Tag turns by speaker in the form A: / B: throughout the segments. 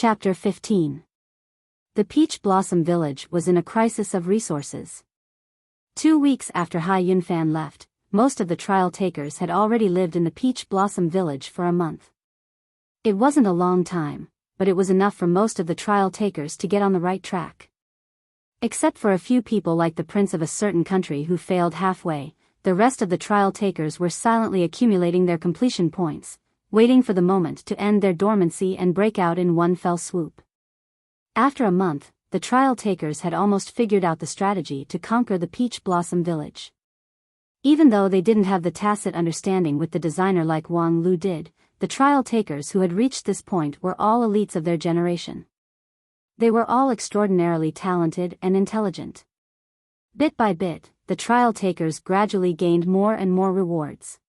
A: Chapter 15. The Peach Blossom Village was in a crisis of resources. 2 weeks after Hai Yunfan left, most of the trial takers had already lived in the Peach Blossom Village for a month. It wasn't a long time, but it was enough for most of the trial takers to get on the right track. Except for a few people like the prince of a certain country who failed halfway, the rest of the trial takers were silently accumulating their completion points, waiting for the moment to end their dormancy and break out in one fell swoop. After a month, the trial takers had almost figured out the strategy to conquer the Peach Blossom Village. Even though they didn't have the tacit understanding with the designer like Wang Lu did, the trial takers who had reached this point were all elites of their generation. They were all extraordinarily talented and intelligent. Bit by bit, the trial takers gradually gained more and more rewards.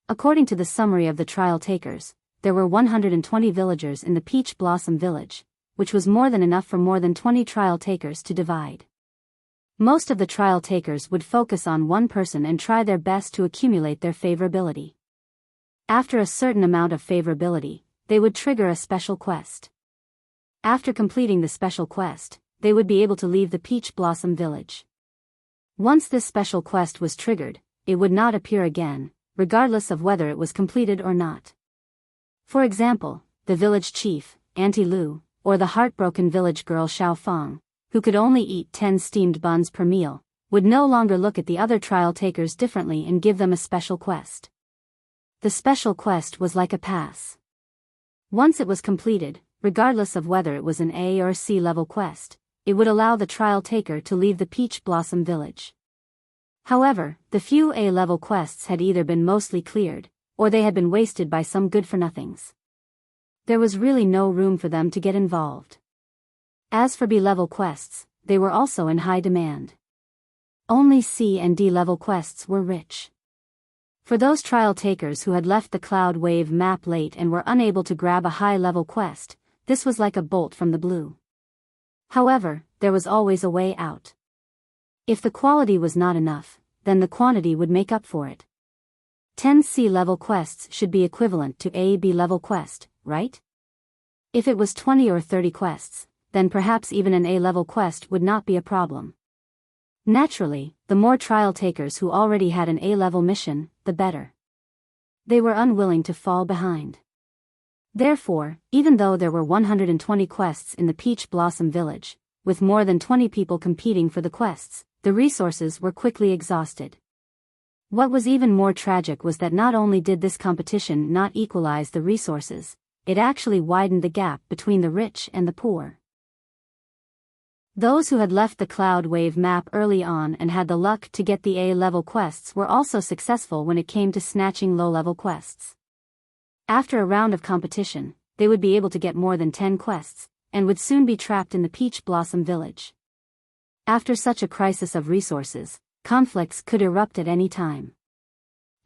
A: According to the summary of the trial takers, there were 120 villagers in the Peach Blossom Village, which was more than enough for more than 20 trial takers to divide. Most of the trial takers would focus on one person and try their best to accumulate their favorability. After a certain amount of favorability, they would trigger a special quest. After completing the special quest, they would be able to leave the Peach Blossom Village. Once this special quest was triggered, it would not appear again, regardless of whether it was completed or not. For example, the village chief, Auntie Lu, or the heartbroken village girl Xiao Fang, who could only eat 10 steamed buns per meal, would no longer look at the other trial takers differently and give them a special quest. The special quest was like a pass. Once it was completed, regardless of whether it was an A or C level quest, it would allow the trial taker to leave the Peach Blossom Village. However, the few A-level quests had either been mostly cleared, or they had been wasted by some good-for-nothings. There was really no room for them to get involved. As for B-level quests, they were also in high demand. Only C and D-level quests were rich. For those trial takers who had left the Cloud Wave map late and were unable to grab a high-level quest, this was like a bolt from the blue. However, there was always a way out. If the quality was not enough, then the quantity would make up for it. 10 C-level quests should be equivalent to a B-level quest, right? If it was 20 or 30 quests, then perhaps even an A-level quest would not be a problem. Naturally, the more trial takers who already had an A-level mission, the better. They were unwilling to fall behind. Therefore, even though there were 120 quests in the Peach Blossom Village, with more than 20 people competing for the quests, the resources were quickly exhausted. What was even more tragic was that not only did this competition not equalize the resources, it actually widened the gap between the rich and the poor. Those who had left the Cloud Wave map early on and had the luck to get the A-level quests were also successful when it came to snatching low-level quests. After a round of competition, they would be able to get more than 10 quests, and would soon be trapped in the Peach Blossom Village. After such a crisis of resources, conflicts could erupt at any time.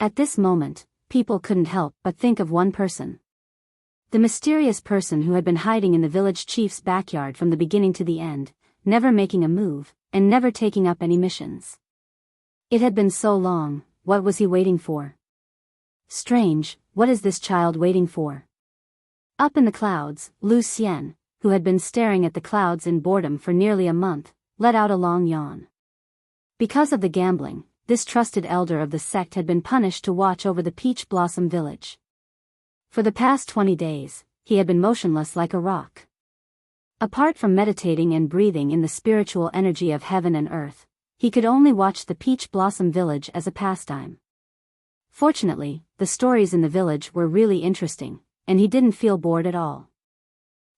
A: At this moment, people couldn't help but think of one person. The mysterious person who had been hiding in the village chief's backyard from the beginning to the end, never making a move, and never taking up any missions. It had been so long, what was he waiting for? Strange, what is this child waiting for? Up in the clouds, Lu Xian, who had been staring at the clouds in boredom for nearly a month, let out a long yawn. Because of the gambling, this trusted elder of the sect had been punished to watch over the Peach Blossom Village. For the past 20 days, he had been motionless like a rock. Apart from meditating and breathing in the spiritual energy of heaven and earth, he could only watch the Peach Blossom Village as a pastime. Fortunately, the stories in the village were really interesting, and he didn't feel bored at all.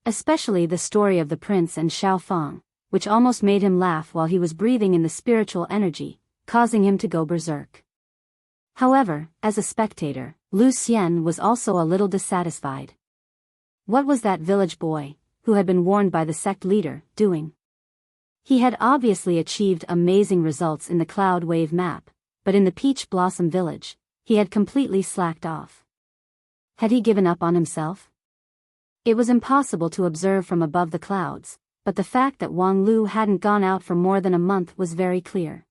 A: Especially the story of the prince and Xiao Fang, which almost made him laugh while he was breathing in the spiritual energy, causing him to go berserk. However, as a spectator, Lu Xian was also a little dissatisfied. What was that village boy, who had been warned by the sect leader, doing? He had obviously achieved amazing results in the Cloud Wave map, but in the Peach Blossom Village, he had completely slacked off. Had he given up on himself? It was impossible to observe from above the clouds, but the fact that Wang Lu hadn't gone out for more than a month was very clear.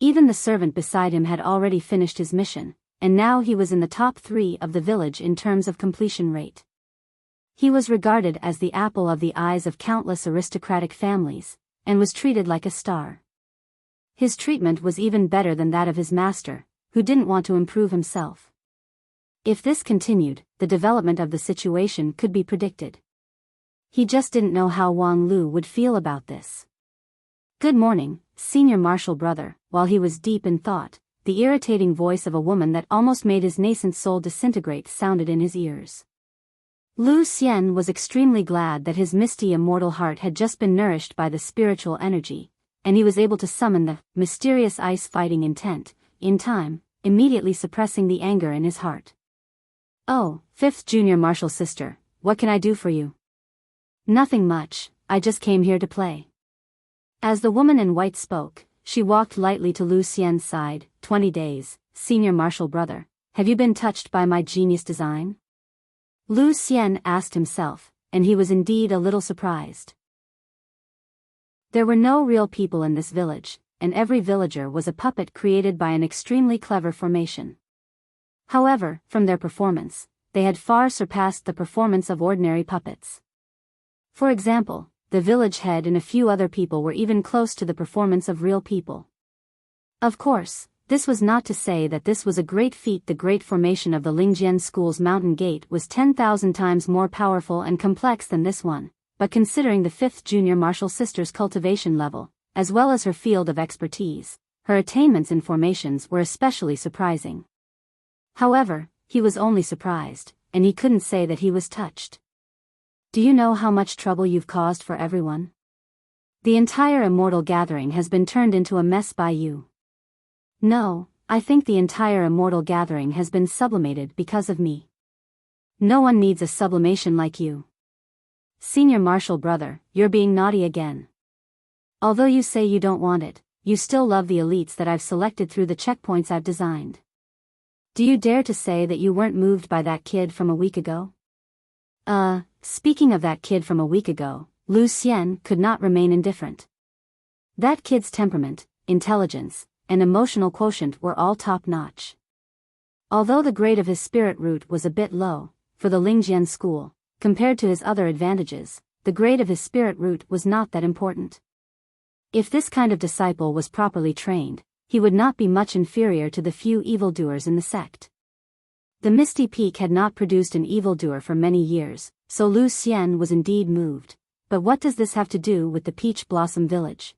A: Even the servant beside him had already finished his mission, and now he was in the top 3 of the village in terms of completion rate. He was regarded as the apple of the eyes of countless aristocratic families, and was treated like a star. His treatment was even better than that of his master, who didn't want to improve himself. If this continued, the development of the situation could be predicted. He just didn't know how Wang Lu would feel about this. "Good morning, senior marshal brother." While he was deep in thought, the irritating voice of a woman that almost made his nascent soul disintegrate sounded in his ears. Lu Xian was extremely glad that his misty immortal heart had just been nourished by the spiritual energy, and he was able to summon the mysterious ice-fighting intent, in time, immediately suppressing the anger in his heart. "Oh, fifth junior marshal sister, what can I do for you?" "Nothing much, I just came here to play." As the woman in white spoke, she walked lightly to Lu Xian's side. 20 days, senior marshal brother, have you been touched by my genius design?" Lu Xian asked himself, and he was indeed a little surprised. There were no real people in this village, and every villager was a puppet created by an extremely clever formation. However, from their performance, they had far surpassed the performance of ordinary puppets. For example, the village head and a few other people were even close to the performance of real people. Of course, this was not to say that this was a great feat. The great formation of the Lingjian School's mountain gate was 10,000 times more powerful and complex than this one, but considering the 5th junior martial sister's cultivation level, as well as her field of expertise, her attainments in formations were especially surprising. However, he was only surprised, and he couldn't say that he was touched. "Do you know how much trouble you've caused for everyone? The entire immortal gathering has been turned into a mess by you." "No, I think the entire immortal gathering has been sublimated because of me." "No one needs a sublimation like you." "Senior marshal brother, you're being naughty again. Although you say you don't want it, you still love the elites that I've selected through the checkpoints I've designed. Do you dare to say that you weren't moved by that kid from a week ago?" Speaking of that kid from a week ago, Lu Xian could not remain indifferent. That kid's temperament, intelligence, and emotional quotient were all top-notch. Although the grade of his spirit root was a bit low, for the Lingjian school, compared to his other advantages, the grade of his spirit root was not that important. If this kind of disciple was properly trained, he would not be much inferior to the few evildoers in the sect. The Misty Peak had not produced an evildoer for many years, so Lu Xian was indeed moved. But what does this have to do with the Peach Blossom Village?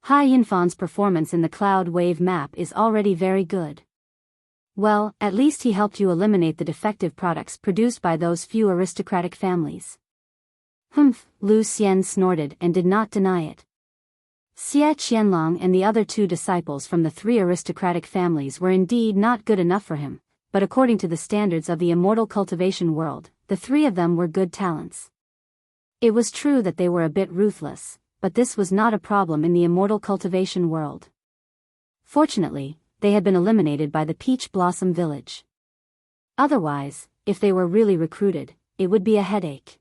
A: Hai Yinfan's performance in the Cloud Wave map is already very good. Well, at least he helped you eliminate the defective products produced by those few aristocratic families. Humph, Lu Xian snorted and did not deny it. Xie Qianlong and the other 2 disciples from the 3 aristocratic families were indeed not good enough for him, but according to the standards of the immortal cultivation world, the 3 of them were good talents. It was true that they were a bit ruthless, but this was not a problem in the immortal cultivation world. Fortunately, they had been eliminated by the Peach Blossom Village. Otherwise, if they were really recruited, it would be a headache.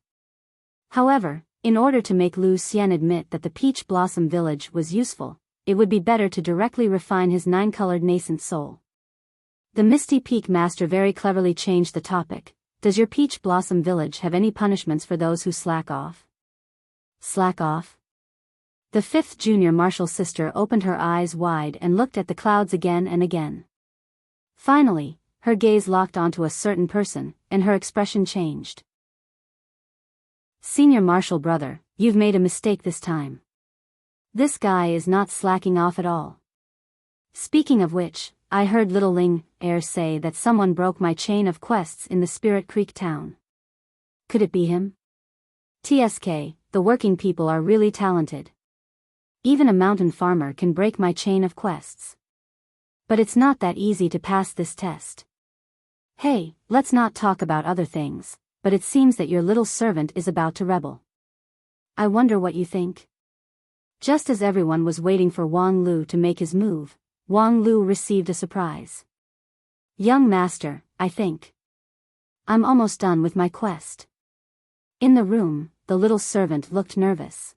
A: However, in order to make Lu Xian admit that the Peach Blossom Village was useful, it would be better to directly refine his 9-colored nascent soul. The Misty Peak Master very cleverly changed the topic. "Does your Peach Blossom Village have any punishments for those who slack off?" "Slack off?" The 5th junior martial sister opened her eyes wide and looked at the clouds again and again. Finally, her gaze locked onto a certain person, and her expression changed. "Senior martial brother, you've made a mistake this time. This guy is not slacking off at all. Speaking of which, I heard little Ling Er say that someone broke my chain of quests in the Spirit Creek town. Could it be him? TSK, the working people are really talented. Even a mountain farmer can break my chain of quests. But it's not that easy to pass this test. Hey, let's not talk about other things, but it seems that your little servant is about to rebel. I wonder what you think?" Just as everyone was waiting for Wang Lu to make his move, Wang Lu received a surprise. "Young master, I think I'm almost done with my quest." In the room, the little servant looked nervous.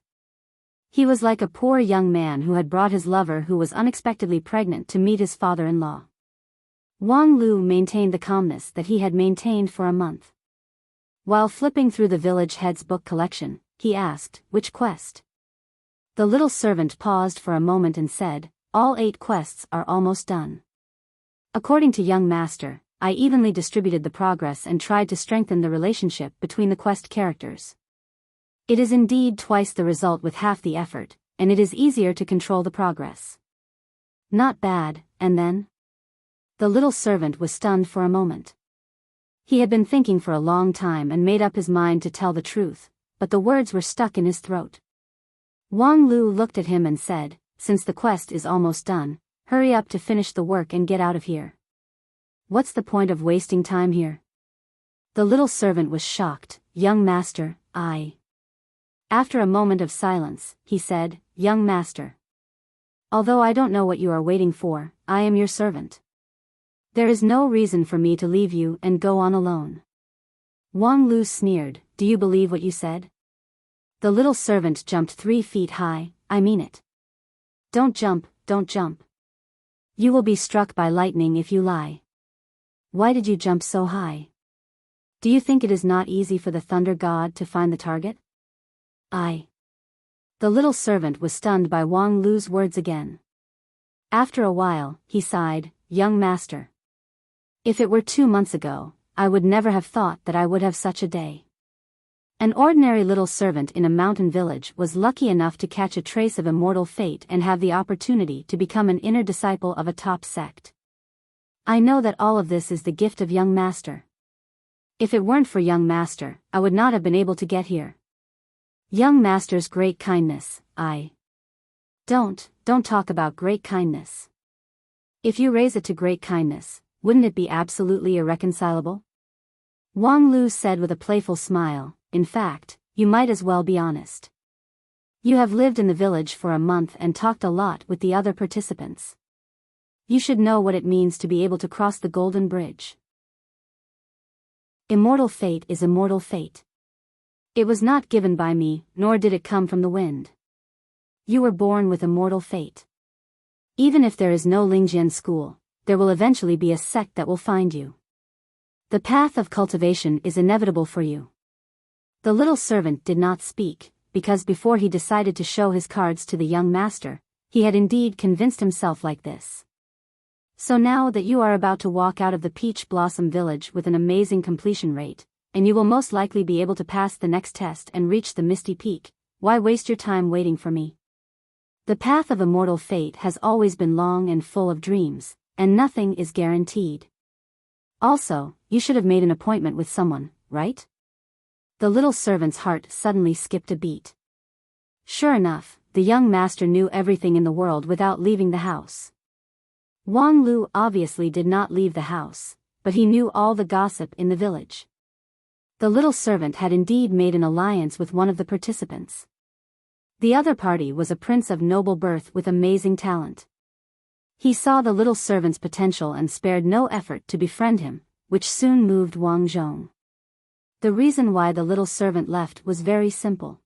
A: He was like a poor young man who had brought his lover who was unexpectedly pregnant to meet his father-in-law. Wang Lu maintained the calmness that he had maintained for a month. While flipping through the village head's book collection, he asked, "Which quest?" The little servant paused for a moment and said, "All 8 quests are almost done. According to young master, I evenly distributed the progress and tried to strengthen the relationship between the quest characters. It is indeed twice the result with half the effort, and it is easier to control the progress." "Not bad, and then?" The little servant was stunned for a moment. He had been thinking for a long time and made up his mind to tell the truth, but the words were stuck in his throat. Wang Lu looked at him and said, "Since the quest is almost done, hurry up to finish the work and get out of here. What's the point of wasting time here?" The little servant was shocked. "Young master, I..." After a moment of silence, he said, "Young master. Although I don't know what you are waiting for, I am your servant. There is no reason for me to leave you and go on alone." Wang Lu sneered, "Do you believe what you said?" The little servant jumped 3 feet high. "I mean it. Don't jump, don't jump. You will be struck by lightning if you lie." "Why did you jump so high? Do you think it is not easy for the thunder god to find the target?" "I..." The little servant was stunned by Wang Lu's words again. After a while, he sighed, "Young master. If it were 2 months ago, I would never have thought that I would have such a day." An ordinary little servant in a mountain village was lucky enough to catch a trace of immortal fate and have the opportunity to become an inner disciple of a top sect. I know that all of this is the gift of young master. If it weren't for young master, I would not have been able to get here. Young master's great kindness, I... Don't talk about great kindness. If you raise it to great kindness, wouldn't it be absolutely irreconcilable? Wang Lu said with a playful smile, "In fact, you might as well be honest. You have lived in the village for a month and talked a lot with the other participants. You should know what it means to be able to cross the golden bridge. Immortal fate is immortal fate. It was not given by me, nor did it come from the wind. You were born with immortal fate. Even if there is no Lingjian school, there will eventually be a sect that will find you. The path of cultivation is inevitable for you." The little servant did not speak, because before he decided to show his cards to the young master, he had indeed convinced himself like this. "So now that you are about to walk out of the Peach Blossom Village with an amazing completion rate, and you will most likely be able to pass the next test and reach the Misty Peak, why waste your time waiting for me? The path of immortal fate has always been long and full of dreams, and nothing is guaranteed. Also, you should have made an appointment with someone, right?" The little servant's heart suddenly skipped a beat. Sure enough, the young master knew everything in the world without leaving the house. Wang Lu obviously did not leave the house, but he knew all the gossip in the village. The little servant had indeed made an alliance with one of the participants. The other party was a prince of noble birth with amazing talent. He saw the little servant's potential and spared no effort to befriend him, which soon moved Wang Zhong. The reason why the little servant left was very simple.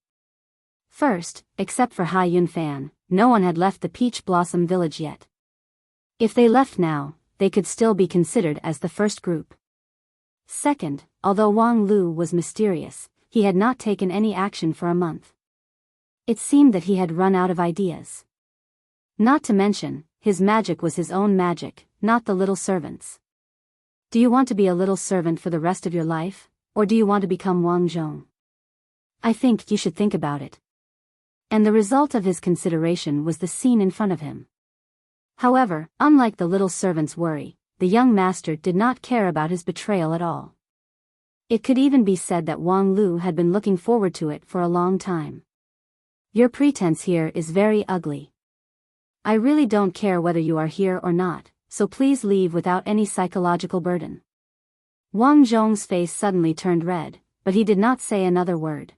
A: First, except for Hai Yunfan, no one had left the Peach Blossom Village yet. If they left now, they could still be considered as the first group. Second, although Wang Lu was mysterious, he had not taken any action for a month. It seemed that he had run out of ideas. Not to mention, his magic was his own magic, not the little servant's. Do you want to be a little servant for the rest of your life, or do you want to become Wang Zhong? I think you should think about it. And the result of his consideration was the scene in front of him. However, unlike the little servant's worry, the young master did not care about his betrayal at all. It could even be said that Wang Lu had been looking forward to it for a long time. Your pretense here is very ugly. I really don't care whether you are here or not, so please leave without any psychological burden. Wang Zhong's face suddenly turned red, but he did not say another word.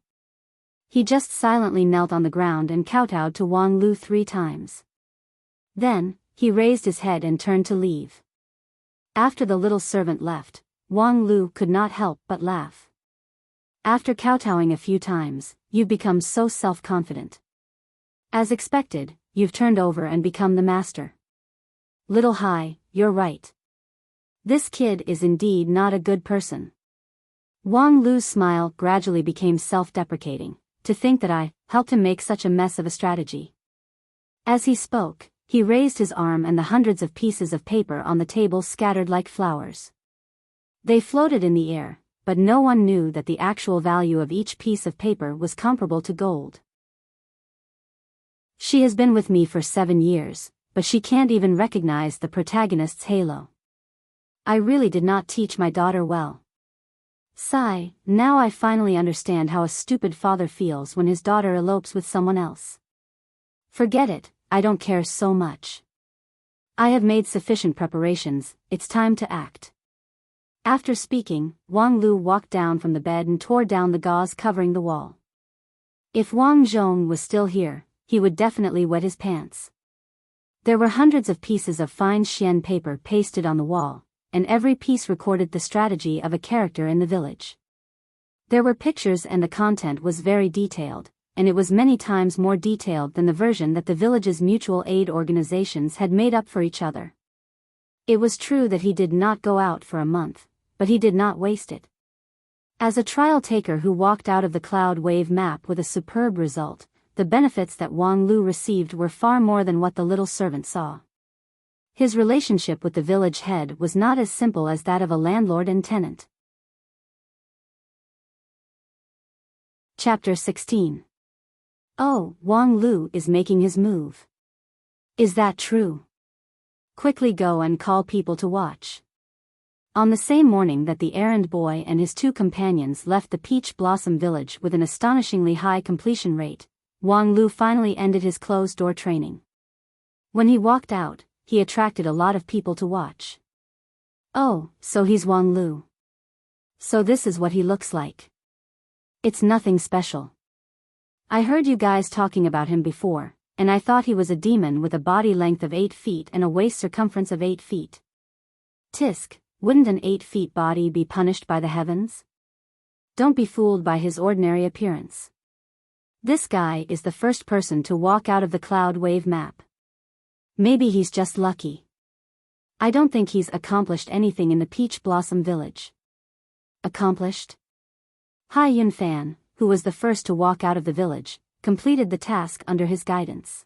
A: He just silently knelt on the ground and kowtowed to Wang Lu 3 times. Then, he raised his head and turned to leave. After the little servant left, Wang Lu could not help but laugh. After kowtowing a few times, you've become so self-confident. As expected, you've turned over and become the master. Little Hai, you're right. This kid is indeed not a good person. Wang Lu's smile gradually became self-deprecating. To think that I helped him make such a mess of a strategy. As he spoke, he raised his arm and the hundreds of pieces of paper on the table scattered like flowers. They floated in the air, but no one knew that the actual value of each piece of paper was comparable to gold. She has been with me for 7 years, but she can't even recognize the protagonist's halo. I really did not teach my daughter well. Sigh, now I finally understand how a stupid father feels when his daughter elopes with someone else. Forget it, I don't care so much. I have made sufficient preparations, it's time to act. After speaking, Wang Lu walked down from the bed and tore down the gauze covering the wall. If Wang Zhong was still here, he would definitely wet his pants. There were hundreds of pieces of fine xian paper pasted on the wall, and every piece recorded the strategy of a character in the village. There were pictures and the content was very detailed, and it was many times more detailed than the version that the village's mutual aid organizations had made up for each other. It was true that he did not go out for a month, but he did not waste it. As a trial taker who walked out of the cloud wave map with a superb result, the benefits that Wang Lu received were far more than what the little servant saw. His relationship with the village head was not as simple as that of a landlord and tenant. Chapter 16. Oh, Wang Lu is making his move. Is that true? Quickly go and call people to watch. On the same morning that the errand boy and his 2 companions left the Peach Blossom Village with an astonishingly high completion rate, Wang Lu finally ended his closed-door training. When he walked out, he attracted a lot of people to watch. Oh, so he's Wang Lu. So this is what he looks like. It's nothing special. I heard you guys talking about him before, and I thought he was a demon with a body length of 8 feet and a waist circumference of 8 feet. Tisk, wouldn't an 8 feet body be punished by the heavens? Don't be fooled by his ordinary appearance. This guy is the first person to walk out of the cloud wave map. Maybe he's just lucky. I don't think he's accomplished anything in the Peach Blossom Village. Accomplished? Hai Yunfan, who was the first to walk out of the village, completed the task under his guidance.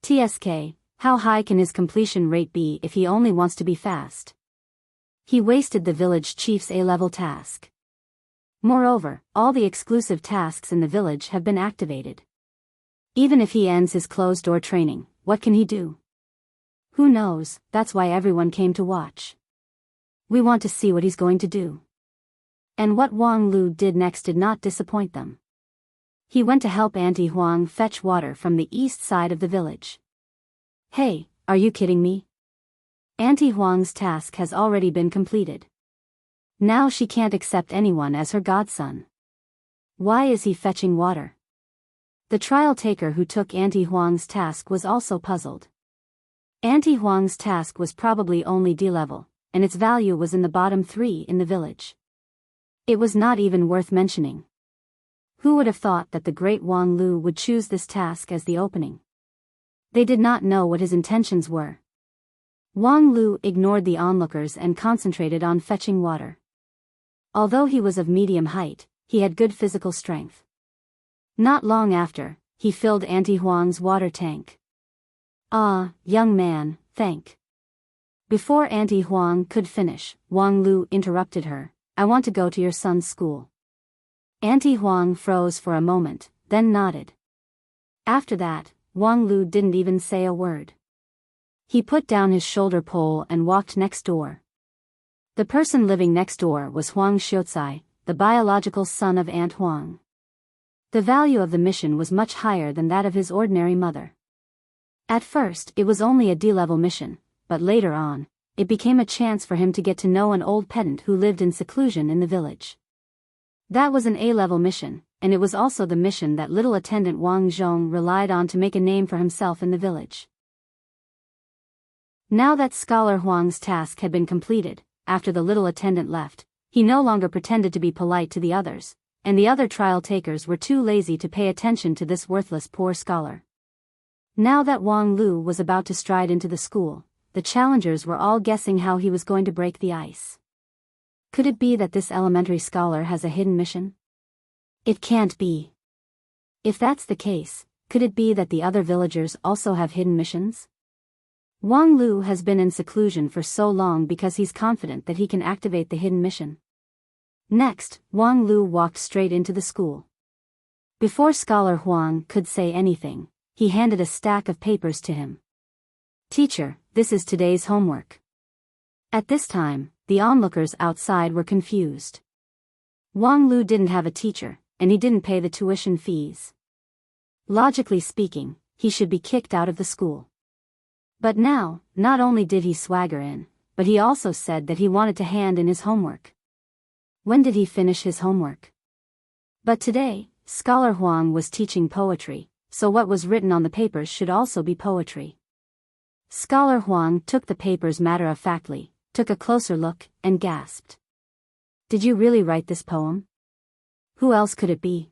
A: TSK, how high can his completion rate be if he only wants to be fast? He wasted the village chief's A-level task. Moreover, all the exclusive tasks in the village have been activated. Even if he ends his closed-door training, what can he do? Who knows, that's why everyone came to watch. We want to see what he's going to do. And what Wang Lu did next did not disappoint them. He went to help Auntie Huang fetch water from the east side of the village. Hey, are you kidding me? Auntie Huang's task has already been completed. Now she can't accept anyone as her godson. Why is he fetching water? The trial taker who took Auntie Huang's task was also puzzled. Auntie Huang's task was probably only D-level, and its value was in the bottom 3 in the village. It was not even worth mentioning. Who would have thought that the great Wang Lu would choose this task as the opening? They did not know what his intentions were. Wang Lu ignored the onlookers and concentrated on fetching water. Although he was of medium height, he had good physical strength. Not long after, he filled Auntie Huang's water tank. Ah, young man, thank. Before Auntie Huang could finish, Wang Lu interrupted her. I want to go to your son's school. Auntie Huang froze for a moment, then nodded. After that, Wang Lu didn't even say a word. He put down his shoulder pole and walked next door. The person living next door was Huang Xiuzai, the biological son of Aunt Huang. The value of the mission was much higher than that of his ordinary mother. At first, it was only a D-level mission, but later on, it became a chance for him to get to know an old pedant who lived in seclusion in the village. That was an A-level mission, and it was also the mission that little attendant Wang Zhong relied on to make a name for himself in the village. Now that Scholar Huang's task had been completed, after the little attendant left, he no longer pretended to be polite to the others, and the other trial takers were too lazy to pay attention to this worthless poor scholar. Now that Wang Lu was about to stride into the school, the challengers were all guessing how he was going to break the ice. Could it be that this elementary scholar has a hidden mission? It can't be. If that's the case, could it be that the other villagers also have hidden missions? Wang Lu has been in seclusion for so long because he's confident that he can activate the hidden mission. Next, Wang Lu walked straight into the school. Before Scholar Huang could say anything, he handed a stack of papers to him. "Teacher, this is today's homework." At this time, the onlookers outside were confused. Wang Lu didn't have a teacher, and he didn't pay the tuition fees. Logically speaking, he should be kicked out of the school. But now, not only did he swagger in, but he also said that he wanted to hand in his homework. When did he finish his homework? But today, Scholar Huang was teaching poetry, so what was written on the papers should also be poetry. Scholar Huang took the papers matter-of-factly, took a closer look, and gasped. "Did you really write this poem? Who else could it be?"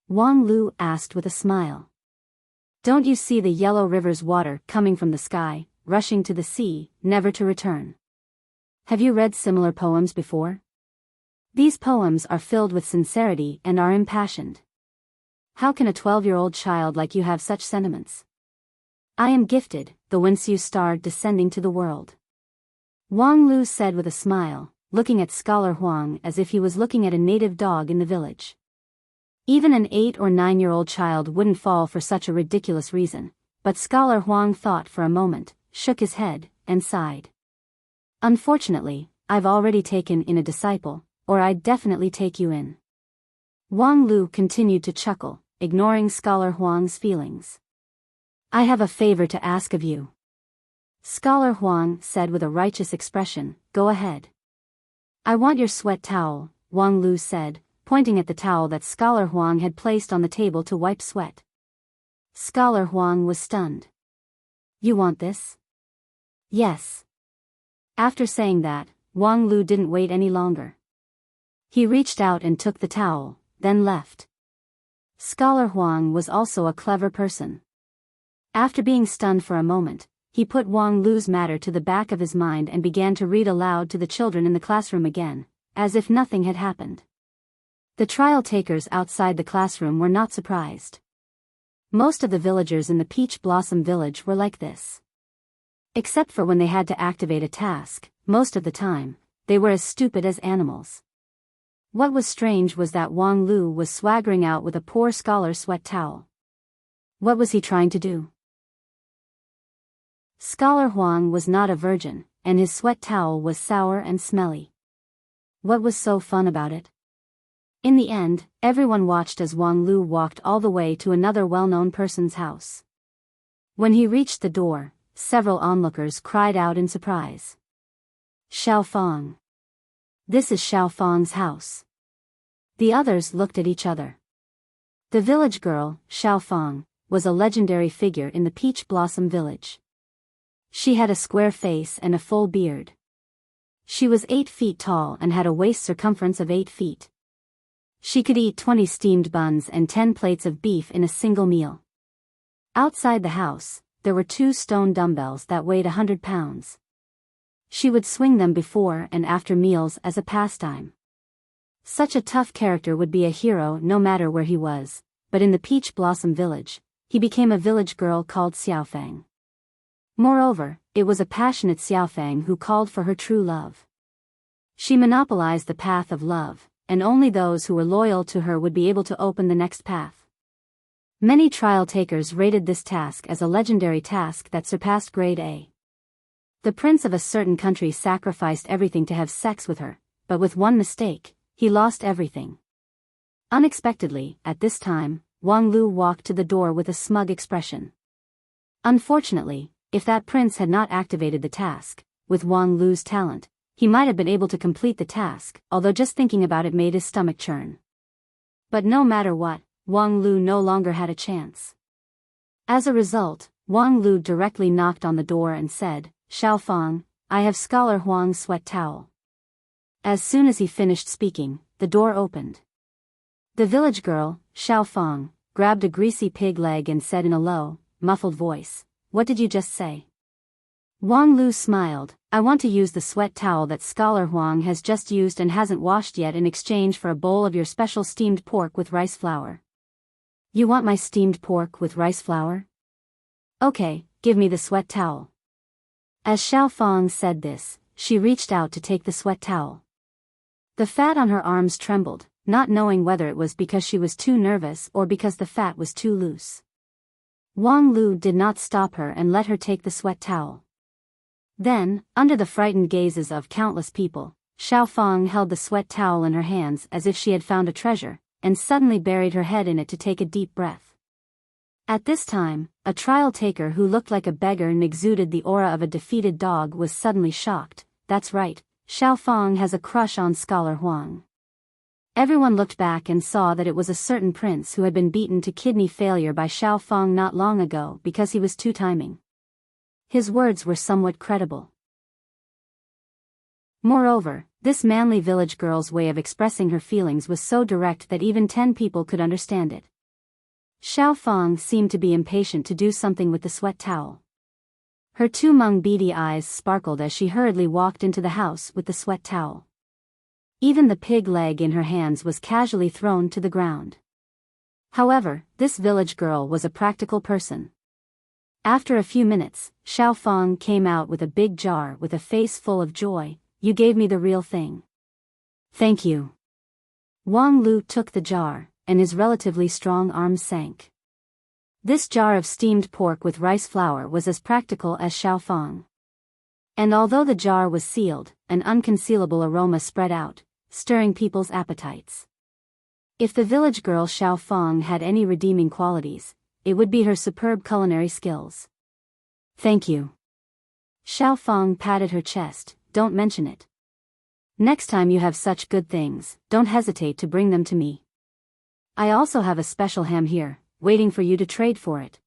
A: Wang Lu asked with a smile. "Don't you see the yellow river's water coming from the sky, rushing to the sea, never to return? Have you read similar poems before? These poems are filled with sincerity and are impassioned. How can a 12-year-old child like you have such sentiments? I am gifted, the Wuxia star descending to the world." Wang Lu said with a smile, looking at Scholar Huang as if he was looking at a native dog in the village. Even an 8 or 9-year-old child wouldn't fall for such a ridiculous reason, but Scholar Huang thought for a moment, shook his head, and sighed. "Unfortunately, I've already taken in a disciple, or I'd definitely take you in." Wang Lu continued to chuckle, ignoring Scholar Huang's feelings. "I have a favor to ask of you." Scholar Huang said with a righteous expression, "Go ahead." "I want your sweat towel," Wang Lu said, pointing at the towel that Scholar Huang had placed on the table to wipe sweat. Scholar Huang was stunned. "You want this?" "Yes." After saying that, Wang Lu didn't wait any longer. He reached out and took the towel, then left. Scholar Huang was also a clever person. After being stunned for a moment, he put Wang Lu's matter to the back of his mind and began to read aloud to the children in the classroom again, as if nothing had happened. The trial takers outside the classroom were not surprised. Most of the villagers in the Peach Blossom village were like this. Except for when they had to activate a task, most of the time, they were as stupid as animals. What was strange was that Wang Lu was swaggering out with a poor scholar's sweat towel. What was he trying to do? Scholar Huang was not a virgin, and his sweat towel was sour and smelly. What was so fun about it? In the end, everyone watched as Wang Lu walked all the way to another well-known person's house. When he reached the door, several onlookers cried out in surprise. "Xiao Fang. This is Xiao Fang's house." The others looked at each other. The village girl, Xiao Fang, was a legendary figure in the Peach Blossom village. She had a square face and a full beard. She was 8 feet tall and had a waist circumference of 8 feet. She could eat 20 steamed buns and 10 plates of beef in a single meal. Outside the house, there were 2 stone dumbbells that weighed 100 pounds. She would swing them before and after meals as a pastime. Such a tough character would be a hero no matter where he was, but in the Peach Blossom village, he became a village girl called Xiaofang. Moreover, it was a passionate Xiaofang who called for her true love. She monopolized the path of love, and only those who were loyal to her would be able to open the next path. Many trial takers rated this task as a legendary task that surpassed grade A. The prince of a certain country sacrificed everything to have sex with her, but with one mistake, he lost everything. Unexpectedly, at this time, Wang Lu walked to the door with a smug expression. Unfortunately, if that prince had not activated the task, with Wang Lu's talent, he might have been able to complete the task, although just thinking about it made his stomach churn. But no matter what, Wang Lu no longer had a chance. As a result, Wang Lu directly knocked on the door and said, "Xiao Fang, I have Scholar Huang's sweat towel." As soon as he finished speaking, the door opened. The village girl, Xiao Fang, grabbed a greasy pig leg and said in a low, muffled voice, "What did you just say?" Wang Lu smiled, I want to use the sweat towel that Scholar Huang has just used and hasn't washed yet in exchange for a bowl of your special steamed pork with rice flour. You want my steamed pork with rice flour? Okay, give me the sweat towel. As Xiaofang said this, she reached out to take the sweat towel. The fat on her arms trembled, not knowing whether it was because she was too nervous or because the fat was too loose. Wang Lu did not stop her and let her take the sweat towel. Then, under the frightened gazes of countless people, Xiaofang held the sweat towel in her hands as if she had found a treasure, and suddenly buried her head in it to take a deep breath. At this time, a trial taker who looked like a beggar and exuded the aura of a defeated dog was suddenly shocked. That's right, Xiaofang has a crush on Scholar Huang. Everyone looked back and saw that it was a certain prince who had been beaten to kidney failure by Xiaofang not long ago because he was too timing. His words were somewhat credible. Moreover, this manly village girl's way of expressing her feelings was so direct that even 10 people could understand it. Xiaofang seemed to be impatient to do something with the sweat towel. Her two beady eyes sparkled as she hurriedly walked into the house with the sweat towel. Even the pig leg in her hands was casually thrown to the ground. However, this village girl was a practical person. After a few minutes, Xiaofang came out with a big jar with a face full of joy. You gave me the real thing. Thank you. Wang Lu took the jar, and his relatively strong arms sank. This jar of steamed pork with rice flour was as practical as Xiaofang. And although the jar was sealed, an unconcealable aroma spread out, stirring people's appetites. If the village girl Xiaofang had any redeeming qualities, it would be her superb culinary skills. Thank you. Xiaofang patted her chest. Don't mention it. Next time you have such good things, don't hesitate to bring them to me. I also have a special ham here, waiting for you to trade for it.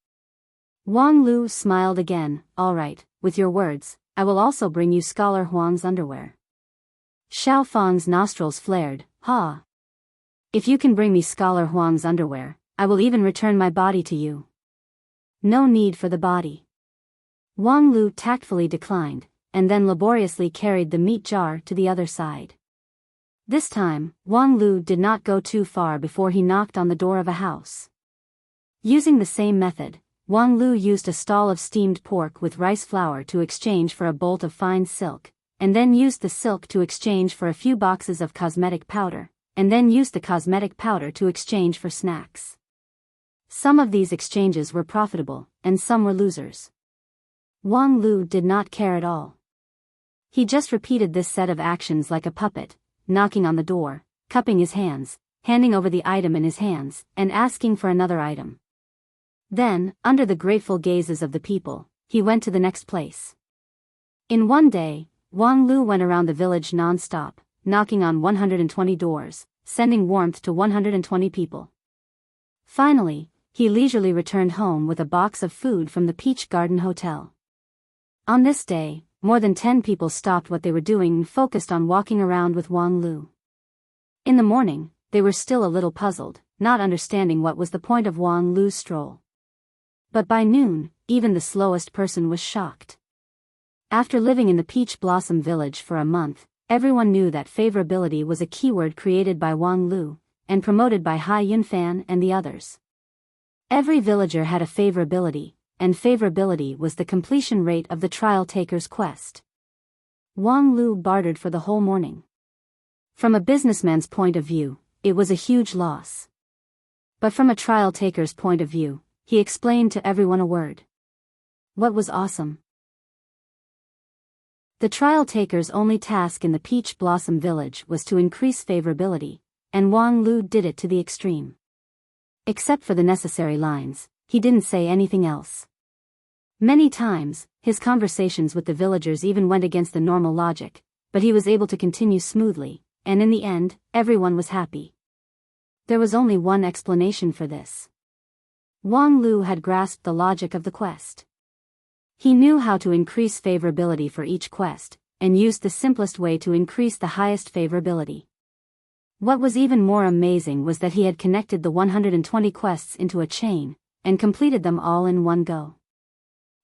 A: Wang Lu smiled again. All right, with your words, I will also bring you Scholar Huang's underwear. Xiaofang's nostrils flared. Ha! If you can bring me Scholar Huang's underwear, I will even return my body to you. No need for the body. Wang Lu tactfully declined, and then laboriously carried the meat jar to the other side. This time, Wang Lu did not go too far before he knocked on the door of a house. Using the same method, Wang Lu used a stall of steamed pork with rice flour to exchange for a bolt of fine silk, and then used the silk to exchange for a few boxes of cosmetic powder, and then used the cosmetic powder to exchange for snacks. Some of these exchanges were profitable, and some were losers. Wang Lu did not care at all. He just repeated this set of actions like a puppet, knocking on the door, cupping his hands, handing over the item in his hands, and asking for another item. Then, under the grateful gazes of the people, he went to the next place. In one day, Wang Lu went around the village non-stop, knocking on 120 doors, sending warmth to 120 people. Finally, he leisurely returned home with a box of food from the Peach Garden Hotel. On this day, more than 10 people stopped what they were doing and focused on walking around with Wang Lu. In the morning, they were still a little puzzled, not understanding what was the point of Wang Lu's stroll. But by noon, even the slowest person was shocked. After living in the Peach Blossom Village for a month, everyone knew that favorability was a keyword created by Wang Lu, and promoted by Hai Yunfan and the others. Every villager had a favorability, and favorability was the completion rate of the trial taker's quest. Wang Lu bartered for the whole morning. From a businessman's point of view, it was a huge loss. But from a trial taker's point of view, he explained to everyone a word. What was awesome? The trial taker's only task in the Peach Blossom Village was to increase favorability, and Wang Lu did it to the extreme. Except for the necessary lines, he didn't say anything else. Many times, his conversations with the villagers even went against the normal logic, but he was able to continue smoothly, and in the end, everyone was happy. There was only one explanation for this. Wang Lu had grasped the logic of the quest. He knew how to increase favorability for each quest, and used the simplest way to increase the highest favorability. What was even more amazing was that he had connected the 120 quests into a chain, and completed them all in one go.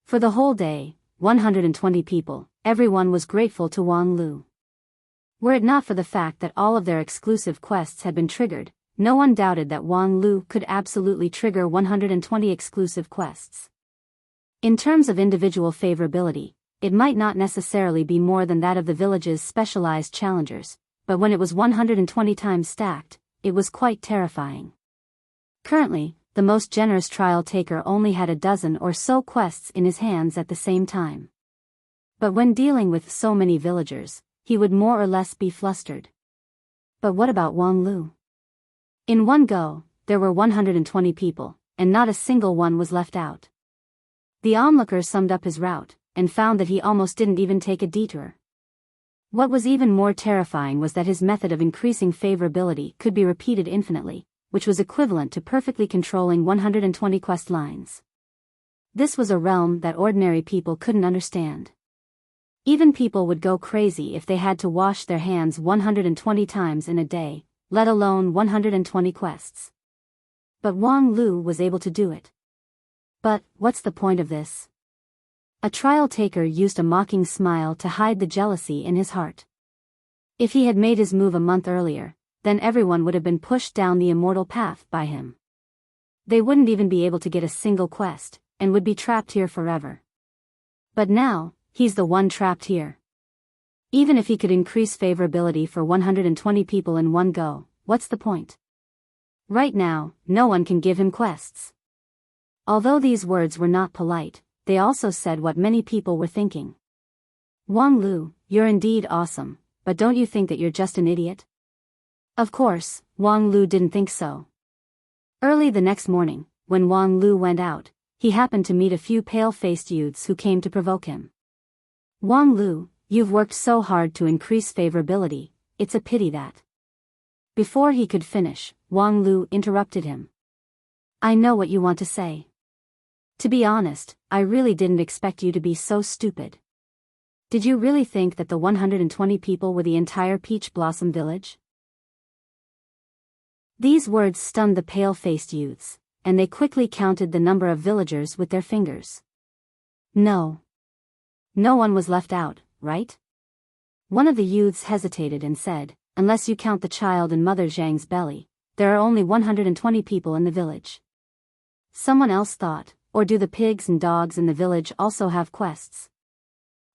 A: For the whole day, 120 people, everyone was grateful to Wang Lu. Were it not for the fact that all of their exclusive quests had been triggered, no one doubted that Wang Lu could absolutely trigger 120 exclusive quests. In terms of individual favorability, it might not necessarily be more than that of the village's specialized challengers, but when it was 120 times stacked, it was quite terrifying. Currently, the most generous trial taker only had a dozen or so quests in his hands at the same time. But when dealing with so many villagers, he would more or less be flustered. But what about Wang Lu? In one go, there were 120 people, and not a single one was left out. The onlooker summed up his route, and found that he almost didn't even take a detour. What was even more terrifying was that his method of increasing favorability could be repeated infinitely, which was equivalent to perfectly controlling 120 quest lines. This was a realm that ordinary people couldn't understand. Even people would go crazy if they had to wash their hands 120 times in a day, let alone 120 quests. But Wang Lu was able to do it. But, what's the point of this? A trial taker used a mocking smile to hide the jealousy in his heart. If he had made his move a month earlier, then everyone would have been pushed down the immortal path by him. They wouldn't even be able to get a single quest, and would be trapped here forever. But now, he's the one trapped here. Even if he could increase favorability for 120 people in one go, what's the point? Right now, no one can give him quests. Although these words were not polite, they also said what many people were thinking. Wang Lu, you're indeed awesome, but don't you think that you're just an idiot? Of course, Wang Lu didn't think so. Early the next morning, when Wang Lu went out, he happened to meet a few pale-faced youths who came to provoke him. Wang Lu, you've worked so hard to increase favorability, it's a pity that. Before he could finish, Wang Lu interrupted him. I know what you want to say. To be honest, I really didn't expect you to be so stupid. Did you really think that the 120 people were the entire Peach Blossom village? These words stunned the pale-faced youths, and they quickly counted the number of villagers with their fingers. No. No one was left out, right? One of the youths hesitated and said, unless you count the child in Mother Zhang's belly, there are only 120 people in the village. Someone else thought, or do the pigs and dogs in the village also have quests?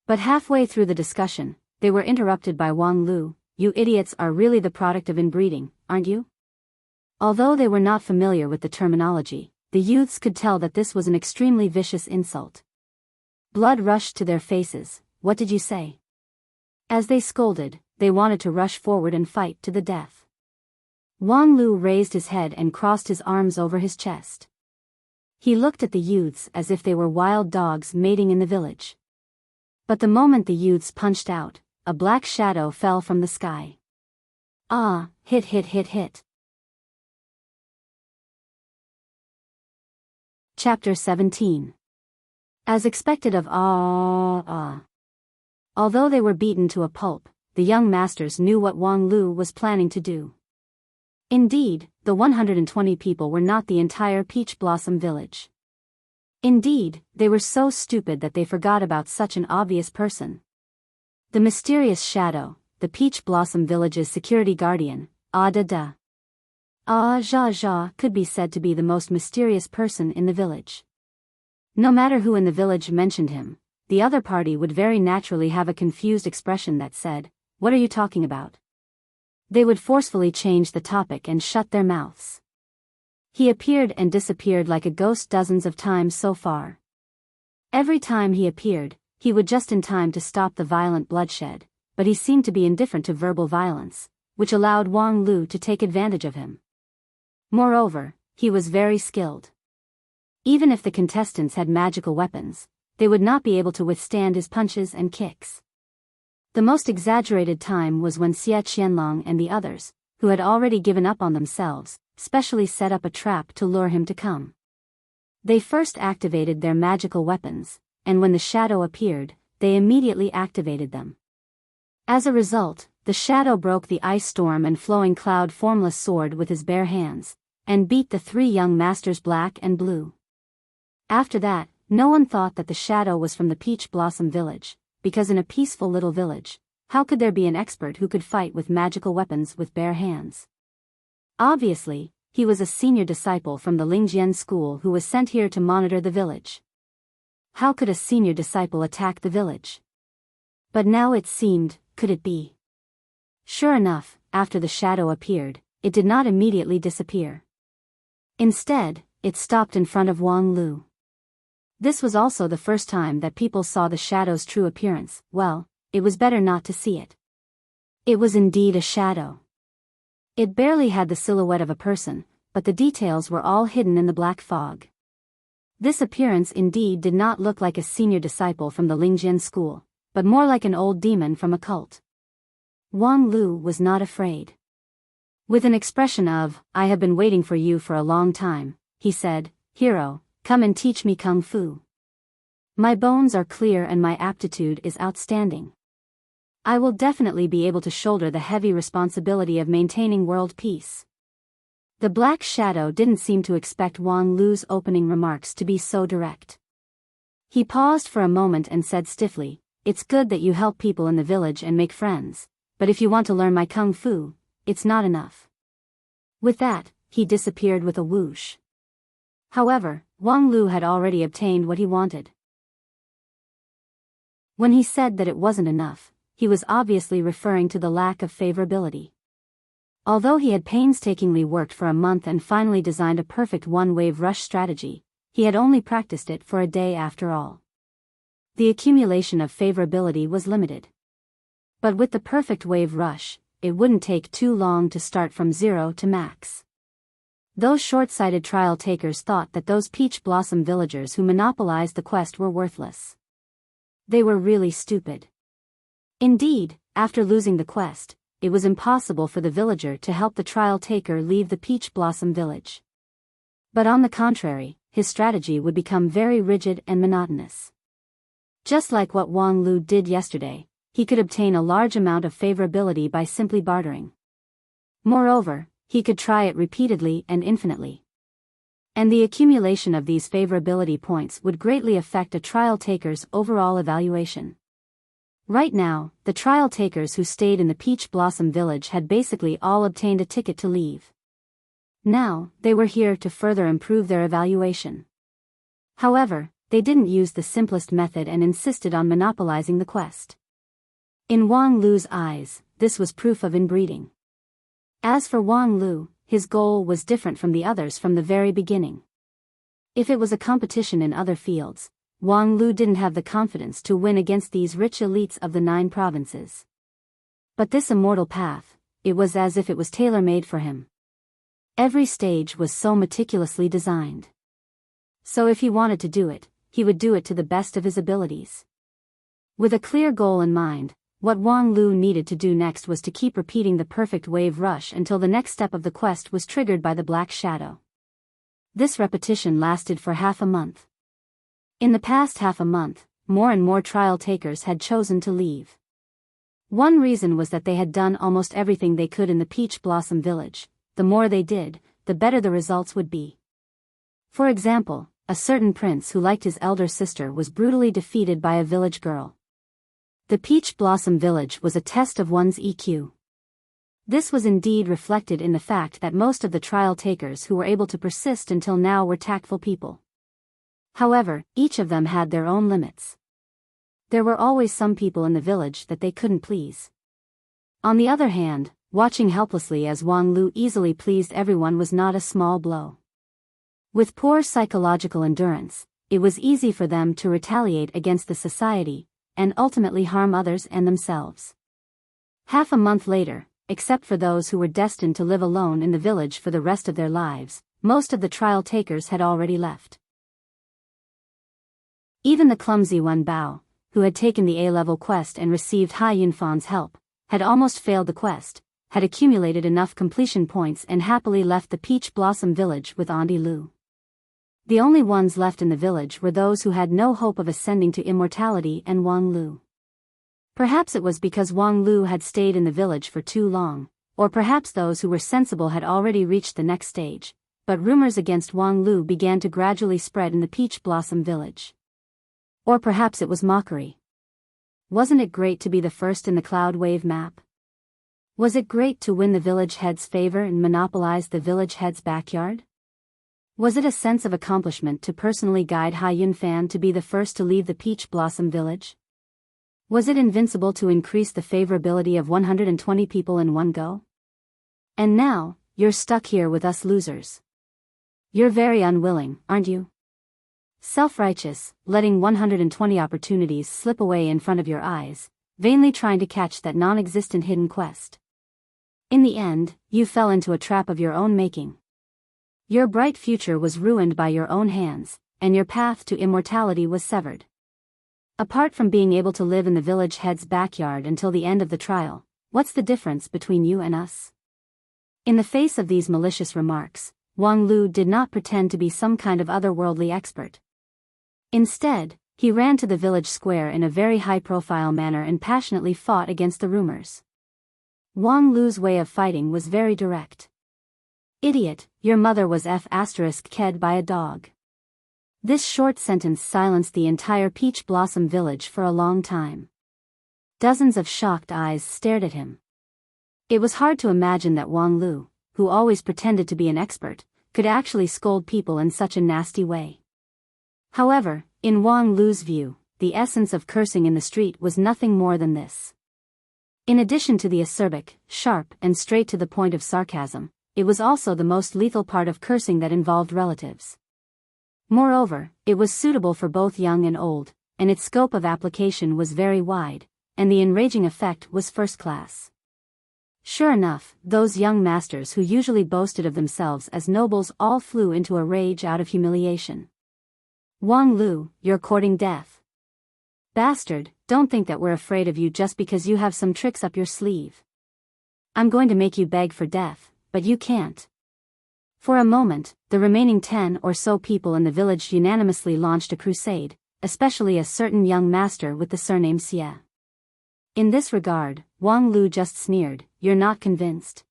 A: But halfway through the discussion, they were interrupted by Wang Lu. You idiots are really the product of inbreeding, aren't you? Although they were not familiar with the terminology, the youths could tell that this was an extremely vicious insult. Blood rushed to their faces. What did you say? As they scolded, they wanted to rush forward and fight to the death. Wang Lu raised his head and crossed his arms over his chest. He looked at the youths as if they were wild dogs mating in the village. But the moment the youths punched out, a black shadow fell from the sky. Ah, hit hit hit hit. Chapter 17. As expected of Although they were beaten to a pulp, the young masters knew what Wang Lu was planning to do. Indeed, the 120 people were not the entire Peach Blossom village. Indeed, they were so stupid that they forgot about such an obvious person. The mysterious shadow, the Peach Blossom village's security guardian, Zha Zha could be said to be the most mysterious person in the village. No matter who in the village mentioned him, the other party would very naturally have a confused expression that said, "What are you talking about?" They would forcefully change the topic and shut their mouths. He appeared and disappeared like a ghost dozens of times so far. Every time he appeared, he would just in time to stop the violent bloodshed, but he seemed to be indifferent to verbal violence, which allowed Wang Lu to take advantage of him. Moreover, he was very skilled. Even if the contestants had magical weapons, they would not be able to withstand his punches and kicks. The most exaggerated time was when Xie Qianlong and the others, who had already given up on themselves, specially set up a trap to lure him to come. They first activated their magical weapons, and when the shadow appeared, they immediately activated them. As a result, the shadow broke the ice storm and flowing cloud formless sword with his bare hands, and beat the three young masters black and blue. After that, No one thought that the shadow was from the Peach Blossom Village, because in a peaceful little village, how could there be an expert who could fight with magical weapons with bare hands? Obviously, he was a senior disciple from the Lingjian school who was sent here to monitor the village. How could a senior disciple attack the village? But now it seemed, could it be? Sure enough, after the shadow appeared, it did not immediately disappear. Instead, it stopped in front of Wang Lu. This was also the first time that people saw the shadow's true appearance. Well, it was better not to see it. It was indeed a shadow. It barely had the silhouette of a person, but the details were all hidden in the black fog. This appearance indeed did not look like a senior disciple from the Lingjian school, but more like an old demon from a cult. Wang Lu was not afraid. With an expression of, "I have been waiting for you for a long time," he said, "Hero, come and teach me kung fu. My bones are clear and my aptitude is outstanding. I will definitely be able to shoulder the heavy responsibility of maintaining world peace." The black shadow didn't seem to expect Wang Lu's opening remarks to be so direct. He paused for a moment and said stiffly, "It's good that you help people in the village and make friends, but if you want to learn my kung fu, it's not enough." With that, he disappeared with a whoosh. However, Wang Lu had already obtained what he wanted. When he said that it wasn't enough, he was obviously referring to the lack of favorability. Although he had painstakingly worked for a month and finally designed a perfect one-wave rush strategy, he had only practiced it for a day after all. The accumulation of favorability was limited. But with the perfect wave rush, it wouldn't take too long to start from 0 to max. Those short-sighted trial takers thought that those Peach Blossom villagers who monopolized the quest were worthless. They were really stupid. Indeed, after losing the quest, it was impossible for the villager to help the trial taker leave the Peach Blossom village. But on the contrary, his strategy would become very rigid and monotonous. Just like what Wang Lu did yesterday, he could obtain a large amount of favorability by simply bartering. Moreover, he could try it repeatedly and infinitely. And the accumulation of these favorability points would greatly affect a trial taker's overall evaluation. Right now, the trial takers who stayed in the Peach Blossom village had basically all obtained a ticket to leave. Now, they were here to further improve their evaluation. However, they didn't use the simplest method and insisted on monopolizing the quest. In Wang Lu's eyes, this was proof of inbreeding. As for Wang Lu, his goal was different from the others from the very beginning. If it was a competition in other fields, Wang Lu didn't have the confidence to win against these rich elites of the 9 provinces. But this immortal path, it was as if it was tailor-made for him. Every stage was so meticulously designed. So if he wanted to do it, he would do it to the best of his abilities. With a clear goal in mind, what Wang Lu needed to do next was to keep repeating the perfect wave rush until the next step of the quest was triggered by the black shadow. This repetition lasted for half a month. In the past half a month, more and more trial takers had chosen to leave. One reason was that they had done almost everything they could in the Peach Blossom village. The more they did, the better the results would be. For example, a certain prince who liked his elder sister was brutally defeated by a village girl. The Peach Blossom village was a test of one's EQ. This was indeed reflected in the fact that most of the trial takers who were able to persist until now were tactful people. However, each of them had their own limits. There were always some people in the village that they couldn't please. On the other hand, watching helplessly as Wang Lu easily pleased everyone was not a small blow. With poor psychological endurance, it was easy for them to retaliate against the society, and ultimately harm others and themselves. Half a month later, except for those who were destined to live alone in the village for the rest of their lives, most of the trial takers had already left. Even the clumsy one Biyao, who had taken the A-level quest and received Hai Yunfan's help, had almost failed the quest, had accumulated enough completion points and happily left the Peach Blossom village with Auntie Lu. The only ones left in the village were those who had no hope of ascending to immortality and Wang Lu. Perhaps it was because Wang Lu had stayed in the village for too long, or perhaps those who were sensible had already reached the next stage, but rumors against Wang Lu began to gradually spread in the Peach Blossom village. Or perhaps it was mockery. Wasn't it great to be the first in the cloud wave map? Was it great to win the village head's favor and monopolize the village head's backyard? Was it a sense of accomplishment to personally guide Hai Yunfan to be the first to leave the Peach Blossom Village? Was it invincible to increase the favorability of 120 people in one go? And now, you're stuck here with us losers. You're very unwilling, aren't you? Self-righteous, letting 120 opportunities slip away in front of your eyes, vainly trying to catch that non-existent hidden quest. In the end, you fell into a trap of your own making. Your bright future was ruined by your own hands, and your path to immortality was severed. Apart from being able to live in the village head's backyard until the end of the trial, what's the difference between you and us? In the face of these malicious remarks, Wang Lu did not pretend to be some kind of otherworldly expert. Instead, he ran to the village square in a very high-profile manner and passionately fought against the rumors. Wang Lu's way of fighting was very direct. "Idiot, your mother was ked by a dog." This short sentence silenced the entire Peach Blossom village for a long time. Dozens of shocked eyes stared at him. It was hard to imagine that Wang Lu, who always pretended to be an expert, could actually scold people in such a nasty way. However, in Wang Lu's view, the essence of cursing in the street was nothing more than this. In addition to the acerbic, sharp, and straight to the point of sarcasm, it was also the most lethal part of cursing that involved relatives. Moreover, it was suitable for both young and old, and its scope of application was very wide, and the enraging effect was first class. Sure enough, those young masters who usually boasted of themselves as nobles all flew into a rage out of humiliation. "Wang Lu, you're courting death. Bastard, don't think that we're afraid of you just because you have some tricks up your sleeve. I'm going to make you beg for death, but you can't." For a moment, the remaining 10 or so people in the village unanimously launched a crusade, especially a certain young master with the surname Xie. In this regard, Wang Lu just sneered, "You're not convinced?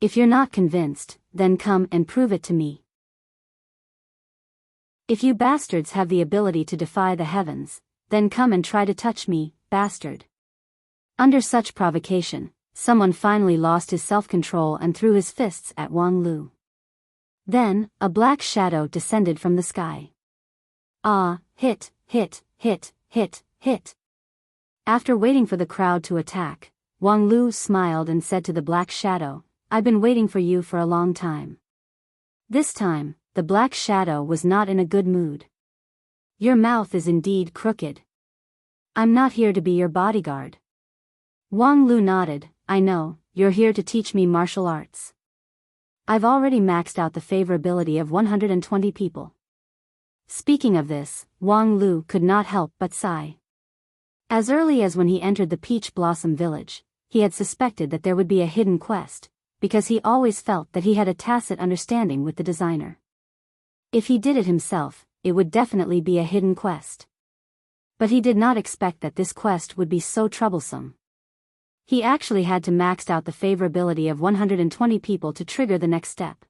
A: If you're not convinced, then come and prove it to me. If you bastards have the ability to defy the heavens, then come and try to touch me, bastard." Under such provocation, someone finally lost his self-control and threw his fists at Wang Lu. Then, a black shadow descended from the sky. Hit, hit, hit, hit, hit. After waiting for the crowd to attack, Wang Lu smiled and said to the black shadow, "I've been waiting for you for a long time." This time, the black shadow was not in a good mood. "Your mouth is indeed crooked. I'm not here to be your bodyguard." Wang Lu nodded, "I know, you're here to teach me martial arts. I've already maxed out the favorability of 120 people." Speaking of this, Wang Lu could not help but sigh. As early as when he entered the Peach Blossom Village, he had suspected that there would be a hidden quest, because he always felt that he had a tacit understanding with the designer. If he did it himself, it would definitely be a hidden quest. But he did not expect that this quest would be so troublesome. He actually had to max out the favorability of 120 people to trigger the next step.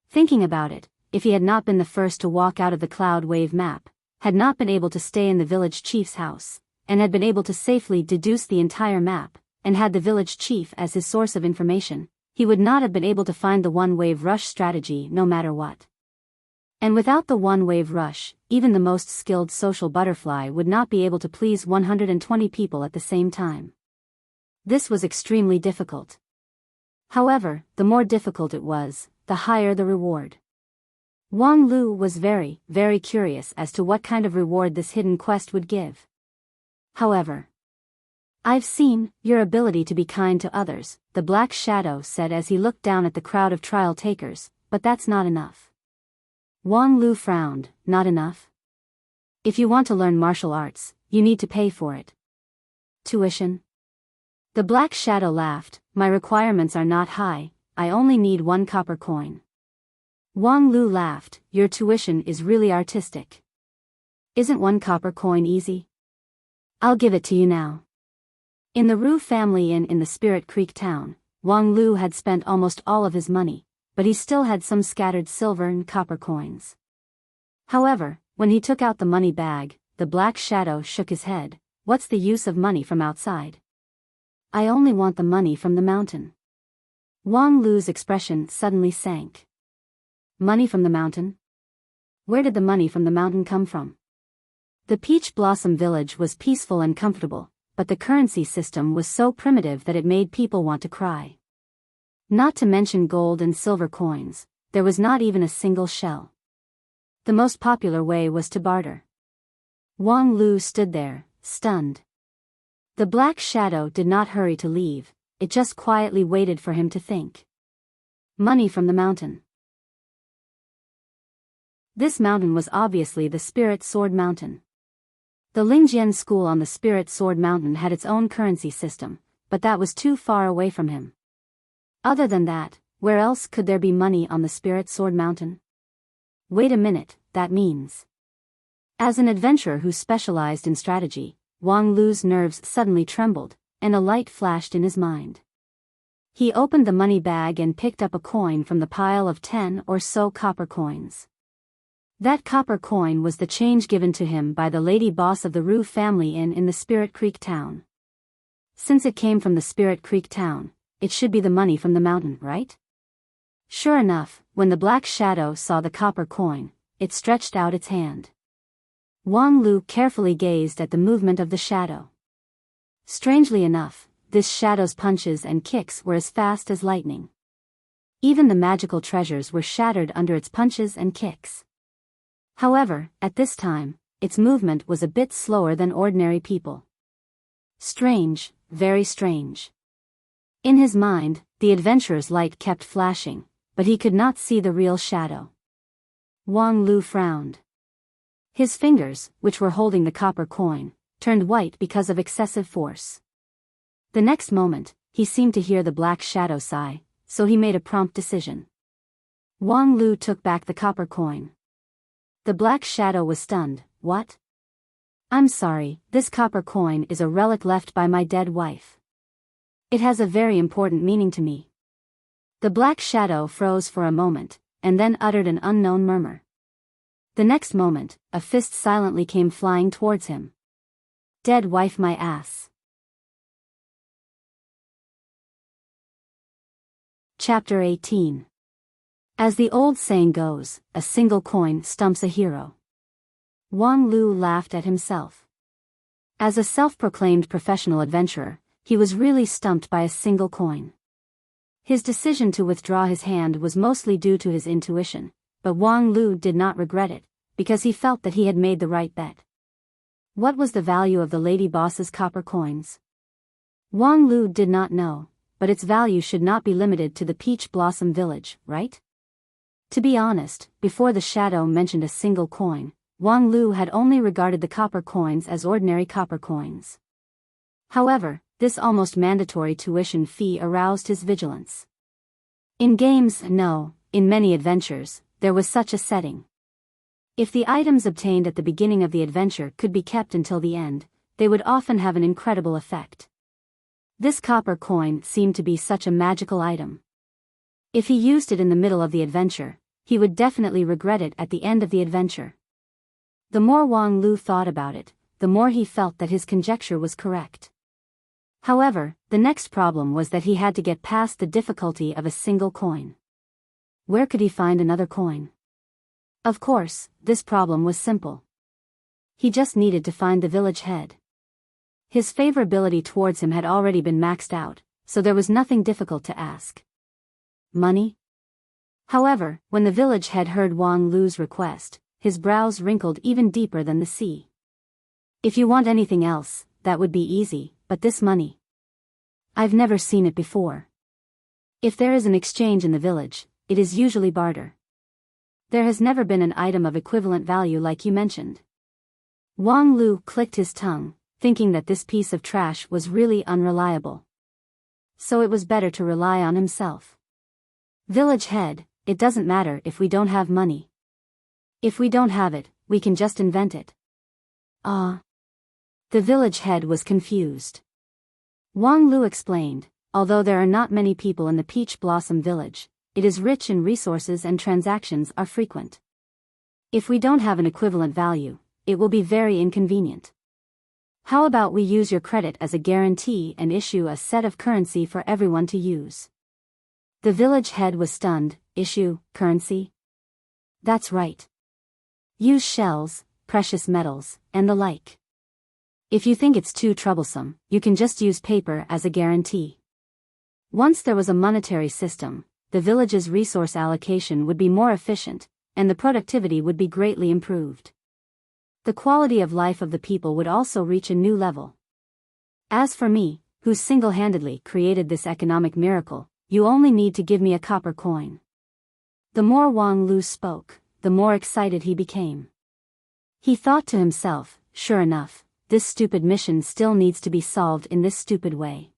A: Thinking about it, if he had not been the first to walk out of the cloud wave map, had not been able to stay in the village chief's house, and had been able to safely deduce the entire map, and had the village chief as his source of information, he would not have been able to find the one-wave rush strategy no matter what. And without the one-wave rush, even the most skilled social butterfly would not be able to please 120 people at the same time. This was extremely difficult. However, the more difficult it was, the higher the reward. Wang Lu was very, very curious as to what kind of reward this hidden quest would give. However, "I've seen your ability to be kind to others," the black shadow said as he looked down at the crowd of trial takers, "but that's not enough." Wang Lu frowned, "Not enough? If you want to learn martial arts, you need to pay for it. Tuition?" The black shadow laughed, "My requirements are not high, I only need 1 copper coin." Wang Lu laughed, "Your tuition is really artistic. Isn't 1 copper coin easy? I'll give it to you now." In the Ru family inn in the Spirit Creek town, Wang Lu had spent almost all of his money, but he still had some scattered silver and copper coins. However, when he took out the money bag, the Black Shadow shook his head. What's the use of money from outside? I only want the money from the mountain. Wang Lu's expression suddenly sank. Money from the mountain? Where did the money from the mountain come from? The Peach Blossom Village was peaceful and comfortable, but the currency system was so primitive that it made people want to cry. Not to mention gold and silver coins, there was not even a single shell. The most popular way was to barter. Wang Lu stood there, stunned. The Black Shadow did not hurry to leave, it just quietly waited for him to think. Money from the mountain. This mountain was obviously the Spirit Sword Mountain. The Lingjian school on the Spirit Sword Mountain had its own currency system, but that was too far away from him. Other than that, where else could there be money on the Spirit Sword Mountain? Wait a minute, that means. As an adventurer who specialized in strategy, Wang Lu's nerves suddenly trembled, and a light flashed in his mind. He opened the money bag and picked up a coin from the pile of 10 or so copper coins. That copper coin was the change given to him by the lady boss of the Rue family inn in the Spirit Creek town. Since it came from the Spirit Creek town, it should be the money from the mountain, right? Sure enough, when the Black Shadow saw the copper coin, it stretched out its hand. Wang Lu carefully gazed at the movement of the shadow. Strangely enough, this shadow's punches and kicks were as fast as lightning. Even the magical treasures were shattered under its punches and kicks. However, at this time, its movement was a bit slower than ordinary people. Strange, very strange. In his mind, the adventurer's light kept flashing, but he could not see the real shadow. Wang Lu frowned. His fingers, which were holding the copper coin, turned white because of excessive force. The next moment, he seemed to hear the Black Shadow sigh, so he made a prompt decision. Wang Lu took back the copper coin. The Black Shadow was stunned. What? I'm sorry, this copper coin is a relic left by my dead wife. It has a very important meaning to me. The Black Shadow froze for a moment, and then uttered an unknown murmur. The next moment, a fist silently came flying towards him. Dead wife my ass. Chapter 18. As the old saying goes, a single coin stumps a hero. Wang Lu laughed at himself. As a self-proclaimed professional adventurer, he was really stumped by a single coin. His decision to withdraw his hand was mostly due to his intuition, but Wang Lu did not regret it, because he felt that he had made the right bet. What was the value of the lady boss's copper coins? Wang Lu did not know, but its value should not be limited to the Peach Blossom Village, right? To be honest, before the shadow mentioned a single coin, Wang Lu had only regarded the copper coins as ordinary copper coins. However, this almost mandatory tuition fee aroused his vigilance. In games, no, in many adventures, there was such a setting. If the items obtained at the beginning of the adventure could be kept until the end, they would often have an incredible effect. This copper coin seemed to be such a magical item. If he used it in the middle of the adventure, he would definitely regret it at the end of the adventure. The more Wang Lu thought about it, the more he felt that his conjecture was correct. However, the next problem was that he had to get past the difficulty of a single coin. Where could he find another coin? Of course, this problem was simple. He just needed to find the village head. His favorability towards him had already been maxed out, so there was nothing difficult to ask. Money? However, when the village head heard Wang Lu's request, his brows wrinkled even deeper than the sea. If you want anything else, that would be easy, but this money. I've never seen it before. If there is an exchange in the village, it is usually barter. There has never been an item of equivalent value like you mentioned. Wang Lu clicked his tongue, thinking that this piece of trash was really unreliable. So it was better to rely on himself. Village head, it doesn't matter if we don't have money. If we don't have it, we can just invent it. Ah. The village head was confused. Wang Lu explained, although there are not many people in the Peach Blossom Village, it is rich in resources and transactions are frequent. If we don't have an equivalent value, it will be very inconvenient. How about we use your credit as a guarantee and issue a set of currency for everyone to use? The village head was stunned. Issue currency? That's right. Use shells, precious metals, and the like. If you think it's too troublesome, you can just use paper as a guarantee. Once there was a monetary system, the village's resource allocation would be more efficient, and the productivity would be greatly improved. The quality of life of the people would also reach a new level. As for me, who single-handedly created this economic miracle, you only need to give me a copper coin. The more Wang Lu spoke, the more excited he became. He thought to himself, sure enough, this stupid mission still needs to be solved in this stupid way.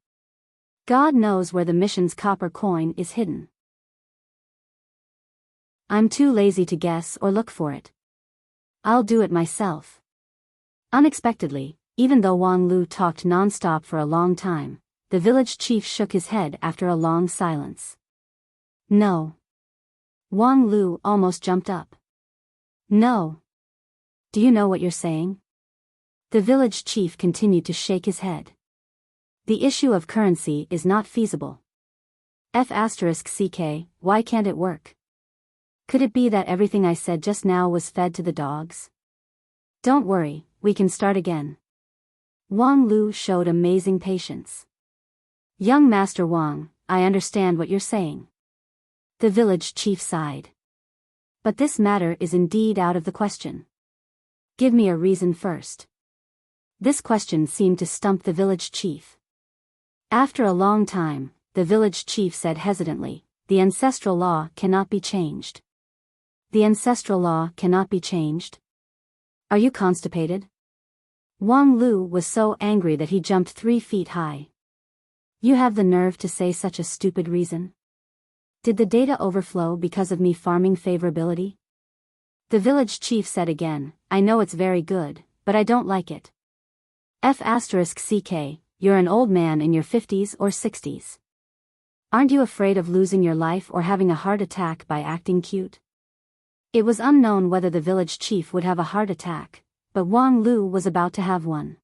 A: God knows where the mission's copper coin is hidden. I'm too lazy to guess or look for it. I'll do it myself. Unexpectedly, even though Wang Lu talked non-stop for a long time, the village chief shook his head after a long silence. No. Wang Lu almost jumped up. No. Do you know what you're saying? The village chief continued to shake his head. The issue of currency is not feasible. F***ck, why can't it work? Could it be that everything I said just now was fed to the dogs? Don't worry, we can start again. Wang Lu showed amazing patience. Young Master Wang, I understand what you're saying. The village chief sighed. But this matter is indeed out of the question. Give me a reason first. This question seemed to stump the village chief. After a long time, the village chief said hesitantly, the ancestral law cannot be changed. The ancestral law cannot be changed? Are you constipated? Wang Lu was so angry that he jumped 3 feet high. You have the nerve to say such a stupid reason? Did the data overflow because of me farming favorability? The village chief said again, I know it's very good, but I don't like it. F***ck, you're an old man in your 50s or 60s. Aren't you afraid of losing your life or having a heart attack by acting cute? It was unknown whether the village chief would have a heart attack, but Wang Lu was about to have one.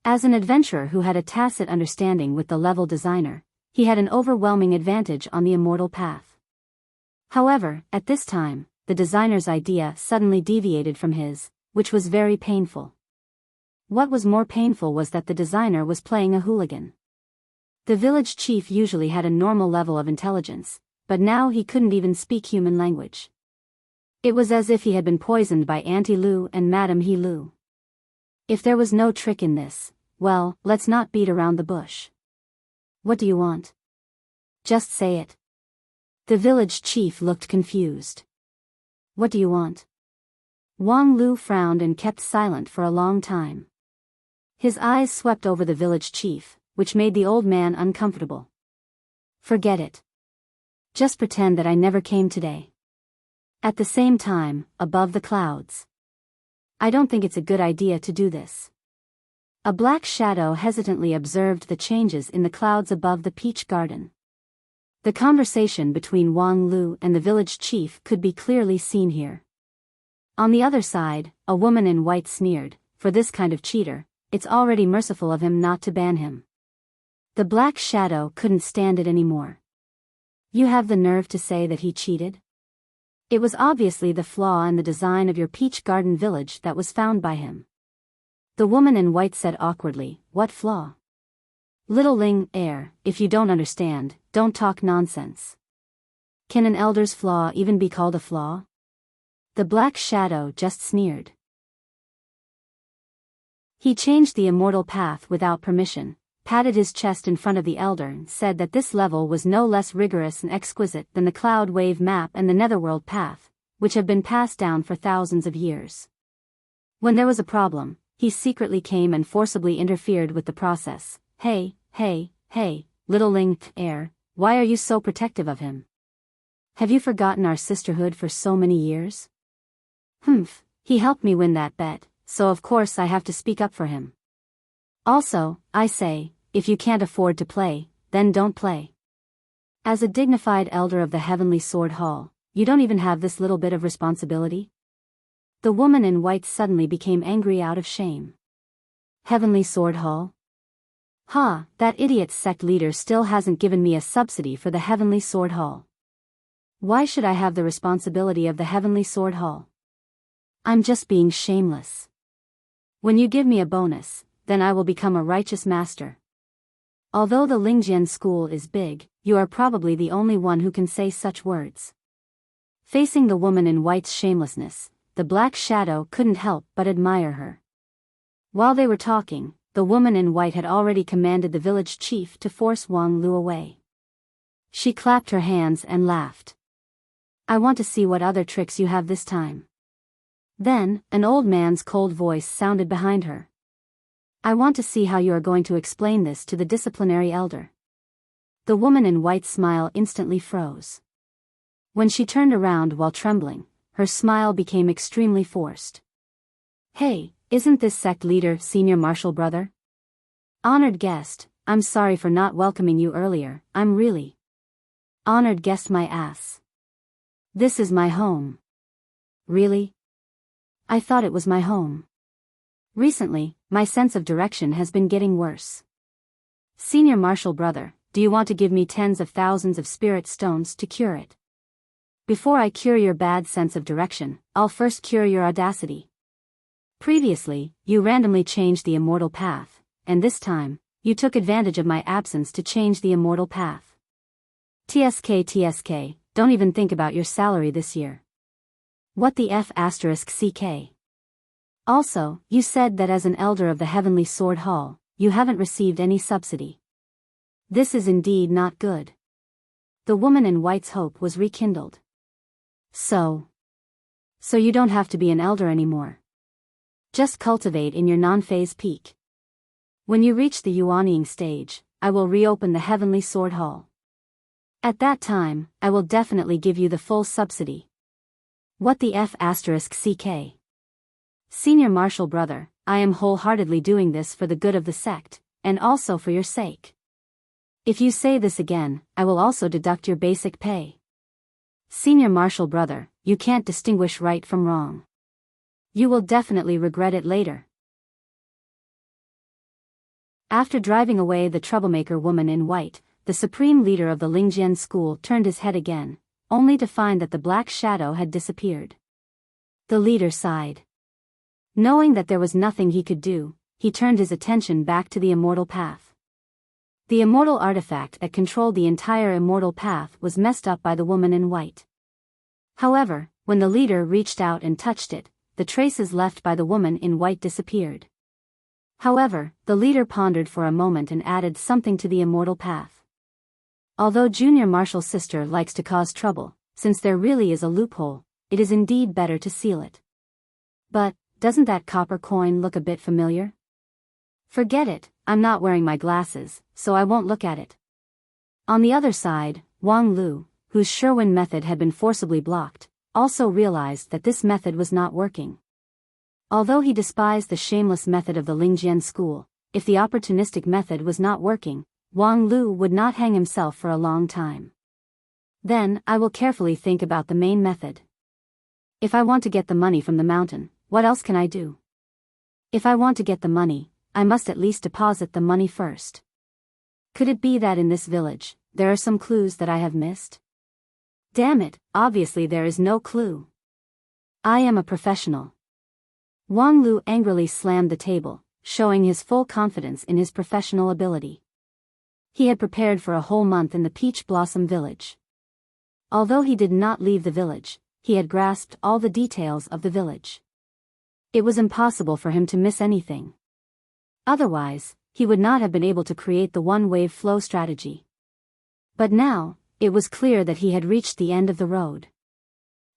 A: As an adventurer who had a tacit understanding with the level designer, he had an overwhelming advantage on the immortal path. However, at this time, the designer's idea suddenly deviated from his, which was very painful. What was more painful was that the designer was playing a hooligan. The village chief usually had a normal level of intelligence, but now he couldn't even speak human language. It was as if he had been poisoned by Auntie Lu and Madame He Lu. If there was no trick in this, well, let's not beat around the bush. What do you want? Just say it. The village chief looked confused. What do you want? Wang Lu frowned and kept silent for a long time. His eyes swept over the village chief, which made the old man uncomfortable. Forget it. Just pretend that I never came today. At the same time, above the clouds. I don't think it's a good idea to do this. A black shadow hesitantly observed the changes in the clouds above the peach garden. The conversation between Wang Lu and the village chief could be clearly seen here. On the other side, a woman in white sneered, for this kind of cheater, it's already merciful of him not to ban him. The black shadow couldn't stand it anymore. You have the nerve to say that he cheated? It was obviously the flaw in the design of your peach garden village that was found by him. The woman in white said awkwardly, what flaw? Little Ling, if you don't understand, don't talk nonsense. Can an elder's flaw even be called a flaw? The black shadow just sneered. He changed the immortal path without permission, patted his chest in front of the elder and said that this level was no less rigorous and exquisite than the Cloud Wave map and the Netherworld path, which have been passed down for thousands of years. When there was a problem, he secretly came and forcibly interfered with the process. Hey, little Ling, why are you so protective of him? Have you forgotten our sisterhood for so many years? He helped me win that bet, so of course I have to speak up for him. Also, I say, if you can't afford to play, then don't play. As a dignified elder of the Heavenly Sword Hall, you don't even have this little bit of responsibility? The woman in white suddenly became angry out of shame. Heavenly Sword Hall? Ha, that idiot sect leader still hasn't given me a subsidy for the Heavenly Sword Hall. Why should I have the responsibility of the Heavenly Sword Hall? I'm just being shameless. When you give me a bonus, then I will become a righteous master. Although the Lingjian school is big, you are probably the only one who can say such words. Facing the woman in white's shamelessness, the Black Shadow couldn't help but admire her. While they were talking, the woman in white had already commanded the village chief to force Wang Lu away. She clapped her hands and laughed. I want to see what other tricks you have this time. Then, an old man's cold voice sounded behind her. I want to see how you are going to explain this to the disciplinary elder. The woman in white's smile instantly froze. When she turned around while trembling, her smile became extremely forced. Hey, isn't this sect leader senior martial brother? Honored guest, I'm sorry for not welcoming you earlier, I'm really honored guest my ass. This is my home. Really? I thought it was my home. Recently, my sense of direction has been getting worse. Senior martial brother, do you want to give me tens of thousands of spirit stones to cure it? Before I cure your bad sense of direction, I'll first cure your audacity. Previously, you randomly changed the immortal path, and this time, you took advantage of my absence to change the immortal path. TSK, don't even think about your salary this year. What the F***CK? Also, you said that as an elder of the Heavenly Sword Hall, you haven't received any subsidy. This is indeed not good. The woman in white's hope was rekindled. So you don't have to be an elder anymore. Just cultivate in your non-phase peak. When you reach the Yuanying stage, I will reopen the Heavenly Sword Hall. At that time, I will definitely give you the full subsidy. What the F***CK? Senior martial brother, I am wholeheartedly doing this for the good of the sect, and also for your sake. If you say this again, I will also deduct your basic pay. Senior martial brother, you can't distinguish right from wrong. You will definitely regret it later. After driving away the troublemaker woman in white, the supreme leader of the Lingjian school turned his head again, only to find that the Black Shadow had disappeared. The leader sighed. Knowing that there was nothing he could do, he turned his attention back to the immortal path. The immortal artifact that controlled the entire immortal path was messed up by the woman in white. However, when the leader reached out and touched it, the traces left by the woman in white disappeared. However, the leader pondered for a moment and added something to the immortal path. Although Junior Martial's sister likes to cause trouble, since there really is a loophole, it is indeed better to seal it. But, doesn't that copper coin look a bit familiar? Forget it, I'm not wearing my glasses, so I won't look at it. On the other side, Wang Lu, whose Sherwin method had been forcibly blocked, also realized that this method was not working. Although he despised the shameless method of the Lingjian school, if the opportunistic method was not working, Wang Lu would not hang himself for a long time. Then, I will carefully think about the main method. If I want to get the money from the mountain, what else can I do? If I want to get the money, I must at least deposit the money first. Could it be that in this village, there are some clues that I have missed? Damn it, obviously there is no clue. I am a professional. Wang Lu angrily slammed the table, showing his full confidence in his professional ability. He had prepared for a whole month in the Peach Blossom village. Although he did not leave the village, he had grasped all the details of the village. It was impossible for him to miss anything. Otherwise, he would not have been able to create the one-wave flow strategy. But now, it was clear that he had reached the end of the road.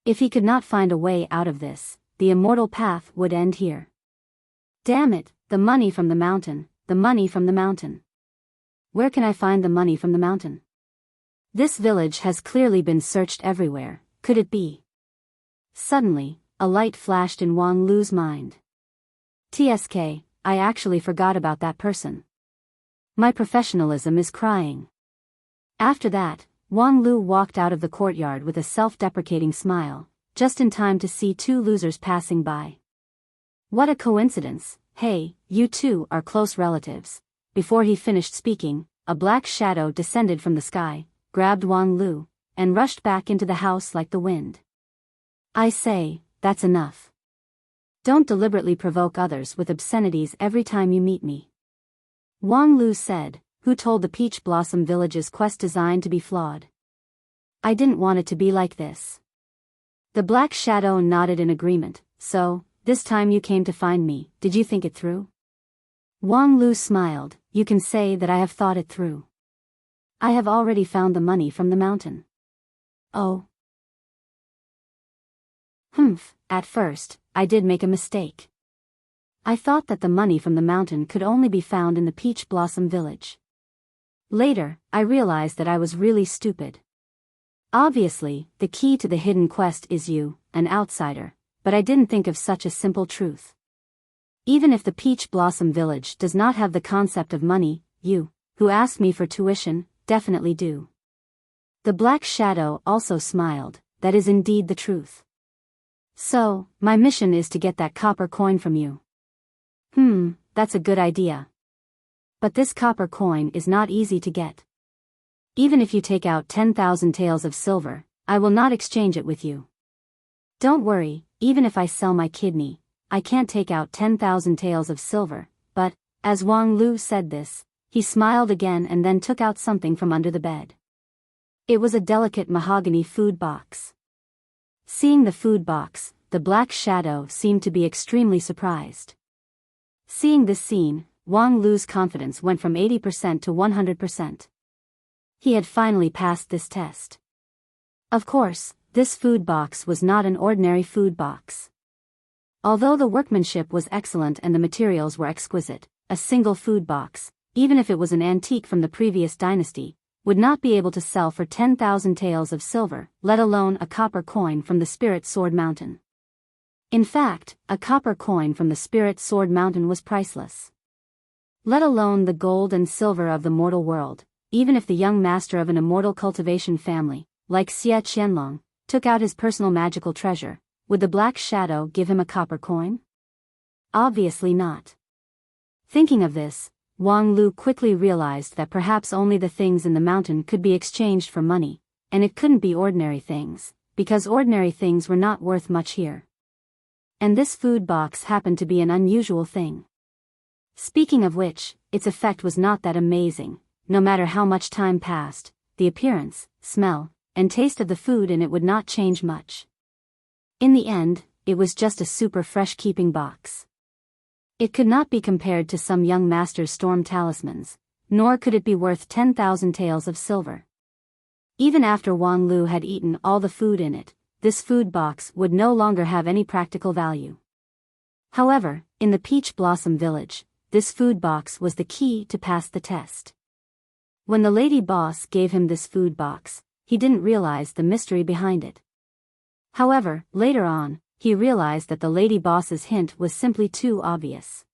A: If he could not find a way out of this, the immortal path would end here. Damn it, the money from the mountain, the money from the mountain. Where can I find the money from the mountain? This village has clearly been searched everywhere, could it be? Suddenly, a light flashed in Wang Lu's mind. TSK, I actually forgot about that person. My professionalism is crying. After that, Wang Lu walked out of the courtyard with a self-deprecating smile, just in time to see two losers passing by. What a coincidence, hey, you two are close relatives. Before he finished speaking, a black shadow descended from the sky, grabbed Wang Lu, and rushed back into the house like the wind. I say, that's enough. Don't deliberately provoke others with obscenities every time you meet me. Wang Lu said, who told the Peach Blossom Village's quest designed to be flawed. I didn't want it to be like this. The black shadow nodded in agreement. So, this time you came to find me, did you think it through? Wang Lu smiled. You can say that I have thought it through. I have already found the money from the mountain. Oh. At first, I did make a mistake. I thought that the money from the mountain could only be found in the Peach Blossom Village. Later, I realized that I was really stupid. Obviously, the key to the hidden quest is you, an outsider, but I didn't think of such a simple truth. Even if the Peach Blossom Village does not have the concept of money, you, who asked me for tuition, definitely do. The black shadow also smiled. That is indeed the truth. So, my mission is to get that copper coin from you. That's a good idea. But this copper coin is not easy to get. Even if you take out 10,000 taels of silver, I will not exchange it with you. Don't worry, even if I sell my kidney, I can't take out 10,000 taels of silver, but, as Wang Lu said this, he smiled again and then took out something from under the bed. It was a delicate mahogany food box. Seeing the food box, the black shadow seemed to be extremely surprised. Seeing this scene, Wang Lu's confidence went from 80% to 100%. He had finally passed this test. Of course, this food box was not an ordinary food box. Although the workmanship was excellent and the materials were exquisite, a single food box, even if it was an antique from the previous dynasty, would not be able to sell for 10,000 taels of silver, let alone a copper coin from the Spirit Sword Mountain. In fact, a copper coin from the Spirit Sword Mountain was priceless. Let alone the gold and silver of the mortal world, even if the young master of an immortal cultivation family, like Xie Qianlong, took out his personal magical treasure, would the black shadow give him a copper coin? Obviously not. Thinking of this, Wang Lu quickly realized that perhaps only the things in the mountain could be exchanged for money, and it couldn't be ordinary things, because ordinary things were not worth much here. And this food box happened to be an unusual thing. Speaking of which, its effect was not that amazing. No matter how much time passed, the appearance, smell, and taste of the food in it would not change much. In the end, it was just a super fresh keeping box. It could not be compared to some young master's storm talismans, nor could it be worth 10,000 taels of silver. Even after Wang Lu had eaten all the food in it, this food box would no longer have any practical value. However, in the Peach Blossom Village, this food box was the key to pass the test. When the lady boss gave him this food box, he didn't realize the mystery behind it. However, later on, he realized that the lady boss's hint was simply too obvious.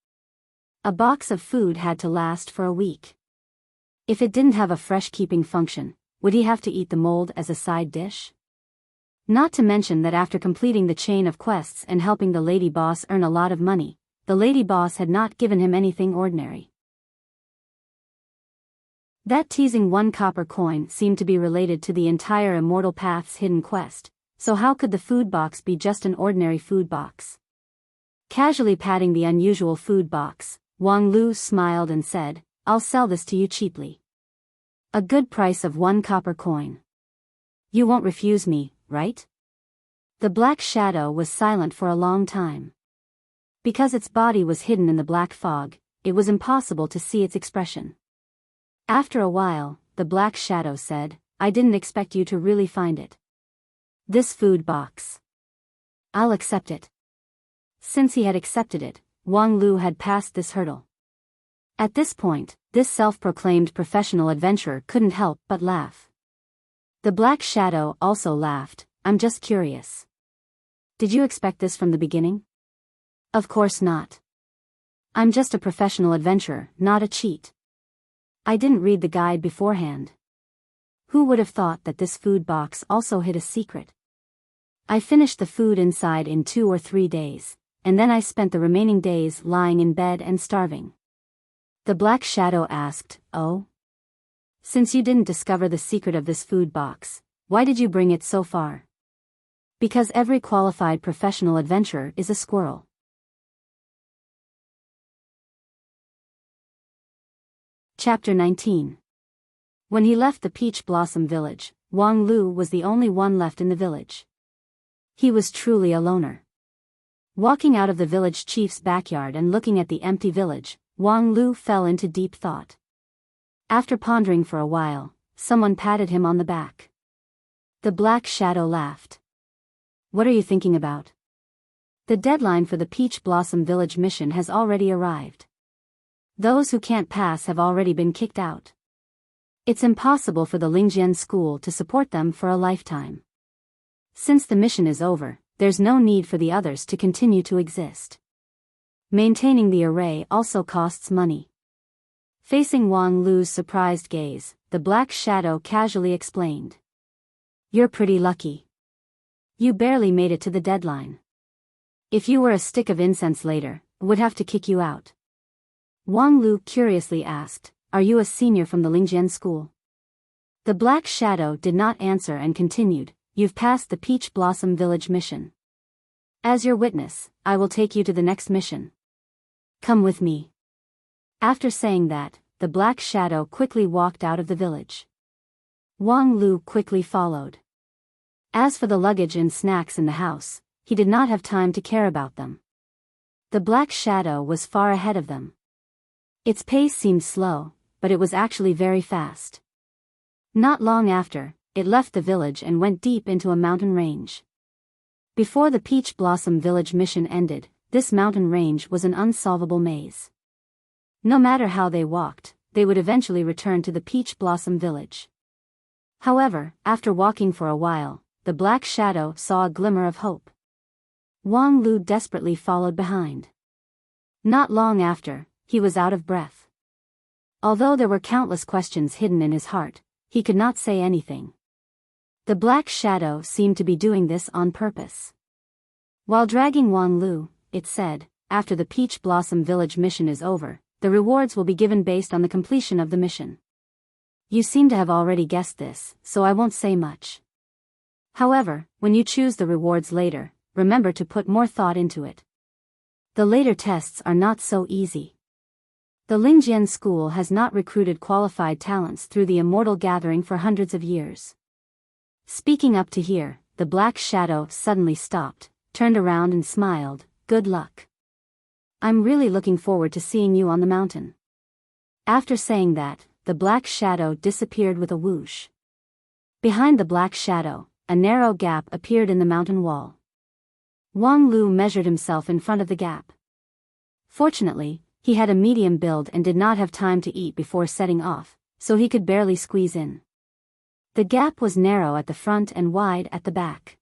A: A box of food had to last for a week. If it didn't have a fresh keeping function, would he have to eat the mold as a side dish? Not to mention that after completing the chain of quests and helping the lady boss earn a lot of money, the lady boss had not given him anything ordinary. That teasing one copper coin seemed to be related to the entire Immortal Path's hidden quest, so how could the food box be just an ordinary food box? Casually patting the unusual food box, Wang Lu smiled and said, I'll sell this to you cheaply. A good price of 1 copper coin. You won't refuse me, right? The black shadow was silent for a long time. Because its body was hidden in the black fog, it was impossible to see its expression. After a while, the black shadow said, I didn't expect you to really find it. This food box. I'll accept it. Since he had accepted it, Wang Lu had passed this hurdle. At this point, this self-proclaimed professional adventurer couldn't help but laugh. The black shadow also laughed. I'm just curious. Did you expect this from the beginning? Of course not. I'm just a professional adventurer, not a cheat. I didn't read the guide beforehand. Who would have thought that this food box also hid a secret? I finished the food inside in 2 or 3 days, and then I spent the remaining days lying in bed and starving. The Black Shadow asked, "Oh? Since you didn't discover the secret of this food box, why did you bring it so far?" "Because every qualified professional adventurer is a squirrel." Chapter 19. When he left the Peach Blossom Village, Wang Lu was the only one left in the village. He was truly a loner. Walking out of the village chief's backyard and looking at the empty village, Wang Lu fell into deep thought. After pondering for a while, someone patted him on the back. The Black Shadow laughed. "What are you thinking about? The deadline for the Peach Blossom Village mission has already arrived. Those who can't pass have already been kicked out. It's impossible for the Lingjian school to support them for a lifetime. Since the mission is over, there's no need for the others to continue to exist. Maintaining the array also costs money." Facing Wang Lu's surprised gaze, the Black Shadow casually explained. "You're pretty lucky. You barely made it to the deadline. If you were a stick of incense later, would have to kick you out." Wang Lu curiously asked, "Are you a senior from the Lingjian school?" The Black Shadow did not answer and continued, "You've passed the Peach Blossom Village mission. As your witness, I will take you to the next mission. Come with me." After saying that, the Black Shadow quickly walked out of the village. Wang Lu quickly followed. As for the luggage and snacks in the house, he did not have time to care about them. The Black Shadow was far ahead of them. Its pace seemed slow, but it was actually very fast. Not long after, it left the village and went deep into a mountain range. Before the Peach Blossom Village mission ended, this mountain range was an unsolvable maze. No matter how they walked, they would eventually return to the Peach Blossom Village. However, after walking for a while, the Black Shadow saw a glimmer of hope. Wang Lu desperately followed behind. Not long after, he was out of breath. Although there were countless questions hidden in his heart, he could not say anything. The Black Shadow seemed to be doing this on purpose. While dragging Wang Lu, it said, "After the Peach Blossom Village mission is over, the rewards will be given based on the completion of the mission. You seem to have already guessed this, so I won't say much. However, when you choose the rewards later, remember to put more thought into it. The later tests are not so easy. The Lingjian school has not recruited qualified talents through the Immortal Gathering for hundreds of years." Speaking up to here, the Black Shadow suddenly stopped, turned around and smiled, "Good luck. I'm really looking forward to seeing you on the mountain." After saying that, the Black Shadow disappeared with a whoosh. Behind the Black Shadow, a narrow gap appeared in the mountain wall. Wang Lu measured himself in front of the gap. Fortunately, he had a medium build and did not have time to eat before setting off, so he could barely squeeze in. The gap was narrow at the front and wide at the back.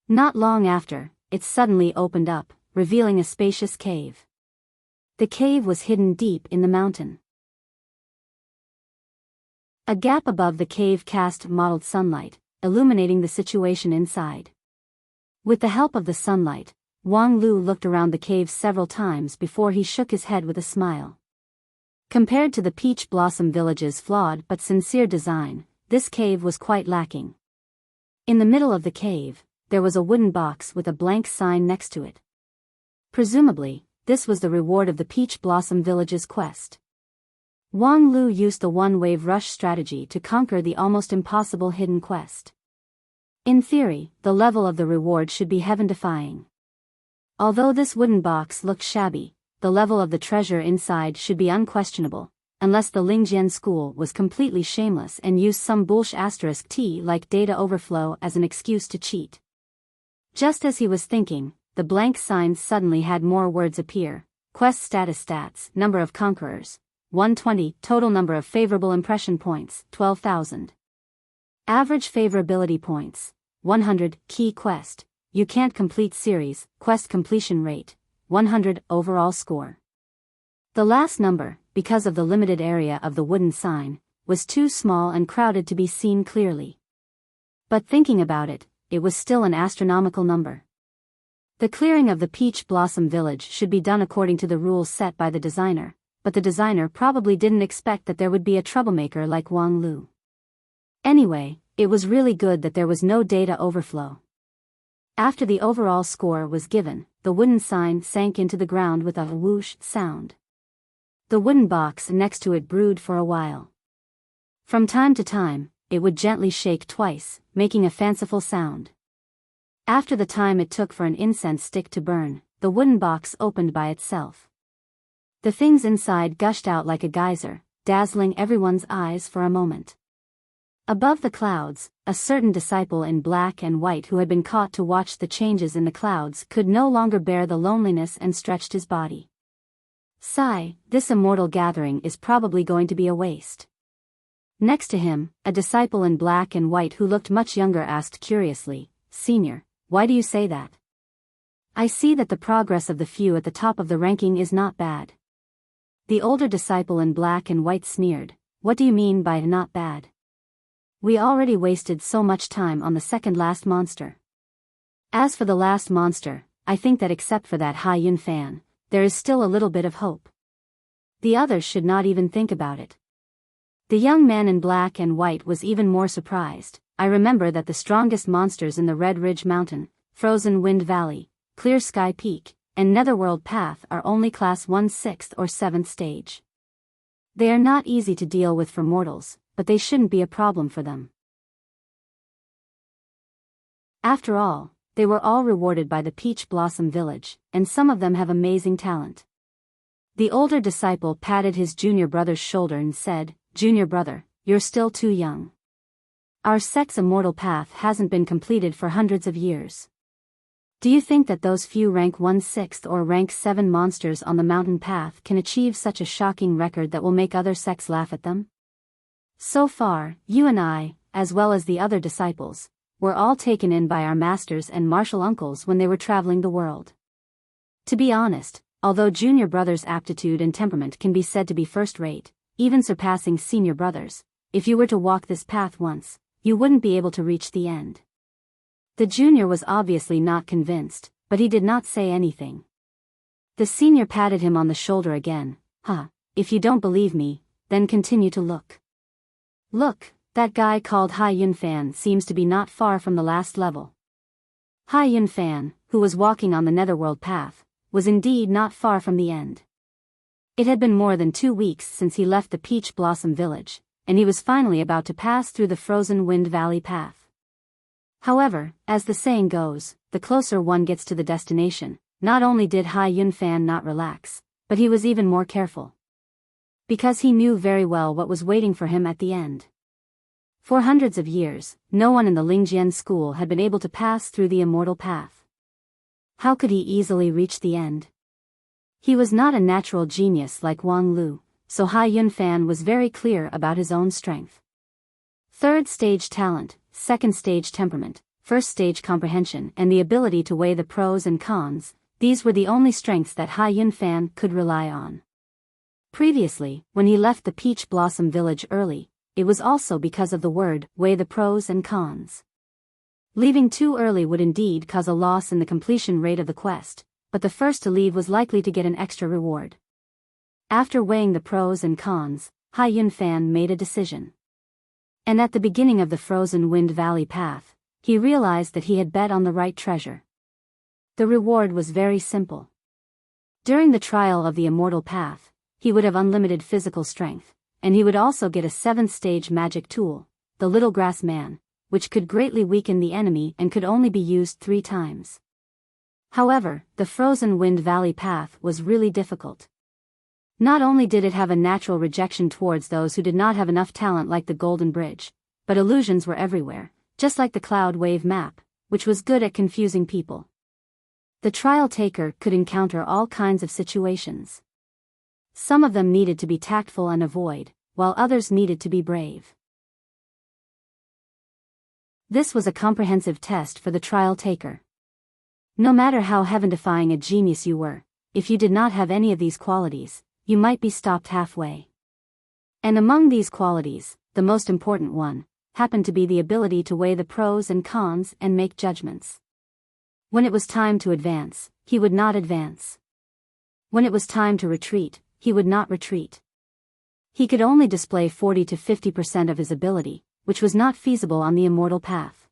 A: Not long after, it suddenly opened up, revealing a spacious cave. The cave was hidden deep in the mountain. A gap above the cave cast mottled sunlight, illuminating the situation inside. With the help of the sunlight, Wang Lu looked around the cave several times before he shook his head with a smile. Compared to the Peach Blossom Village's flawed but sincere design, this cave was quite lacking. In the middle of the cave, there was a wooden box with a blank sign next to it. Presumably, this was the reward of the Peach Blossom Village's quest. Wang Lu used the one-wave rush strategy to conquer the almost impossible hidden quest. In theory, the level of the reward should be heaven-defying. Although this wooden box looked shabby, the level of the treasure inside should be unquestionable, unless the Lingjian school was completely shameless and used some bullsh** T like data overflow as an excuse to cheat. Just as he was thinking, the blank signs suddenly had more words appear. Quest status stats, number of conquerors, 120, total number of favorable impression points, 12,000. Average favorability points, 100, key quest, you can't complete series, quest completion rate, 100, overall score. The last number, because of the limited area of the wooden sign, was too small and crowded to be seen clearly. But thinking about it, it was still an astronomical number. The clearing of the Peach Blossom Village should be done according to the rules set by the designer, but the designer probably didn't expect that there would be a troublemaker like Wang Lu. Anyway, it was really good that there was no data overflow. After the overall score was given, the wooden sign sank into the ground with a whoosh sound. The wooden box next to it brewed for a while. From time to time, it would gently shake twice, making a fanciful sound. After the time it took for an incense stick to burn, the wooden box opened by itself. The things inside gushed out like a geyser, dazzling everyone's eyes for a moment. Above the clouds, a certain disciple in black and white who had been caught to watch the changes in the clouds could no longer bear the loneliness and stretched his body. Sigh, this immortal gathering is probably going to be a waste. Next to him, a disciple in black and white who looked much younger asked curiously, "Senior, why do you say that? I see that the progress of the few at the top of the ranking is not bad." The older disciple in black and white sneered, "What do you mean by not bad? We already wasted so much time on the second last monster. As for the last monster, I think that except for that Hai Yun fan, there is still a little bit of hope. The others should not even think about it." The young man in black and white was even more surprised. "I remember that the strongest monsters in the Red Ridge Mountain, Frozen Wind Valley, Clear Sky Peak, and Netherworld Path are only class 1 6th or 7th stage. They are not easy to deal with for mortals, but they shouldn't be a problem for them. After all, they were all rewarded by the Peach Blossom Village, and some of them have amazing talent." The older disciple patted his junior brother's shoulder and said, "Junior brother, you're still too young. Our sect's immortal path hasn't been completed for hundreds of years. Do you think that those few rank 1/6 or rank 7 monsters on the mountain path can achieve such a shocking record that will make other sects laugh at them? So far, you and I, as well as the other disciples, were all taken in by our masters and martial uncles when they were traveling the world. To be honest, although junior brothers' aptitude and temperament can be said to be first-rate, even surpassing senior brothers, if you were to walk this path once, you wouldn't be able to reach the end." The junior was obviously not convinced, but he did not say anything. The senior patted him on the shoulder again. If you don't believe me, then continue to look. Look, that guy called Hai Yun Fan seems to be not far from the last level." Hai Yun Fan, who was walking on the Netherworld path, was indeed not far from the end. It had been more than 2 weeks since he left the Peach Blossom Village, and he was finally about to pass through the Frozen Wind Valley path. However, as the saying goes, the closer one gets to the destination, not only did Hai Yun Fan not relax, but he was even more careful. Because he knew very well what was waiting for him at the end. For hundreds of years, no one in the Lingjian school had been able to pass through the immortal path. How could he easily reach the end? He was not a natural genius like Wang Lu, so Hai Yun Fan was very clear about his own strength. 3rd stage talent, 2nd stage temperament, 1st stage comprehension and the ability to weigh the pros and cons, these were the only strengths that Hai Yun Fan could rely on. Previously, when he left the Peach Blossom Village early, it was also because of the word, weigh the pros and cons. Leaving too early would indeed cause a loss in the completion rate of the quest, but the first to leave was likely to get an extra reward. After weighing the pros and cons, Hai Yun Fan made a decision. And at the beginning of the Frozen Wind Valley path, he realized that he had bet on the right treasure. The reward was very simple. During the trial of the immortal path, he would have unlimited physical strength, and he would also get a 7th stage magic tool, the Little Grass Man, which could greatly weaken the enemy and could only be used 3 times. However, the Frozen Wind Valley path was really difficult. Not only did it have a natural rejection towards those who did not have enough talent like the Golden Bridge, but illusions were everywhere, just like the Cloud Wave map, which was good at confusing people. The trial taker could encounter all kinds of situations. Some of them needed to be tactful and avoid, while others needed to be brave. This was a comprehensive test for the trial taker. No matter how heaven-defying a genius you were, if you did not have any of these qualities, you might be stopped halfway. And among these qualities, the most important one, happened to be the ability to weigh the pros and cons and make judgments. When it was time to advance, he would not advance. When it was time to retreat, he would not retreat. He could only display 40 to 50% of his ability, which was not feasible on the immortal path.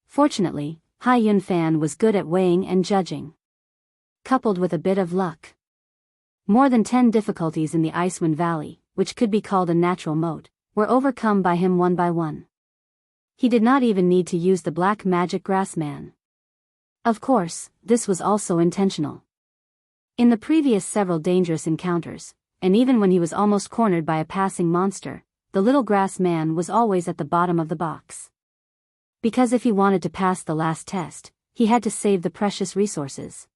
A: Fortunately, Hai Yunfan was good at weighing and judging. Coupled with a bit of luck. More than 10 difficulties in the Icewind Valley, which could be called a natural moat, were overcome by him one by one. He did not even need to use the black magic grassman. Of course, this was also intentional. In the previous several dangerous encounters, and even when he was almost cornered by a passing monster, the little grass man was always at the bottom of the box. Because if he wanted to pass the last test, he had to save the precious resources.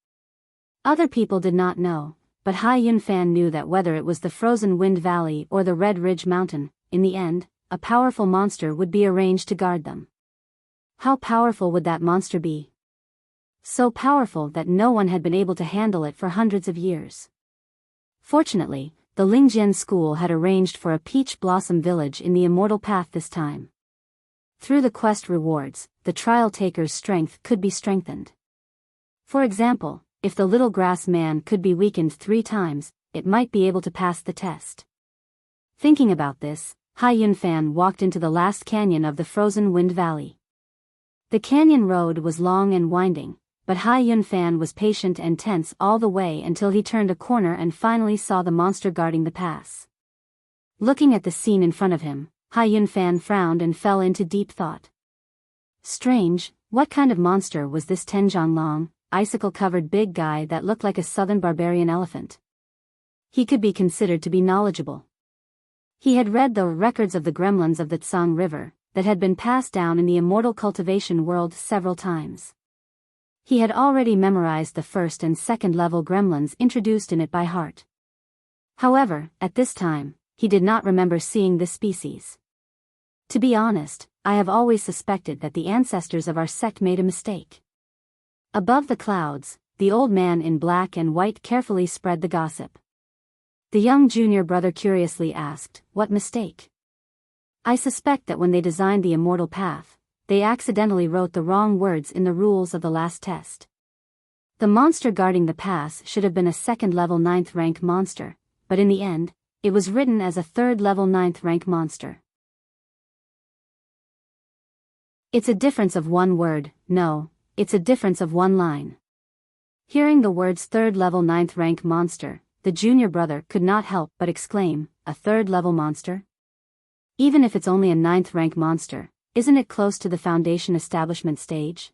A: Other people did not know, but Hai Yunfan knew that whether it was the frozen Wind Valley or the Red Ridge Mountain, in the end, a powerful monster would be arranged to guard them. How powerful would that monster be? So powerful that no one had been able to handle it for hundreds of years. Fortunately, the Lingjian school had arranged for a peach blossom village in the immortal path this time. Through the quest rewards, the trial taker's strength could be strengthened. For example, if the little grass man could be weakened 3 times, it might be able to pass the test. Thinking about this, Hai Yunfan walked into the last canyon of the frozen Wind Valley. The canyon road was long and winding, but Hai Yunfan was patient and tense all the way until he turned a corner and finally saw the monster guarding the pass. Looking at the scene in front of him, Hai Yunfan frowned and fell into deep thought. Strange, what kind of monster was this Tenjianlong, icicle-covered big guy that looked like a southern barbarian elephant? He could be considered to be knowledgeable. He had read the records of the gremlins of the Tsang River, that had been passed down in the immortal cultivation world several times. He had already memorized the first and second level gremlins introduced in it by heart. However, at this time, he did not remember seeing this species. To be honest, I have always suspected that the ancestors of our sect made a mistake. Above the clouds, the old man in black and white carefully spread the gossip. The young junior brother curiously asked, "What mistake?" "I suspect that when they designed the immortal path, they accidentally wrote the wrong words in the rules of the last test. The monster guarding the pass should have been a second-level 9th rank monster, but in the end, it was written as a third-level 9th rank monster. It's a difference of 1 word, no, it's a difference of 1 line." Hearing the words third-level 9th rank monster, the junior brother could not help but exclaim, "A third-level monster? Even if it's only a 9th rank monster, isn't it close to the foundation establishment stage?"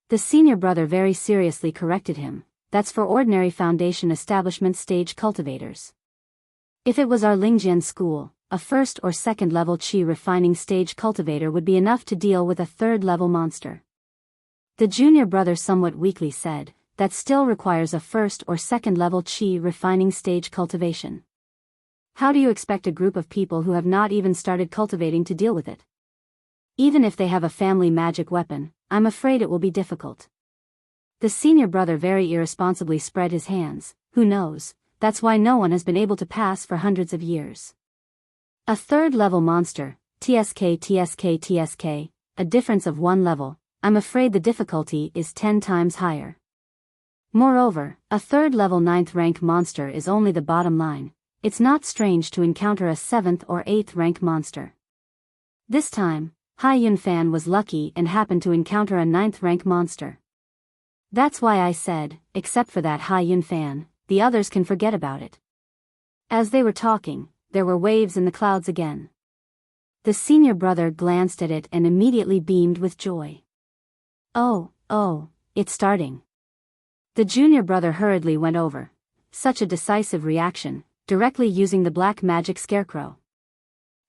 A: The senior brother very seriously corrected him, "That's for ordinary foundation establishment stage cultivators. If it was our Lingjian school, a first or second level qi refining stage cultivator would be enough to deal with a third level monster." The junior brother somewhat weakly said, "That still requires a first or second level qi refining stage cultivation. How do you expect a group of people who have not even started cultivating to deal with it? Even if they have a family magic weapon, I'm afraid it will be difficult." The senior brother very irresponsibly spread his hands, "Who knows, that's why no one has been able to pass for hundreds of years. A third-level monster, TSK, a difference of 1 level, I'm afraid the difficulty is 10 times higher. Moreover, a third-level 9th rank monster is only the bottom line. It's not strange to encounter a 7th or 8th rank monster." This time, Hai Yunfan was lucky and happened to encounter a 9th rank monster. That's why I said, except for that Hai Yunfan, the others can forget about it. As they were talking, there were waves in the clouds again. The senior brother glanced at it and immediately beamed with joy. Oh, it's starting." The junior brother hurriedly went over. Such a decisive reaction, directly using the black magic scarecrow.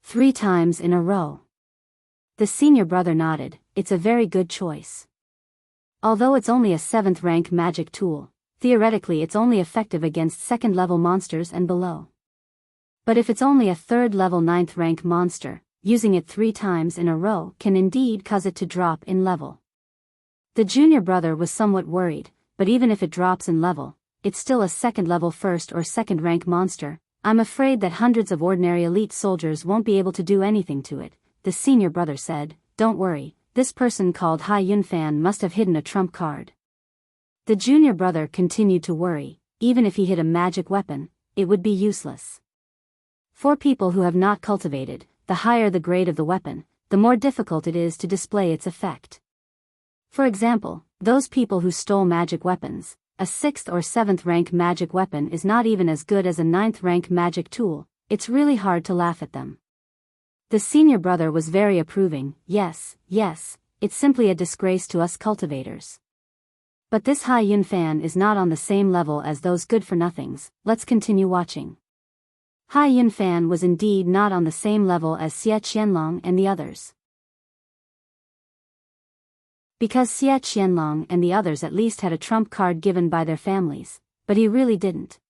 A: 3 times in a row. The senior brother nodded, "It's a very good choice. Although it's only a 7th rank magic tool, theoretically it's only effective against second-level monsters and below. But if it's only a third-level 9th rank monster, using it 3 times in a row can indeed cause it to drop in level." The junior brother was somewhat worried, but even if it drops in level, it's still a second-level 1st or 2nd rank monster. I'm afraid that hundreds of ordinary elite soldiers won't be able to do anything to it, the senior brother said, "Don't worry, this person called Hai Yunfan must have hidden a trump card." The junior brother continued to worry. Even if he hid a magic weapon, it would be useless. For people who have not cultivated, the higher the grade of the weapon, the more difficult it is to display its effect. For example, those people who stole magic weapons, a 6th or 7th rank magic weapon is not even as good as a 9th rank magic tool. It's really hard to laugh at them. The senior brother was very approving. Yes, it's simply a disgrace to us cultivators. But this Hai Yunfan is not on the same level as those good-for-nothings. Let's continue watching. Hai Yunfan was indeed not on the same level as Xie Qianlong and the others. Because Xie Qianlong and the others at least had a trump card given by their families, but he really didn't.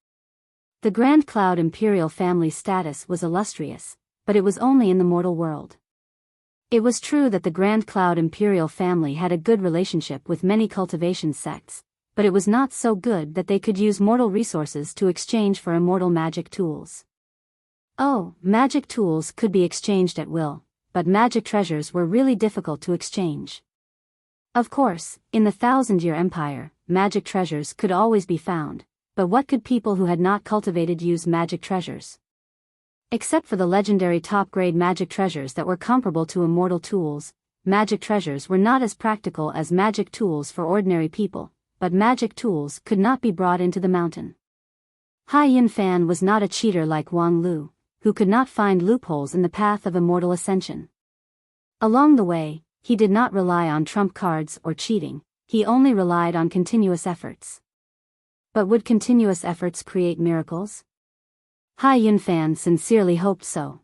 A: The Grand Cloud Imperial family's status was illustrious, but it was only in the mortal world. It was true that the Grand Cloud Imperial family had a good relationship with many cultivation sects, but it was not so good that they could use mortal resources to exchange for immortal magic tools. Oh, magic tools could be exchanged at will, but magic treasures were really difficult to exchange. Of course, in the 1,000-year empire, magic treasures could always be found, but what could people who had not cultivated use magic treasures? Except for the legendary top-grade magic treasures that were comparable to immortal tools, magic treasures were not as practical as magic tools for ordinary people, but magic tools could not be brought into the mountain. Hai Yunfan was not a cheater like Wang Lu, who could not find loopholes in the path of immortal ascension. Along the way, he did not rely on trump cards or cheating, he only relied on continuous efforts. But would continuous efforts create miracles? Hai Yunfan sincerely hoped so.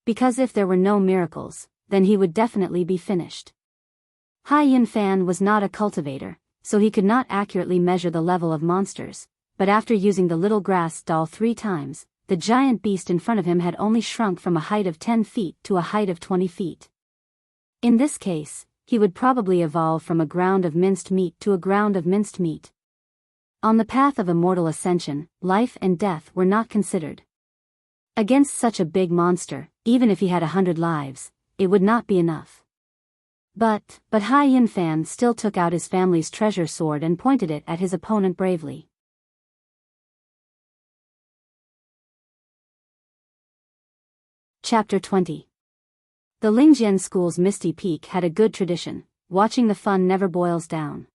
A: Because if there were no miracles, then he would definitely be finished. Hai Yunfan was not a cultivator, so he could not accurately measure the level of monsters, but after using the little grass doll 3 times, the giant beast in front of him had only shrunk from a height of 10 feet to a height of 20 feet. In this case, he would probably evolve from a ground of minced meat to a ground of minced meat. On the path of immortal ascension, life and death were not considered. Against such a big monster, even if he had 100 lives, it would not be enough. But Hai Yunfan still took out his family's treasure sword and pointed it at his opponent bravely. Chapter 20. The Lingjian School's Misty Peak had a good tradition. Watching the fun never boils down.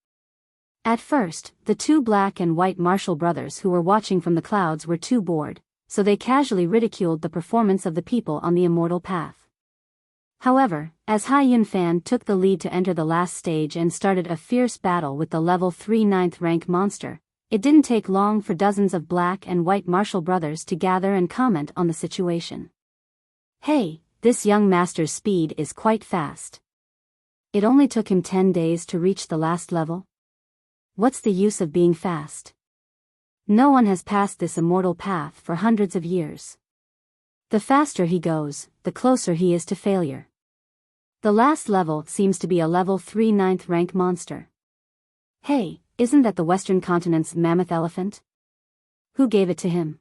A: At first, the 2 black and white martial brothers who were watching from the clouds were too bored, so they casually ridiculed the performance of the people on the immortal path. However, as Hai Yunfan took the lead to enter the last stage and started a fierce battle with the level 3 9th rank monster, it didn't take long for dozens of black and white martial brothers to gather and comment on the situation. Hey, this young master's speed is quite fast. It only took him 10 days to reach the last level? What's the use of being fast? No one has passed this immortal path for hundreds of years. The faster he goes, the closer he is to failure. The last level seems to be a level 3 9th rank monster. Hey, isn't that the Western continent's mammoth elephant? Who gave it to him?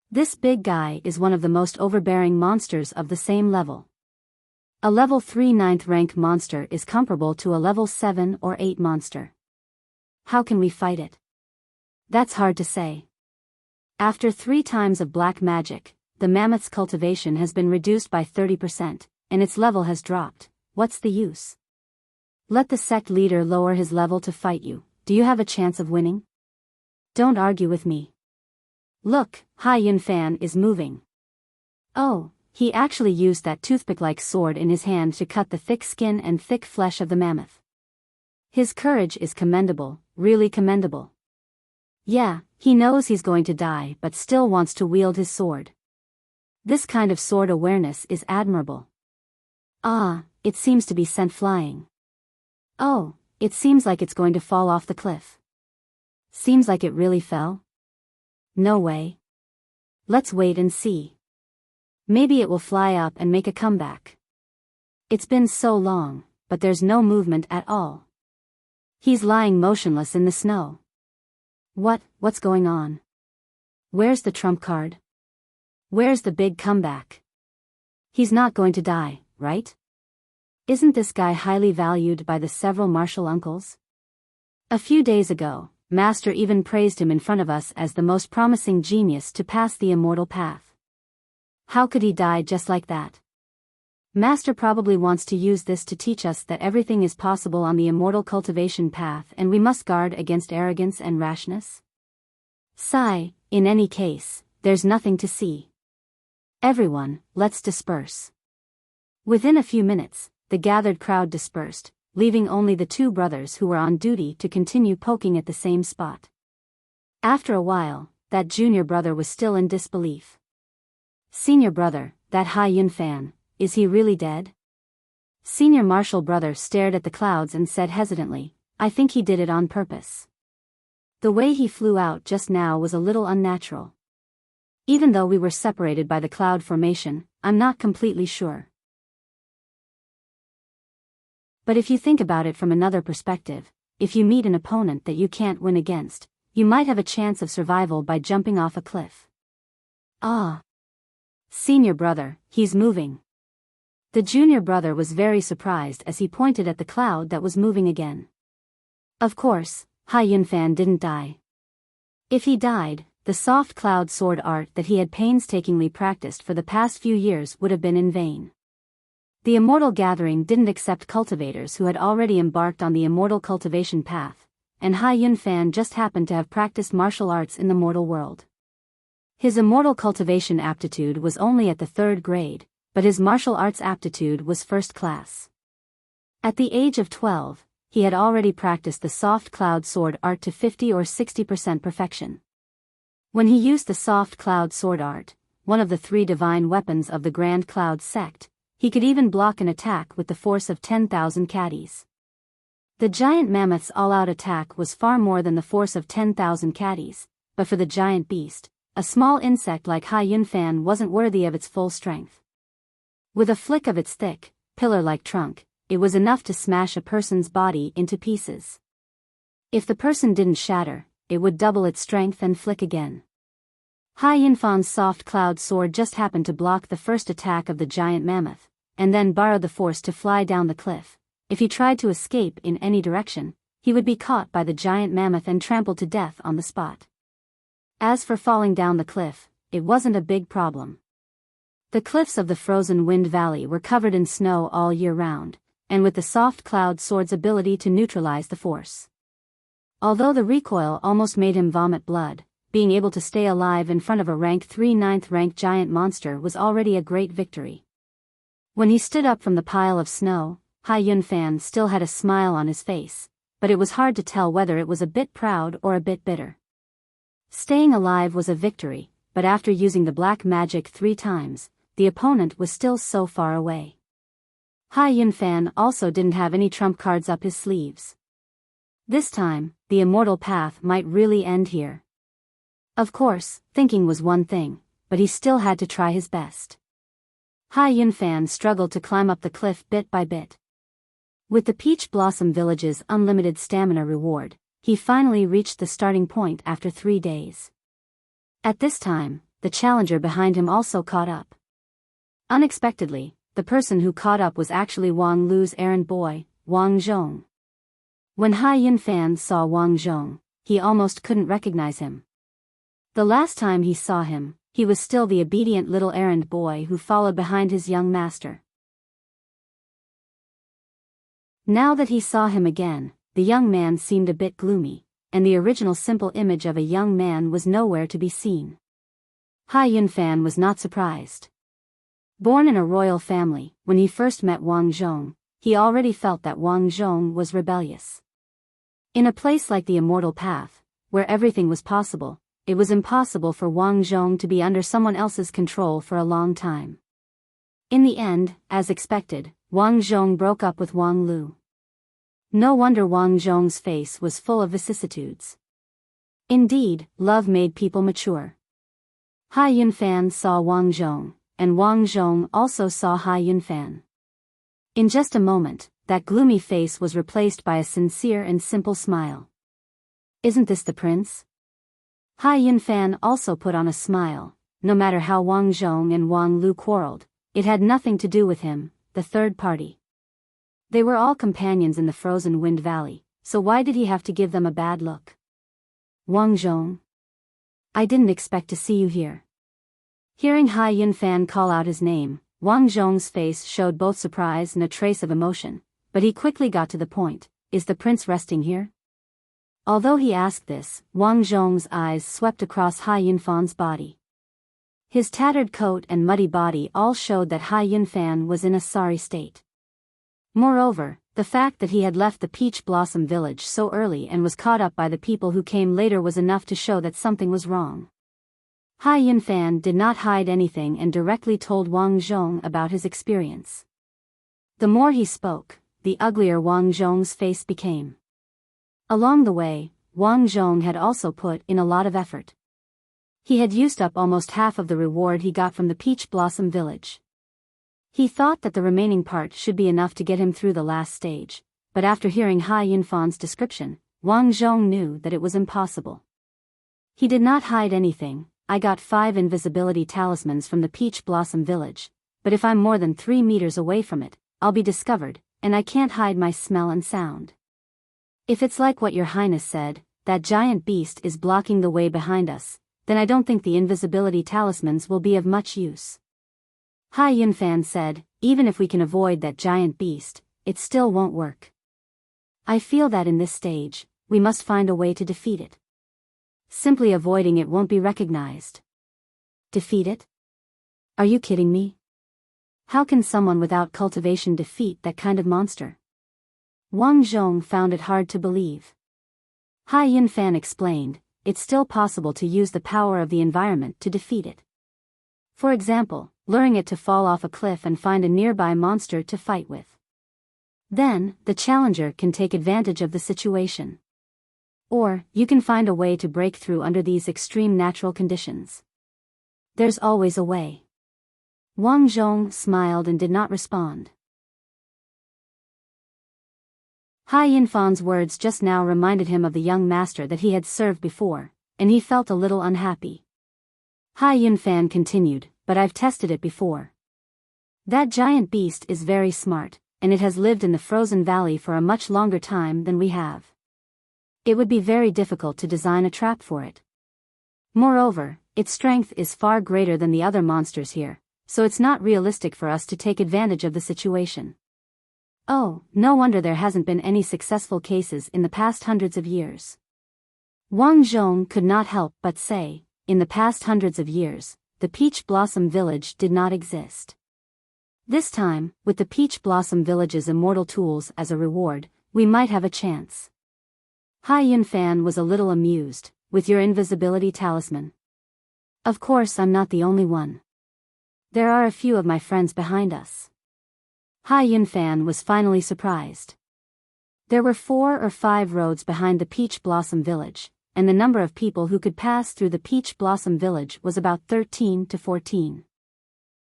A: This big guy is one of the most overbearing monsters of the same level. A level 3 9th rank monster is comparable to a level 7 or 8 monster. How can we fight it? That's hard to say. After 3 times of black magic, the mammoth's cultivation has been reduced by 30%, and its level has dropped. What's the use? Let the sect leader lower his level to fight you. Do you have a chance of winning? Don't argue with me. Look, Hai Yunfan is moving. Oh, he actually used that toothpick-like sword in his hand to cut the thick skin and thick flesh of the mammoth. His courage is commendable, really commendable. Yeah, he knows he's going to die but still wants to wield his sword. This kind of sword awareness is admirable. Ah, it seems to be sent flying. Oh, it seems like it's going to fall off the cliff. Seems like it really fell? No way. Let's wait and see. Maybe it will fly up and make a comeback. It's been so long, but there's no movement at all. He's lying motionless in the snow. What's going on? Where's the trump card? Where's the big comeback? He's not going to die, right? Isn't this guy highly valued by the several martial uncles? A few days ago, Master even praised him in front of us as the most promising genius to pass the immortal path. How could he die just like that? Master probably wants to use this to teach us that everything is possible on the immortal cultivation path and we must guard against arrogance and rashness. Sigh, in any case, there's nothing to see. Everyone, let's disperse. Within a few minutes, the gathered crowd dispersed, leaving only the two brothers who were on duty to continue poking at the same spot. After a while, that junior brother was still in disbelief. Senior brother, that Hai Yun fan, is he really dead? Senior martial brother stared at the clouds and said hesitantly, I think he did it on purpose. The way he flew out just now was a little unnatural. Even though we were separated by the cloud formation, I'm not completely sure. But if you think about it from another perspective, if you meet an opponent that you can't win against, you might have a chance of survival by jumping off a cliff. Ah! Senior brother, he's moving. The junior brother was very surprised as he pointed at the cloud that was moving again. Of course, Hai Yun fan didn't die. If he died, the soft cloud sword art that he had painstakingly practiced for the past few years would have been in vain. The Immortal Gathering didn't accept cultivators who had already embarked on the immortal cultivation path, and Hai Yun fan just happened to have practiced martial arts in the mortal world. His immortal cultivation aptitude was only at the 3rd grade, but his martial arts aptitude was first class. At the age of 12, he had already practiced the soft cloud sword art to 50 or 60% perfection. When he used the soft cloud sword art, one of the 3 divine weapons of the Grand Cloud sect, he could even block an attack with the force of 10,000 caddies. The giant mammoth's all-out attack was far more than the force of 10,000 caddies, but for the giant beast, a small insect like Hai Yun fan wasn't worthy of its full strength. With a flick of its thick, pillar-like trunk, it was enough to smash a person's body into pieces. If the person didn't shatter, it would double its strength and flick again. Hai Yun fan's soft cloud sword just happened to block the first attack of the giant mammoth, and then borrowed the force to fly down the cliff. If he tried to escape in any direction, he would be caught by the giant mammoth and trampled to death on the spot. As for falling down the cliff, it wasn't a big problem. The cliffs of the frozen Wind Valley were covered in snow all year round, and with the soft cloud sword's ability to neutralize the force. Although the recoil almost made him vomit blood, being able to stay alive in front of a rank 3 9th rank giant monster was already a great victory. When he stood up from the pile of snow, Hai Yun fan still had a smile on his face, but it was hard to tell whether it was a bit proud or a bit bitter. Staying alive was a victory, but after using the black magic 3 times, the opponent was still so far away. Hai Yun fan also didn't have any trump cards up his sleeves. This time, the immortal path might really end here. Of course, thinking was one thing, but he still had to try his best. Hai Yun fan struggled to climb up the cliff bit by bit. With the Peach Blossom Village's unlimited stamina reward, he finally reached the starting point after 3 days. At this time, the challenger behind him also caught up. Unexpectedly, the person who caught up was actually Wang Lu's errand boy, Wang Zhong. When Hai Yun fan saw Wang Zhong, he almost couldn't recognize him. The last time he saw him, he was still the obedient little errand boy who followed behind his young master. Now that he saw him again, the young man seemed a bit gloomy, and the original simple image of a young man was nowhere to be seen. Hai Yun fan was not surprised. Born in a royal family, when he first met Wang Zhong, he already felt that Wang Zhong was rebellious. In a place like the Immortal Path, where everything was possible, it was impossible for Wang Zhong to be under someone else's control for a long time. In the end, as expected, Wang Zhong broke up with Wang Lu. No wonder Wang Zhong's face was full of vicissitudes. Indeed, love made people mature. Hai Yun fan saw Wang Zhong, and Wang Zhong also saw Hai Yun fan. In just a moment, that gloomy face was replaced by a sincere and simple smile. Isn't this the prince? Hai Yun fan also put on a smile. No matter how Wang Zhong and Wang Lu quarreled, it had nothing to do with him. the third party. They were all companions in the frozen wind valley, so why did he have to give them a bad look? Wang Zhong. I didn't expect to see you here. Hearing Hai Yunfan call out his name, Wang Zhong's face showed both surprise and a trace of emotion, but he quickly got to the point. Is the prince resting here? Although he asked this, Wang Zhong's eyes swept across Hai Yunfan's body. His tattered coat and muddy body all showed that Hai Yunfan was in a sorry state. Moreover, the fact that he had left the Peach Blossom village so early and was caught up by the people who came later was enough to show that something was wrong. Hai Yunfan did not hide anything and directly told Wang Zhong about his experience. The more he spoke, the uglier Wang Zhong's face became. Along the way, Wang Zhong had also put in a lot of effort. He had used up almost half of the reward he got from the Peach Blossom village. He thought that the remaining part should be enough to get him through the last stage, but after hearing Hai Yunfan's description, Wang Zhong knew that it was impossible. He did not hide anything. I got 5 invisibility talismans from the Peach Blossom village, but if I'm more than 3 meters away from it, I'll be discovered, and I can't hide my smell and sound. If it's like what your highness said, that giant beast is blocking the way behind us, then I don't think the invisibility talismans will be of much use. Hai Yunfan said, even if we can avoid that giant beast, it still won't work. I feel that in this stage, we must find a way to defeat it. Simply avoiding it won't be recognized. Defeat it? Are you kidding me? How can someone without cultivation defeat that kind of monster? Wang Zhong found it hard to believe. Hai Yunfan explained, it's still possible to use the power of the environment to defeat it. For example, luring it to fall off a cliff and find a nearby monster to fight with. Then, the challenger can take advantage of the situation. Or, you can find a way to break through under these extreme natural conditions. There's always a way. Wang Zhong smiled and did not respond. Hai Yunfan's words just now reminded him of the young master that he had served before, and he felt a little unhappy. Hai Yunfan continued, but I've tested it before. That giant beast is very smart, and it has lived in the frozen valley for a much longer time than we have. It would be very difficult to design a trap for it. Moreover, its strength is far greater than the other monsters here, so it's not realistic for us to take advantage of the situation. Oh, no wonder there hasn't been any successful cases in the past hundreds of years. Wang Zhong could not help but say, in the past hundreds of years, the Peach Blossom Village did not exist. This time, with the Peach Blossom Village's immortal tools as a reward, we might have a chance. Hai Yunfan was a little amused, with your invisibility talisman. Of course I'm not the only one. There are a few of my friends behind us. Hai Yunfan was finally surprised. There were 4 or 5 roads behind the Peach Blossom Village, and the number of people who could pass through the Peach Blossom Village was about 13 to 14.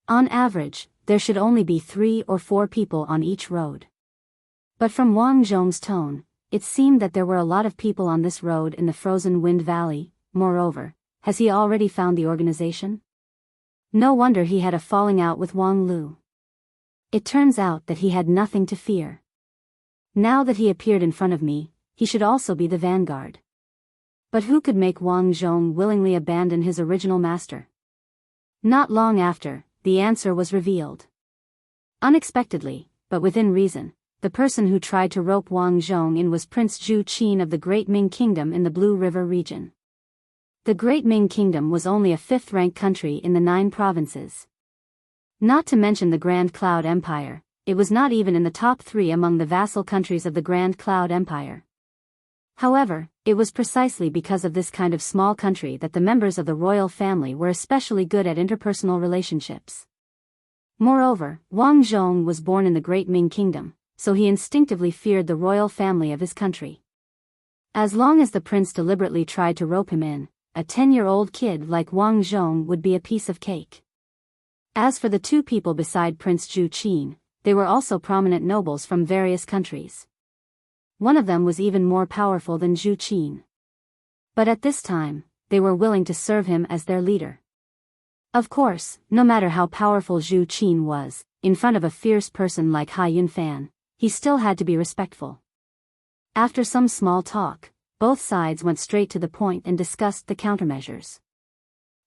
A: On average, there should only be 3 or 4 people on each road. But from Wang Zhong's tone, it seemed that there were a lot of people on this road in the frozen wind valley. Moreover, has he already found the organization? No wonder he had a falling out with Wang Lu. It turns out that he had nothing to fear. Now that he appeared in front of me, he should also be the vanguard. But who could make Wang Zhong willingly abandon his original master? Not long after, the answer was revealed. Unexpectedly, but within reason, the person who tried to rope Wang Zhong in was Prince Zhu Qin of the Great Ming Kingdom in the Blue River region. The Great Ming Kingdom was only a 5th-ranked country in the 9 provinces. Not to mention the Grand Cloud Empire, it was not even in the top 3 among the vassal countries of the Grand Cloud Empire. However, it was precisely because of this kind of small country that the members of the royal family were especially good at interpersonal relationships. Moreover, Wang Zhong was born in the Great Ming Kingdom, so he instinctively feared the royal family of his country. As long as the prince deliberately tried to rope him in, a 10-year-old kid like Wang Zhong would be a piece of cake. As for the 2 people beside Prince Zhu Qin, they were also prominent nobles from various countries. One of them was even more powerful than Zhu Qin. But at this time, they were willing to serve him as their leader. Of course, no matter how powerful Zhu Qin was, in front of a fierce person like Hai Yunfan, he still had to be respectful. After some small talk, both sides went straight to the point and discussed the countermeasures.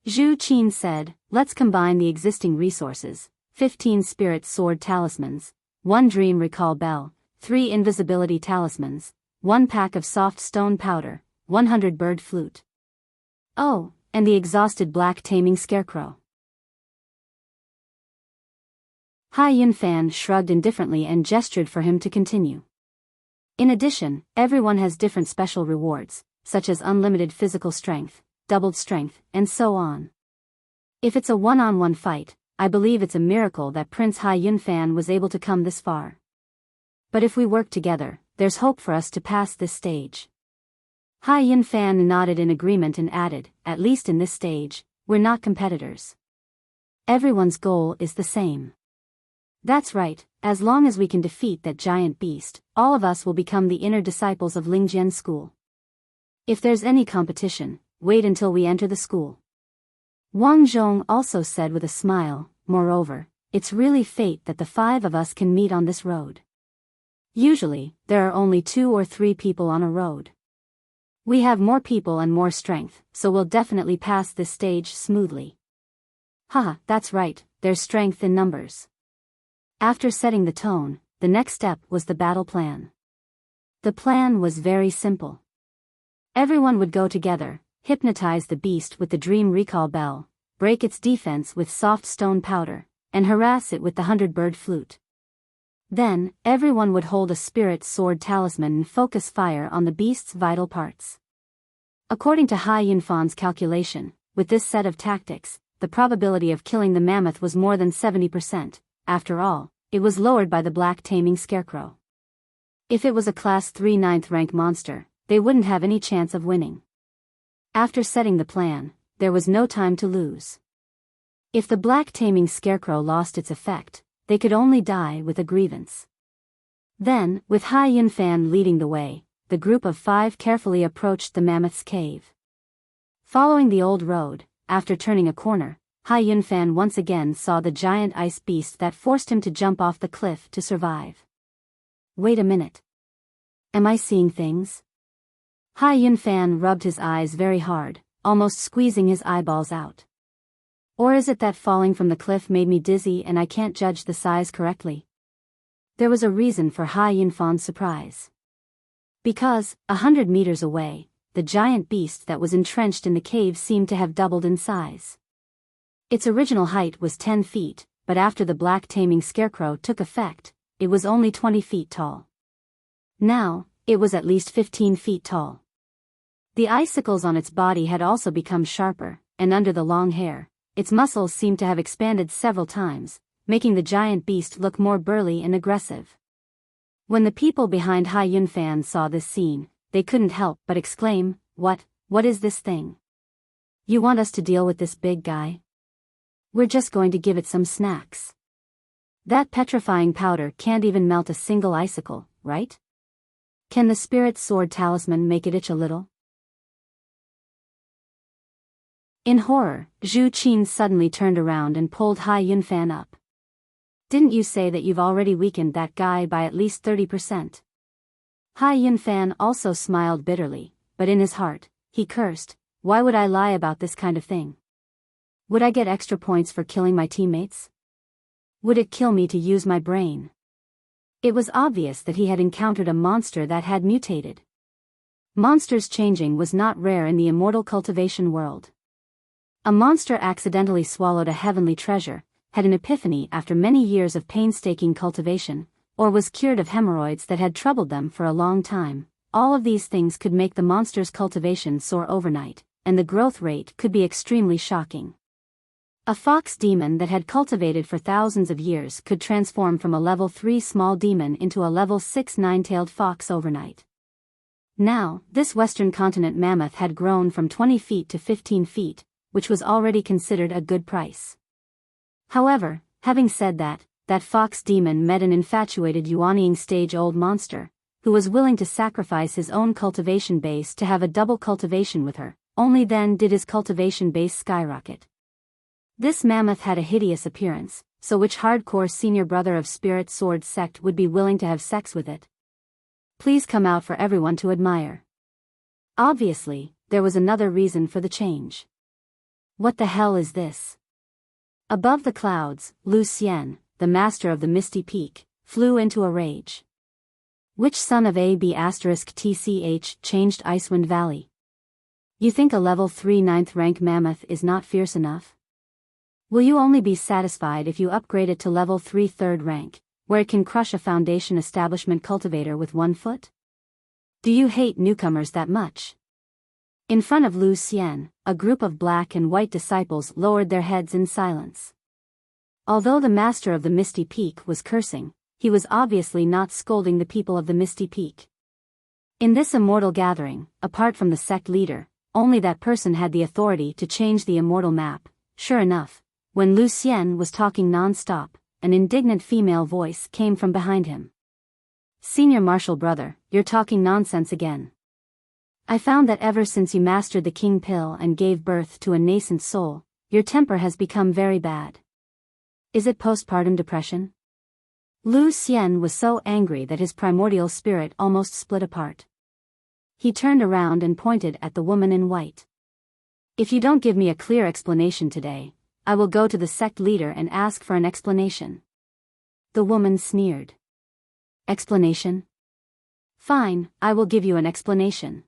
A: Zhu Qin said, let's combine the existing resources, 15 spirit sword talismans, 1 dream recall bell, 3 invisibility talismans, 1 pack of soft stone powder, 100 bird flute. Oh, and the exhausted black taming scarecrow. Hai Yunfan shrugged indifferently and gestured for him to continue. In addition, everyone has different special rewards, such as unlimited physical strength, doubled strength, and so on. If it's a one-on-one fight, I believe it's a miracle that Prince Hai Yunfan was able to come this far. But if we work together, there's hope for us to pass this stage. Hai Yunfan nodded in agreement and added, at least in this stage, we're not competitors. Everyone's goal is the same. That's right, as long as we can defeat that giant beast, all of us will become the inner disciples of Lingjian school. If there's any competition, wait until we enter the school. Wang Zhong also said with a smile, moreover, it's really fate that the 5 of us can meet on this road. Usually, there are only 2 or 3 people on a road. We have more people and more strength, so we'll definitely pass this stage smoothly. Haha, that's right, there's strength in numbers. After setting the tone, the next step was the battle plan. The plan was very simple. Everyone would go together, hypnotize the beast with the dream recall bell, break its defense with soft stone powder, and harass it with the 100 bird flute. Then, everyone would hold a spirit sword talisman and focus fire on the beast's vital parts. According to Hai Yunfan's calculation, with this set of tactics, the probability of killing the mammoth was more than 70%. After all, it was lowered by the black taming scarecrow. If it was a class 3 9th rank monster, they wouldn't have any chance of winning. After setting the plan, there was no time to lose. If the black taming scarecrow lost its effect, they could only die with a grievance. Then, with Hai Yunfan leading the way, the group of 5 carefully approached the mammoth's cave. Following the old road, after turning a corner, Hai Yunfan once again saw the giant ice beast that forced him to jump off the cliff to survive. Wait a minute. Am I seeing things? Hai Yunfan rubbed his eyes very hard, almost squeezing his eyeballs out. Or is it that falling from the cliff made me dizzy and I can't judge the size correctly? There was a reason for Hai Yunfan's surprise. Because, 100 meters away, the giant beast that was entrenched in the cave seemed to have doubled in size. Its original height was 10 feet, but after the black taming scarecrow took effect, it was only 20 feet tall. Now, it was at least 15 feet tall. The icicles on its body had also become sharper, and under the long hair, its muscles seemed to have expanded several times, making the giant beast look more burly and aggressive. When the people behind Hai Yunfan saw this scene, they couldn't help but exclaim, What is this thing? You want us to deal with this big guy? We're just going to give it some snacks. That petrifying powder can't even melt a single icicle, right? Can the spirit sword talisman make it itch a little? In horror, Zhu Qin suddenly turned around and pulled Hai Yunfan up. Didn't you say that you've already weakened that guy by at least 30%? Hai Yunfan also smiled bitterly, but in his heart, he cursed, why would I lie about this kind of thing? Would I get extra points for killing my teammates? Would it kill me to use my brain? It was obvious that he had encountered a monster that had mutated. Monsters changing was not rare in the immortal cultivation world. A monster accidentally swallowed a heavenly treasure, had an epiphany after many years of painstaking cultivation, or was cured of hemorrhoids that had troubled them for a long time. All of these things could make the monster's cultivation soar overnight, and the growth rate could be extremely shocking. A fox demon that had cultivated for thousands of years could transform from a level 3 small demon into a level 6 nine-tailed fox overnight. Now, this western continent mammoth had grown from 20 feet to 15 feet, which was already considered a good price. However, having said that, that fox demon met an infatuated Yuanying stage-old monster, who was willing to sacrifice his own cultivation base to have a double cultivation with her. Only then did his cultivation base skyrocket. This mammoth had a hideous appearance, so which hardcore senior brother of Spirit Sword sect would be willing to have sex with it? Please come out for everyone to admire. Obviously, there was another reason for the change. What the hell is this? Above the clouds, Lu Xian, the master of the Misty Peak, flew into a rage. Which son of AB*TCH changed Icewind Valley? You think a level 3 9th rank mammoth is not fierce enough? Will you only be satisfied if you upgrade it to level 3 3rd rank, where it can crush a Foundation establishment cultivator with 1 foot? Do you hate newcomers that much? In front of Lu Xian, a group of black and white disciples lowered their heads in silence. Although the master of the Misty Peak was cursing, he was obviously not scolding the people of the Misty Peak. In this immortal gathering, apart from the sect leader, only that person had the authority to change the immortal map. Sure enough, when Lu Xian was talking non-stop, an indignant female voice came from behind him. Senior Martial Brother, you're talking nonsense again. I found that ever since you mastered the King Pill and gave birth to a nascent soul, your temper has become very bad. Is it postpartum depression? Lu Xian was so angry that his primordial spirit almost split apart. He turned around and pointed at the woman in white. If you don't give me a clear explanation today, I will go to the sect leader and ask for an explanation. The woman sneered. Explanation? Fine, I will give you an explanation.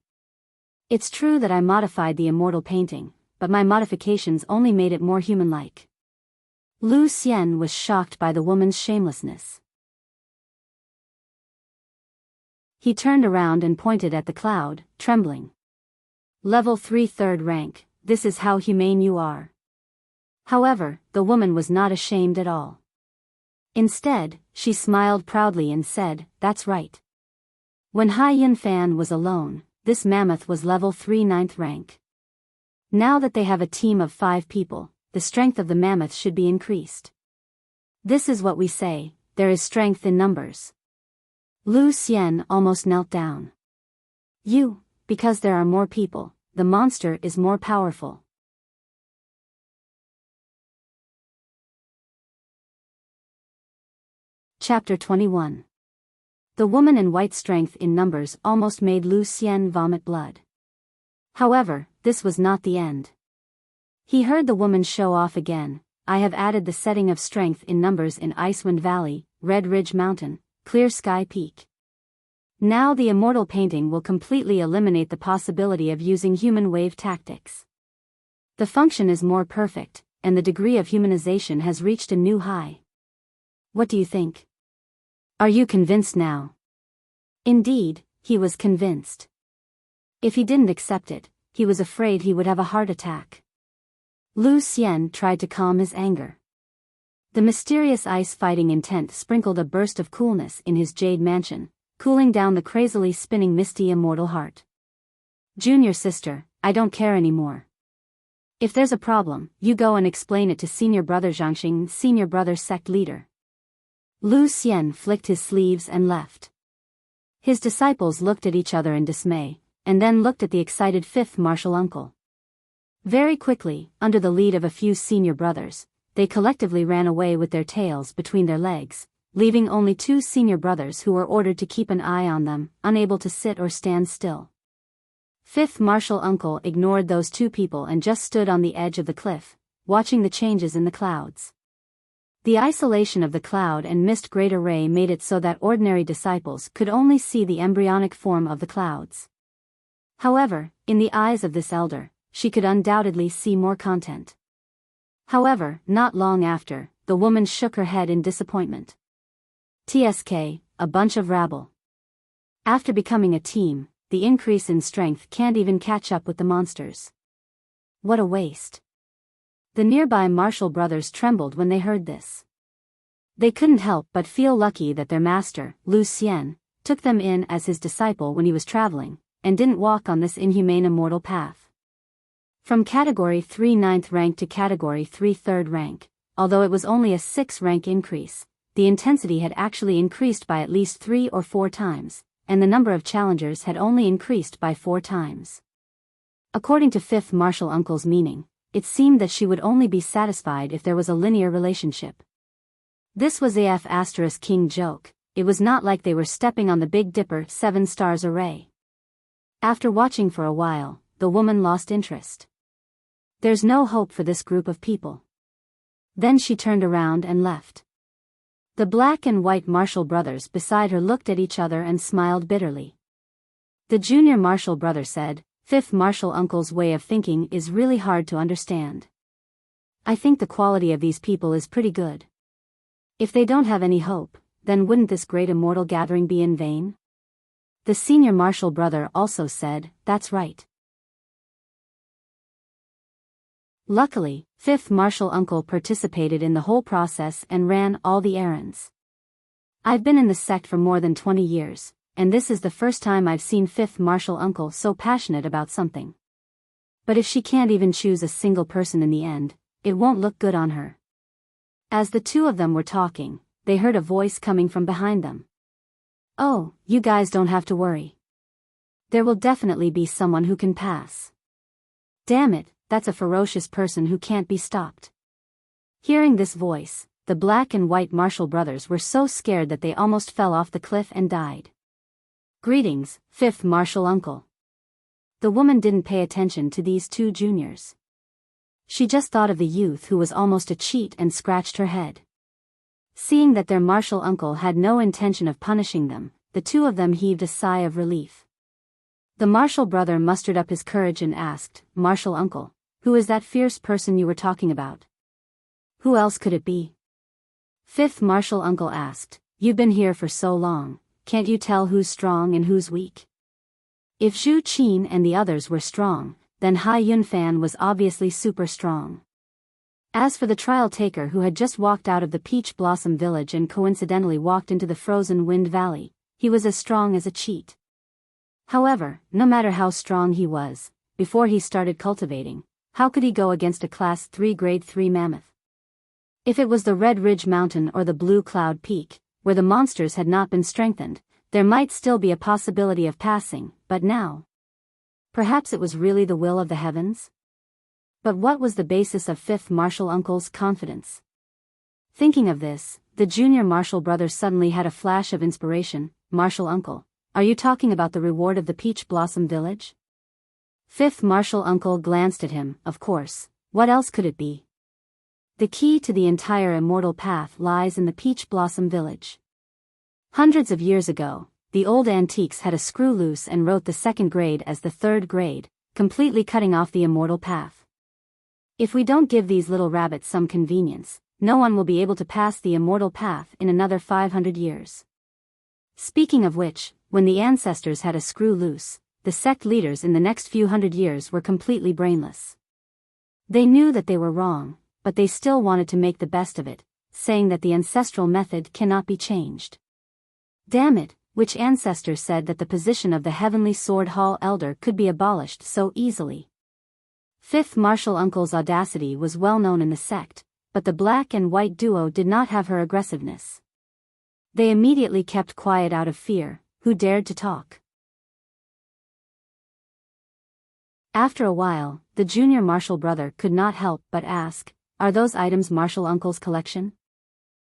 A: It's true that I modified the immortal painting, but my modifications only made it more human-like. Lu Xian was shocked by the woman's shamelessness. He turned around and pointed at the cloud, trembling. Level 3 3rd rank, this is how humane you are. However, the woman was not ashamed at all. Instead, she smiled proudly and said, that's right. When Hai Yunfan was alone, this mammoth was level 3 9th rank. Now that they have a team of 5 people, the strength of the mammoth should be increased. This is what we say, there is strength in numbers. Lu Xian almost knelt down. Because there are more people, the monster is more powerful. Chapter 21. The woman in white strength in numbers almost made Lu Xian vomit blood. However, this was not the end. He heard the woman show off again. I have added the setting of strength in numbers in Icewind Valley, Red Ridge Mountain, Clear Sky Peak. Now the immortal painting will completely eliminate the possibility of using human wave tactics. The function is more perfect, and the degree of humanization has reached a new high. What do you think? Are you convinced now? Indeed, he was convinced. If he didn't accept it, he was afraid he would have a heart attack. Lu Xian tried to calm his anger. The mysterious ice-fighting intent sprinkled a burst of coolness in his jade mansion, cooling down the crazily spinning misty immortal heart. Junior sister, I don't care anymore. If there's a problem, you go and explain it to Senior Brother Zhangxing, Senior Brother sect leader. Lu Xian flicked his sleeves and left. His disciples looked at each other in dismay, and then looked at the excited 5th martial uncle. Very quickly, under the lead of a few senior brothers, they collectively ran away with their tails between their legs, leaving only 2 senior brothers who were ordered to keep an eye on them, unable to sit or stand still. 5th martial uncle ignored those 2 people and just stood on the edge of the cliff, watching the changes in the clouds. The isolation of the cloud and mist great array made it so that ordinary disciples could only see the embryonic form of the clouds. However, in the eyes of this elder, she could undoubtedly see more content. However, not long after, the woman shook her head in disappointment. TSK, a bunch of rabble. After becoming a team, the increase in strength can't even catch up with the monsters. What a waste. The nearby martial brothers trembled when they heard this. They couldn't help but feel lucky that their master, Lu Xian, took them in as his disciple when he was traveling, and didn't walk on this inhumane immortal path. From Category 3 9th rank to Category 3 3rd rank, although it was only a 6 rank increase, the intensity had actually increased by at least 3 or 4 times, and the number of challengers had only increased by 4 times. According to 5th martial uncle's meaning, it seemed that she would only be satisfied if there was a linear relationship. This was AF asterisk king joke. It was not like they were stepping on the Big Dipper 7 stars array. After watching for a while, the woman lost interest. There's no hope for this group of people. Then she turned around and left. The black and white Marshall brothers beside her looked at each other and smiled bitterly. The junior Marshall brother said, "Fifth Marshall uncle's way of thinking is really hard to understand. I think the quality of these people is pretty good. If they don't have any hope, then wouldn't this great immortal gathering be in vain?" The senior Marshall brother also said, "That's right." Luckily, fifth Marshall uncle participated in the whole process and ran all the errands. I've been in the sect for more than 20 years, and this is the first time I've seen fifth Marshall uncle so passionate about something. But if she can't even choose a single person in the end, it won't look good on her. As the two of them were talking, they heard a voice coming from behind them. "Oh, you guys don't have to worry. There will definitely be someone who can pass. Damn it, that's a ferocious person who can't be stopped." Hearing this voice, the black and white Marshall brothers were so scared that they almost fell off the cliff and died. "Greetings, fifth Marshall uncle." The woman didn't pay attention to these two juniors. She just thought of the youth who was almost a cheat and scratched her head. Seeing that their Marshall uncle had no intention of punishing them, the two of them heaved a sigh of relief. The Marshall brother mustered up his courage and asked, "Marshall uncle, who is that fierce person you were talking about?" "Who else could it be?" Fifth Marshall uncle asked, "You've been here for so long, can't you tell who's strong and who's weak?" If Zhu Qin and the others were strong, then Hai Yunfan was obviously super strong. As for the trial taker who had just walked out of the Peach Blossom Village and coincidentally walked into the Frozen Wind Valley, he was as strong as a cheat. However, no matter how strong he was, before he started cultivating, how could he go against a Class 3 Grade 3 mammoth? If it was the Red Ridge Mountain or the Blue Cloud Peak, where the monsters had not been strengthened, there might still be a possibility of passing, but now, perhaps it was really the will of the heavens? But what was the basis of fifth Marshall uncle's confidence? Thinking of this, the junior Marshall brother suddenly had a flash of inspiration. "Marshall uncle, are you talking about the reward of the Peach Blossom Village?" Fifth Marshall uncle glanced at him. "Of course, what else could it be? The key to the entire immortal path lies in the Peach Blossom Village. Hundreds of years ago, the old antiques had a screw loose and wrote the second grade as the third grade, completely cutting off the immortal path. If we don't give these little rabbits some convenience, no one will be able to pass the immortal path in another 500 years. Speaking of which, when the ancestors had a screw loose, the sect leaders in the next few hundred years were completely brainless. They knew that they were wrong, but they still wanted to make the best of it, saying that the ancestral method cannot be changed. Damn it, which ancestor said that the position of the Heavenly Sword Hall Elder could be abolished so easily? Fifth Marshall uncle's audacity was well known in the sect, but the black and white duo did not have her aggressiveness. They immediately kept quiet out of fear. Who dared to talk? After a while, the junior Marshall brother could not help but ask, "Are those items Marshall uncle's collection?"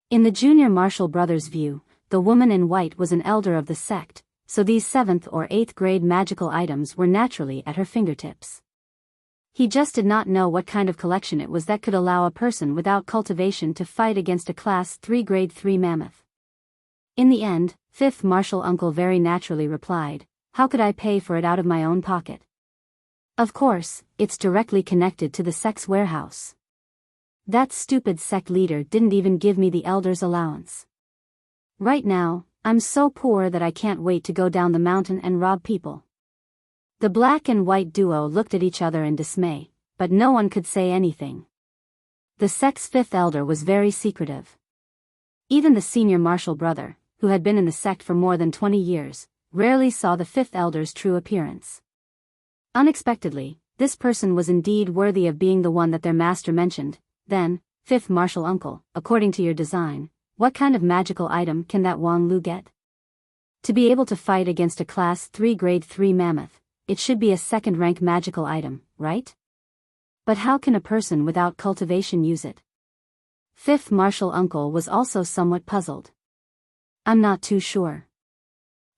A: In the junior Marshall brother's view, the woman in white was an elder of the sect, so these 7th or 8th grade magical items were naturally at her fingertips. He just did not know what kind of collection it was that could allow a person without cultivation to fight against a Class 3 Grade 3 mammoth. In the end, fifth Marshall uncle very naturally replied, "How could I pay for it out of my own pocket? Of course, it's directly connected to the sect's warehouse. That stupid sect leader didn't even give me the elder's allowance. Right now, I'm so poor that I can't wait to go down the mountain and rob people." The black and white duo looked at each other in dismay, but no one could say anything. The sect's fifth elder was very secretive. Even the senior Marshall brother, who had been in the sect for more than 20 years, rarely saw the fifth elder's true appearance. Unexpectedly, this person was indeed worthy of being the one that their master mentioned. "Then, fifth Marshall uncle, according to your design, what kind of magical item can that Wang Lu get? To be able to fight against a Class 3 Grade 3 mammoth, it should be a second-rank magical item, right? But how can a person without cultivation use it?" Fifth martial uncle was also somewhat puzzled. I'm not too sure.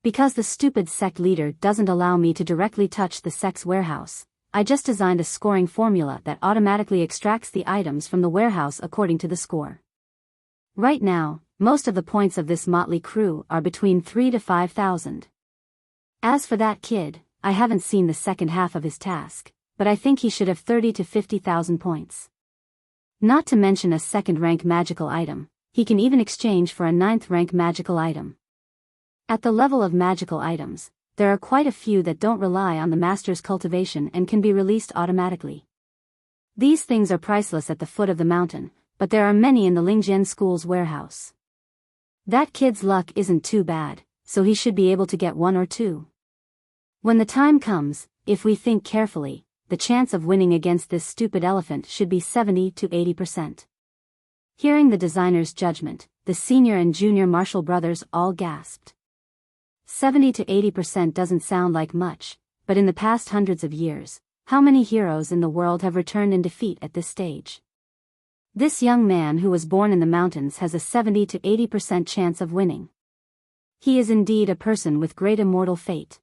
A: Because the stupid sect leader doesn't allow me to directly touch the sect's warehouse, I just designed a scoring formula that automatically extracts the items from the warehouse according to the score. Right now, most of the points of this motley crew are between 3 to 5,000. As for that kid, I haven't seen the second half of his task, but I think he should have 30 to 50,000 points. Not to mention a second-rank magical item, he can even exchange for a 9th-rank magical item. At the level of magical items, there are quite a few that don't rely on the master's cultivation and can be released automatically. These things are priceless at the foot of the mountain, but there are many in the Lingjian school's warehouse. That kid's luck isn't too bad, so he should be able to get 1 or 2. When the time comes, if we think carefully, the chance of winning against this stupid elephant should be 70 to 80%. Hearing the designer's judgment, the senior and junior Marshall brothers all gasped. 70 to 80% doesn't sound like much, but in the past hundreds of years, how many heroes in the world have returned in defeat at this stage? This young man who was born in the mountains has a 70 to 80% chance of winning. He is indeed a person with great immortal fate.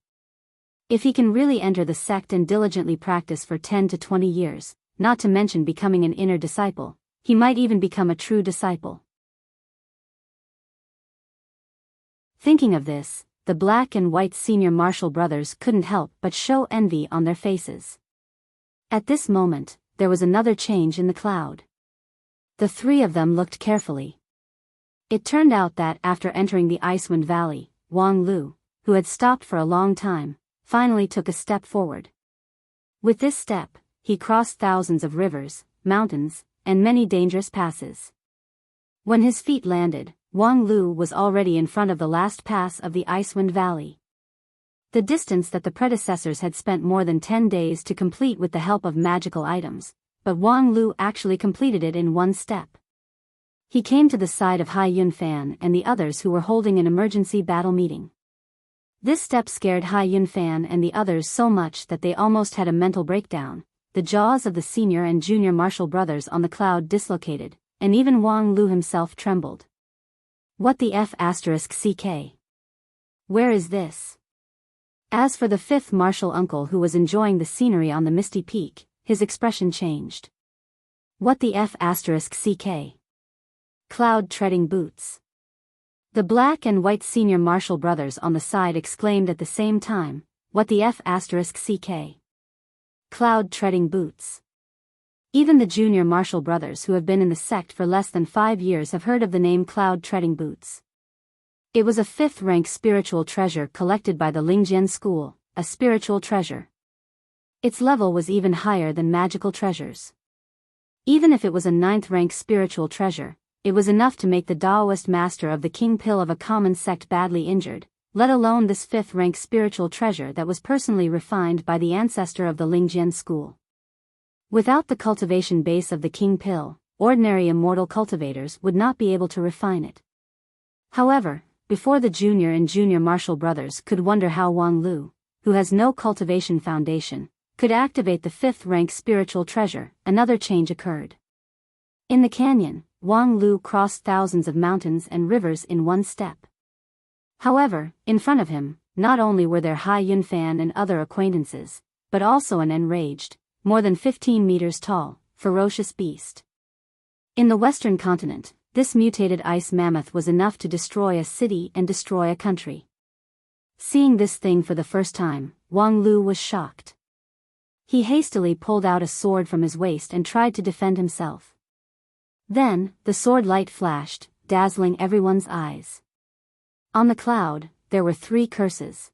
A: If he can really enter the sect and diligently practice for 10 to 20 years, not to mention becoming an inner disciple, he might even become a true disciple. Thinking of this, the black and white senior Marshall brothers couldn't help but show envy on their faces. At this moment, there was another change in the cloud. The three of them looked carefully. It turned out that after entering the Icewind Valley, Wang Lu, who had stopped for a long time, finally took a step forward. With this step, he crossed thousands of rivers, mountains, and many dangerous passes. When his feet landed, Wang Lu was already in front of the last pass of the Icewind Valley. The distance that the predecessors had spent more than 10 days to complete with the help of magical items, but Wang Lu actually completed it in 1 step. He came to the side of Hai Yunfan and the others who were holding an emergency battle meeting. This step scared Hai Yunfan and the others so much that they almost had a mental breakdown. The jaws of the senior and junior Marshall brothers on the cloud dislocated, and even Wang Lu himself trembled. What the F***CK? Where is this? As for the 5th Marshall uncle who was enjoying the scenery on the misty peak, his expression changed. What the F***CK? Cloud treading boots. The black and white senior Marshall brothers on the side exclaimed at the same time, what the F***CK? Cloud treading boots. Even the junior Marshall brothers who have been in the sect for less than 5 years have heard of the name Cloud Treading Boots. It was a 5th-rank spiritual treasure collected by the Lingjian school, a spiritual treasure. Its level was even higher than magical treasures. Even if it was a 9th-rank spiritual treasure, it was enough to make the Daoist master of the King Pill of a common sect badly injured, let alone this 5th-rank spiritual treasure that was personally refined by the ancestor of the Lingjian school. Without the cultivation base of the King Pill, ordinary immortal cultivators would not be able to refine it. However, before the junior and junior Marshall brothers could wonder how Wang Lu, who has no cultivation foundation, could activate the 5th-rank spiritual treasure, another change occurred. In the canyon, Wang Lu crossed thousands of mountains and rivers in 1 step. However, in front of him, not only were there Hai Yunfan and other acquaintances, but also an enraged, more than 15 meters tall, ferocious beast. In the western continent, this mutated ice mammoth was enough to destroy a city and destroy a country. Seeing this thing for the first time, Wang Lu was shocked. He hastily pulled out a sword from his waist and tried to defend himself. Then, the sword light flashed, dazzling everyone's eyes. On the cloud, there were 3 curses.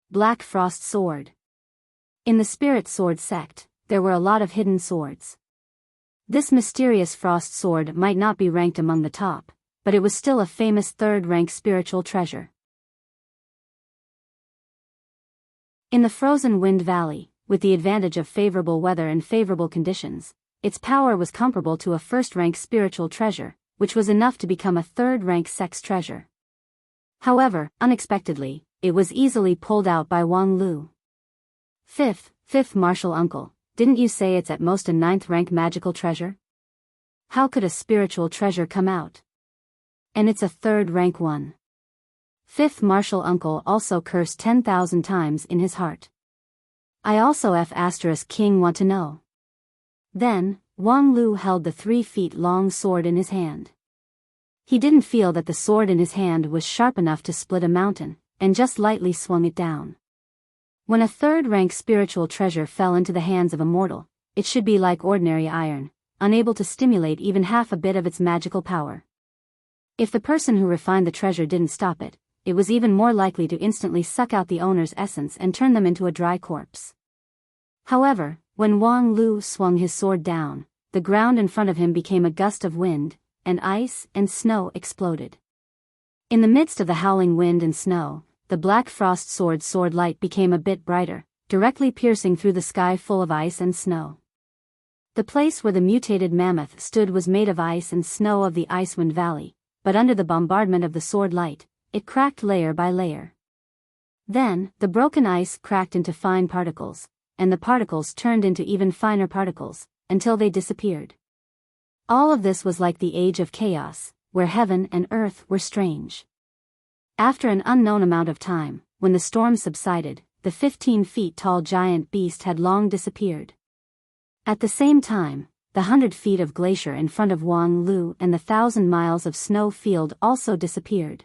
A: Black Frost Sword. In the Spirit Sword sect, there were a lot of hidden swords. This mysterious frost sword might not be ranked among the top, but it was still a famous 3rd-rank spiritual treasure. In the frozen Wind Valley, with the advantage of favorable weather and favorable conditions, its power was comparable to a 1st-rank spiritual treasure, which was enough to become a 3rd-rank sex treasure. However, unexpectedly, it was easily pulled out by Wang Lu. Fifth Marshall uncle, didn't you say it's at most a 9th-rank magical treasure? How could a spiritual treasure come out? And it's a third-rank one. Fifth martial uncle also cursed 10,000 times in his heart. I also *king want to know. Then, Wang Lu held the 3-feet-long sword in his hand. He didn't feel that the sword in his hand was sharp enough to split a mountain, and just lightly swung it down. When a third-rank spiritual treasure fell into the hands of a mortal, it should be like ordinary iron, unable to stimulate even half a bit of its magical power. If the person who refined the treasure didn't stop it, it was even more likely to instantly suck out the owner's essence and turn them into a dry corpse. However, when Wang Lu swung his sword down, the ground in front of him became a gust of wind, and ice and snow exploded. In the midst of the howling wind and snow, the black frost sword light became a bit brighter, directly piercing through the sky full of ice and snow. The place where the mutated mammoth stood was made of ice and snow of the Icewind Valley, but under the bombardment of the sword light, it cracked layer by layer. Then, the broken ice cracked into fine particles, and the particles turned into even finer particles, until they disappeared. All of this was like the age of chaos, where heaven and earth were strange. After an unknown amount of time, when the storm subsided, the 15-feet-tall giant beast had long disappeared. At the same time, the 100 feet of glacier in front of Wang Lu and the 1,000 miles of snow field also disappeared.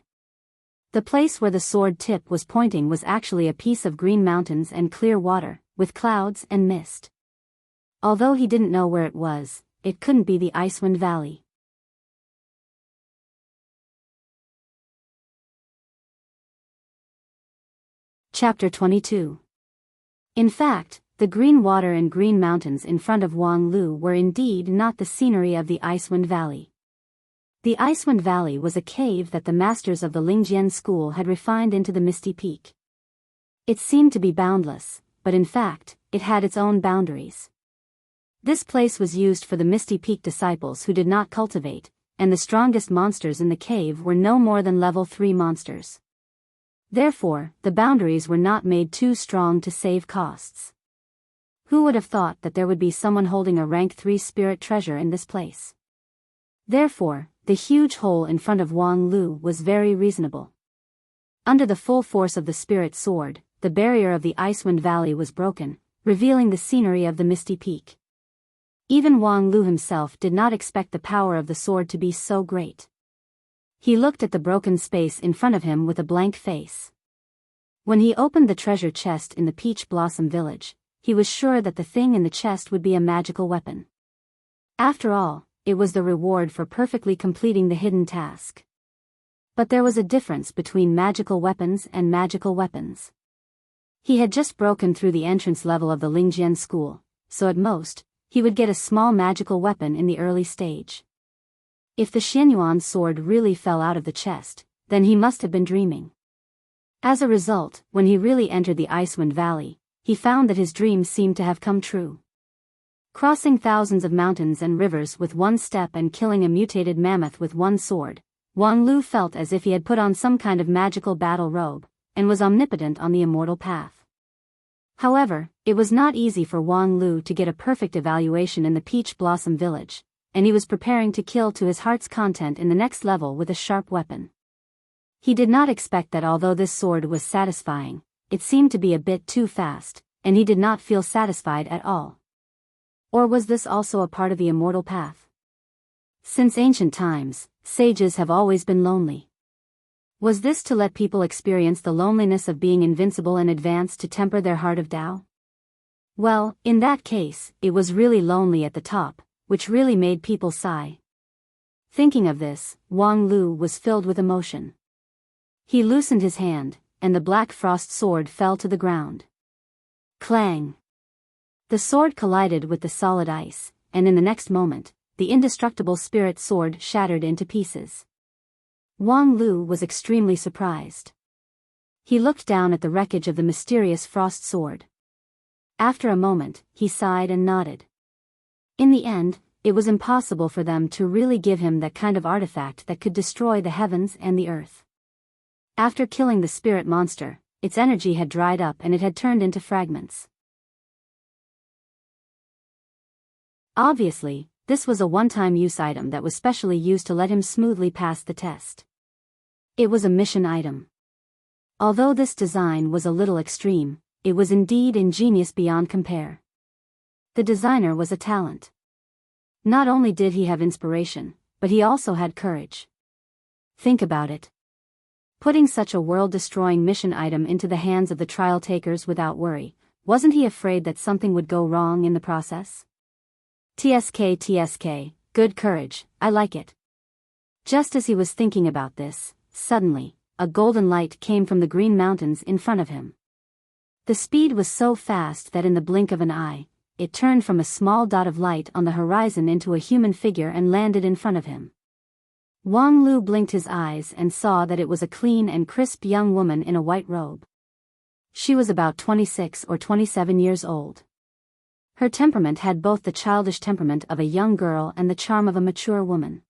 A: The place where the sword tip was pointing was actually a piece of green mountains and clear water, with clouds and mist. Although he didn't know where it was, it couldn't be the Icewind Valley. Chapter 22. In fact, the green water and green mountains in front of Wang Lu were indeed not the scenery of the Icewind Valley. The Icewind Valley was a cave that the masters of the Lingjian school had refined into the Misty Peak. It seemed to be boundless, but in fact, it had its own boundaries. This place was used for the Misty Peak disciples who did not cultivate, and the strongest monsters in the cave were no more than level 3 monsters. Therefore, the boundaries were not made too strong to save costs. Who would have thought that there would be someone holding a rank 3 spirit treasure in this place? Therefore, the huge hole in front of Wang Lu was very reasonable. Under the full force of the spirit sword, the barrier of the Icewind Valley was broken, revealing the scenery of the Misty Peak. Even Wang Lu himself did not expect the power of the sword to be so great. He looked at the broken space in front of him with a blank face. When he opened the treasure chest in the Peach Blossom Village, he was sure that the thing in the chest would be a magical weapon. After all, it was the reward for perfectly completing the hidden task. But there was a difference between magical weapons and magical weapons. He had just broken through the entrance level of the Lingjian school, so at most, he would get a small magical weapon in the early stage. If the Xianyuan sword really fell out of the chest, then he must have been dreaming. As a result, when he really entered the Icewind Valley, he found that his dream seemed to have come true. Crossing thousands of mountains and rivers with one step and killing a mutated mammoth with one sword, Wang Lu felt as if he had put on some kind of magical battle robe, and was omnipotent on the immortal path. However, it was not easy for Wang Lu to get a perfect evaluation in the Peach Blossom Village, and he was preparing to kill to his heart's content in the next level with a sharp weapon. He did not expect that although this sword was satisfying, it seemed to be a bit too fast, and he did not feel satisfied at all. Or was this also a part of the immortal path? Since ancient times, sages have always been lonely. Was this to let people experience the loneliness of being invincible and advance to temper their heart of Tao? Well, in that case, it was really lonely at the top, which really made people sigh. Thinking of this, Wang Lu was filled with emotion. He loosened his hand, and the black frost sword fell to the ground. Clang! The sword collided with the solid ice, and in the next moment, the indestructible spirit sword shattered into pieces. Wang Lu was extremely surprised. He looked down at the wreckage of the mysterious frost sword. After a moment, he sighed and nodded. In the end, it was impossible for them to really give him that kind of artifact that could destroy the heavens and the earth. After killing the spirit monster, its energy had dried up and it had turned into fragments. Obviously, this was a one-time use item that was specially used to let him smoothly pass the test. It was a mission item. Although this design was a little extreme, it was indeed ingenious beyond compare. The designer was a talent. Not only did he have inspiration, but he also had courage. Think about it. Putting such a world-destroying mission item into the hands of the trial takers without worry, wasn't he afraid that something would go wrong in the process? TSK, good courage, I like it. Just as he was thinking about this, suddenly, a golden light came from the green mountains in front of him. The speed was so fast that in the blink of an eye, it turned from a small dot of light on the horizon into a human figure and landed in front of him. Wang Lu blinked his eyes and saw that it was a clean and crisp young woman in a white robe. She was about 26 or 27 years old. Her temperament had both the childish temperament of a young girl and the charm of a mature woman.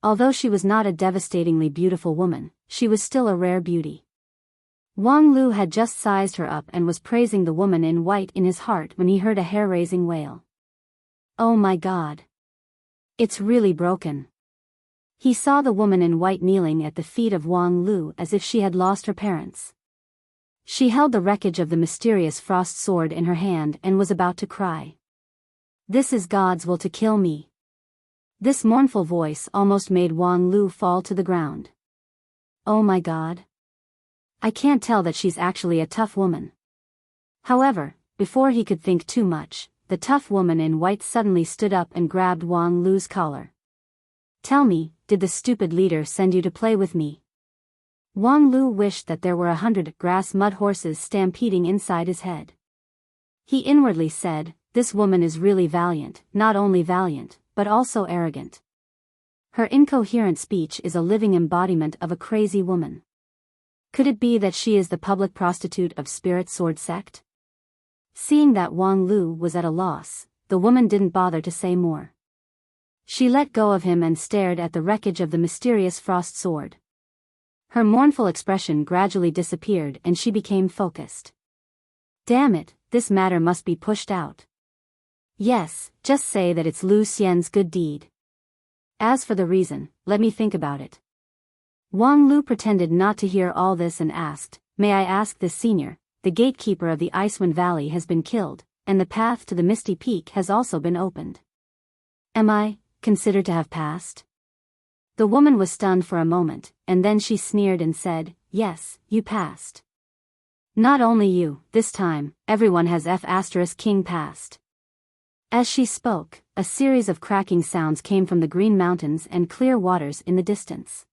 A: Although she was not a devastatingly beautiful woman, she was still a rare beauty. Wang Lu had just sized her up and was praising the woman in white in his heart when he heard a hair-raising wail. Oh my God! It's really broken. He saw the woman in white kneeling at the feet of Wang Lu as if she had lost her parents. She held the wreckage of the mysterious frost sword in her hand and was about to cry. This is God's will to kill me. This mournful voice almost made Wang Lu fall to the ground. Oh my God. I can't tell that she's actually a tough woman. However, before he could think too much, the tough woman in white suddenly stood up and grabbed Wang Lu's collar. Tell me, did the stupid leader send you to play with me? Wang Lu wished that there were 100 grass mud horses stampeding inside his head. He inwardly said, this woman is really valiant, not only valiant, but also arrogant. Her incoherent speech is a living embodiment of a crazy woman. Could it be that she is the public prostitute of Spirit Sword sect? Seeing that Wang Lu was at a loss, the woman didn't bother to say more. She let go of him and stared at the wreckage of the mysterious frost sword. Her mournful expression gradually disappeared and she became focused. Damn it, this matter must be pushed out. Yes, just say that it's Lu Xian's good deed. As for the reason, let me think about it. Wang Lu pretended not to hear all this and asked, may I ask this senior, the gatekeeper of the Icewind Valley has been killed, and the path to the Misty Peak has also been opened. Am I considered to have passed? The woman was stunned for a moment, and then she sneered and said, yes, you passed. Not only you, this time, everyone has King passed. As she spoke, a series of cracking sounds came from the green mountains and clear waters in the distance.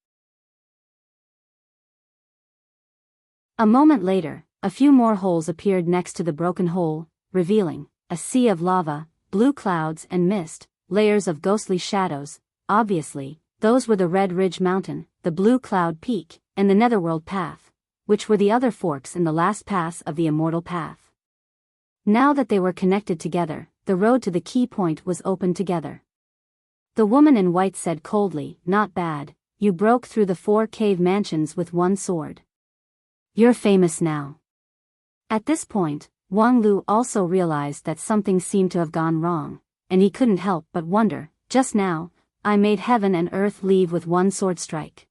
A: A moment later, a few more holes appeared next to the broken hole, revealing a sea of lava, blue clouds and mist, layers of ghostly shadows. Obviously, those were the Red Ridge Mountain, the Blue Cloud Peak, and the Netherworld Path, which were the other forks in the last pass of the Immortal Path. Now that they were connected together, the road to the key point was opened together. The woman in white said coldly, not bad, you broke through the 4 cave mansions with one sword. You're famous now. At this point, Wang Lu also realized that something seemed to have gone wrong, and he couldn't help but wonder, just now, I made heaven and earth leave with one sword strike.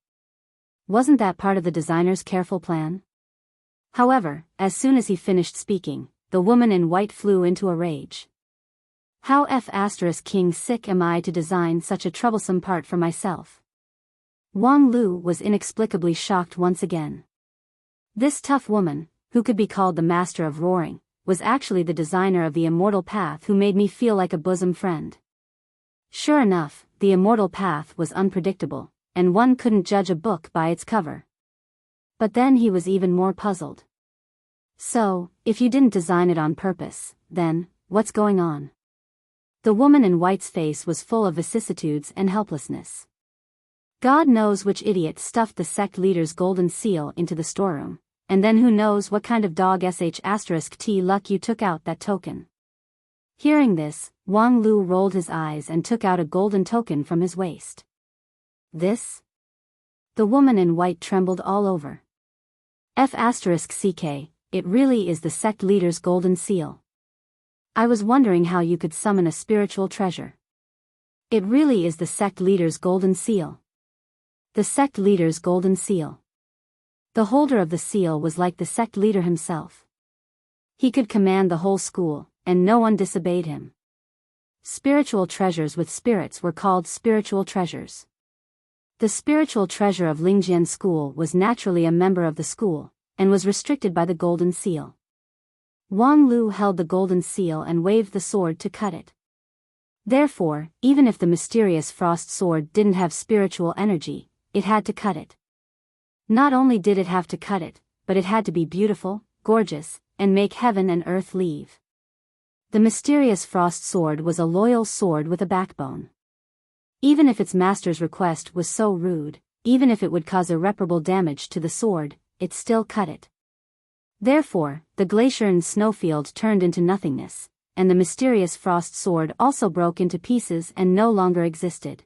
A: Wasn't that part of the designer's careful plan? However, as soon as he finished speaking, the woman in white flew into a rage. How King sick am I to design such a troublesome part for myself? Wang Lu was inexplicably shocked once again. This tough woman, who could be called the master of roaring, was actually the designer of the Immortal Path who made me feel like a bosom friend. Sure enough, the Immortal Path was unpredictable, and one couldn't judge a book by its cover. But then he was even more puzzled. So, if you didn't design it on purpose, then, what's going on? The woman in white's face was full of vicissitudes and helplessness. God knows which idiot stuffed the sect leader's golden seal into the storeroom, and then who knows what kind of dog *T luck you took out that token. Hearing this, Wang Lu rolled his eyes and took out a golden token from his waist. This? The woman in white trembled all over. *CK, it really is the sect leader's golden seal. I was wondering how you could summon a spiritual treasure. It really is the sect leader's golden seal. The sect leader's golden seal. The holder of the seal was like the sect leader himself. He could command the whole school, and no one disobeyed him. Spiritual treasures with spirits were called spiritual treasures. The spiritual treasure of Lingjian School was naturally a member of the school, and was restricted by the golden seal. Wang Lu held the golden seal and waved the sword to cut it. Therefore, even if the mysterious frost sword didn't have spiritual energy, it had to cut it. Not only did it have to cut it, but it had to be beautiful, gorgeous, and make heaven and earth leave. The mysterious frost sword was a loyal sword with a backbone. Even if its master's request was so rude, even if it would cause irreparable damage to the sword, it still cut it. Therefore, the glacier and snowfield turned into nothingness, and the mysterious frost sword also broke into pieces and no longer existed.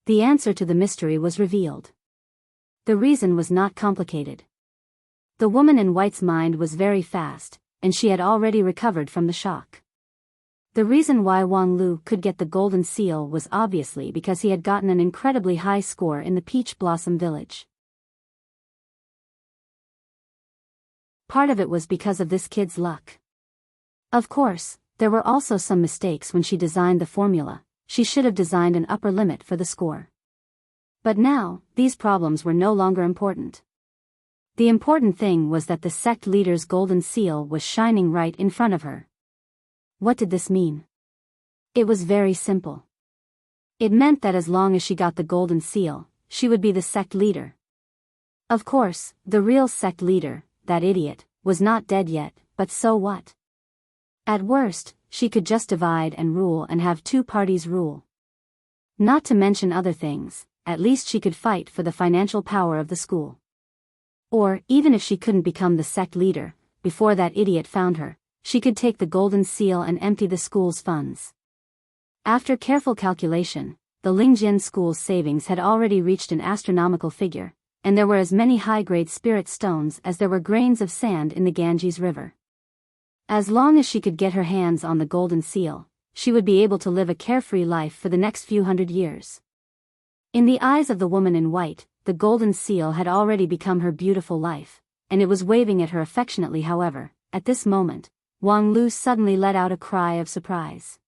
A: The answer to the mystery was revealed. The reason was not complicated. The woman in white's mind was very fast, and she had already recovered from the shock. The reason why Wang Lu could get the golden seal was obviously because he had gotten an incredibly high score in the Peach Blossom Village. Part of it was because of this kid's luck. Of course, there were also some mistakes when she designed the formula. She should have designed an upper limit for the score. But now, these problems were no longer important. The important thing was that the sect leader's golden seal was shining right in front of her. What did this mean? It was very simple. It meant that as long as she got the golden seal, she would be the sect leader. Of course, the real sect leader, that idiot, was not dead yet, but so what? At worst, she could just divide and rule and have two parties rule. Not to mention other things, at least she could fight for the financial power of the school. Or, even if she couldn't become the sect leader, before that idiot found her, she could take the golden seal and empty the school's funds. After careful calculation, the Lingjian school's savings had already reached an astronomical figure, and there were as many high-grade spirit stones as there were grains of sand in the Ganges River. As long as she could get her hands on the golden seal, she would be able to live a carefree life for the next few hundred years. In the eyes of the woman in white, the golden seal had already become her beautiful life, and it was waving at her affectionately. However, at this moment, Wang Lu suddenly let out a cry of surprise.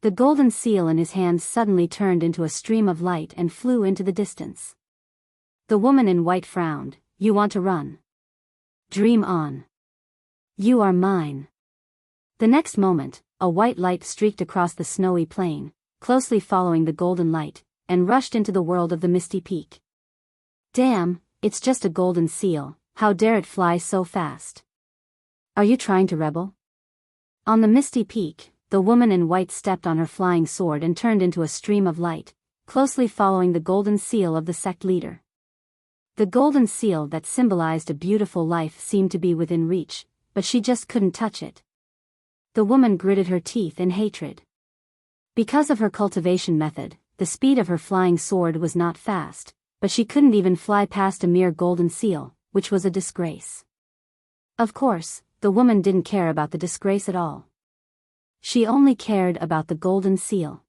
A: The golden seal in his hands suddenly turned into a stream of light and flew into the distance. The woman in white frowned. "You want to run? Dream on. You are mine." The next moment, a white light streaked across the snowy plain, closely following the golden light, and rushed into the world of the misty peak. Damn, it's just a golden seal, how dare it fly so fast? Are you trying to rebel? On the misty peak, the woman in white stepped on her flying sword and turned into a stream of light, closely following the golden seal of the sect leader. The golden seal that symbolized a beautiful life seemed to be within reach, but she just couldn't touch it. The woman gritted her teeth in hatred. Because of her cultivation method, the speed of her flying sword was not fast, but she couldn't even fly past a mere golden seal, which was a disgrace. Of course, the woman didn't care about the disgrace at all. She only cared about the golden seal.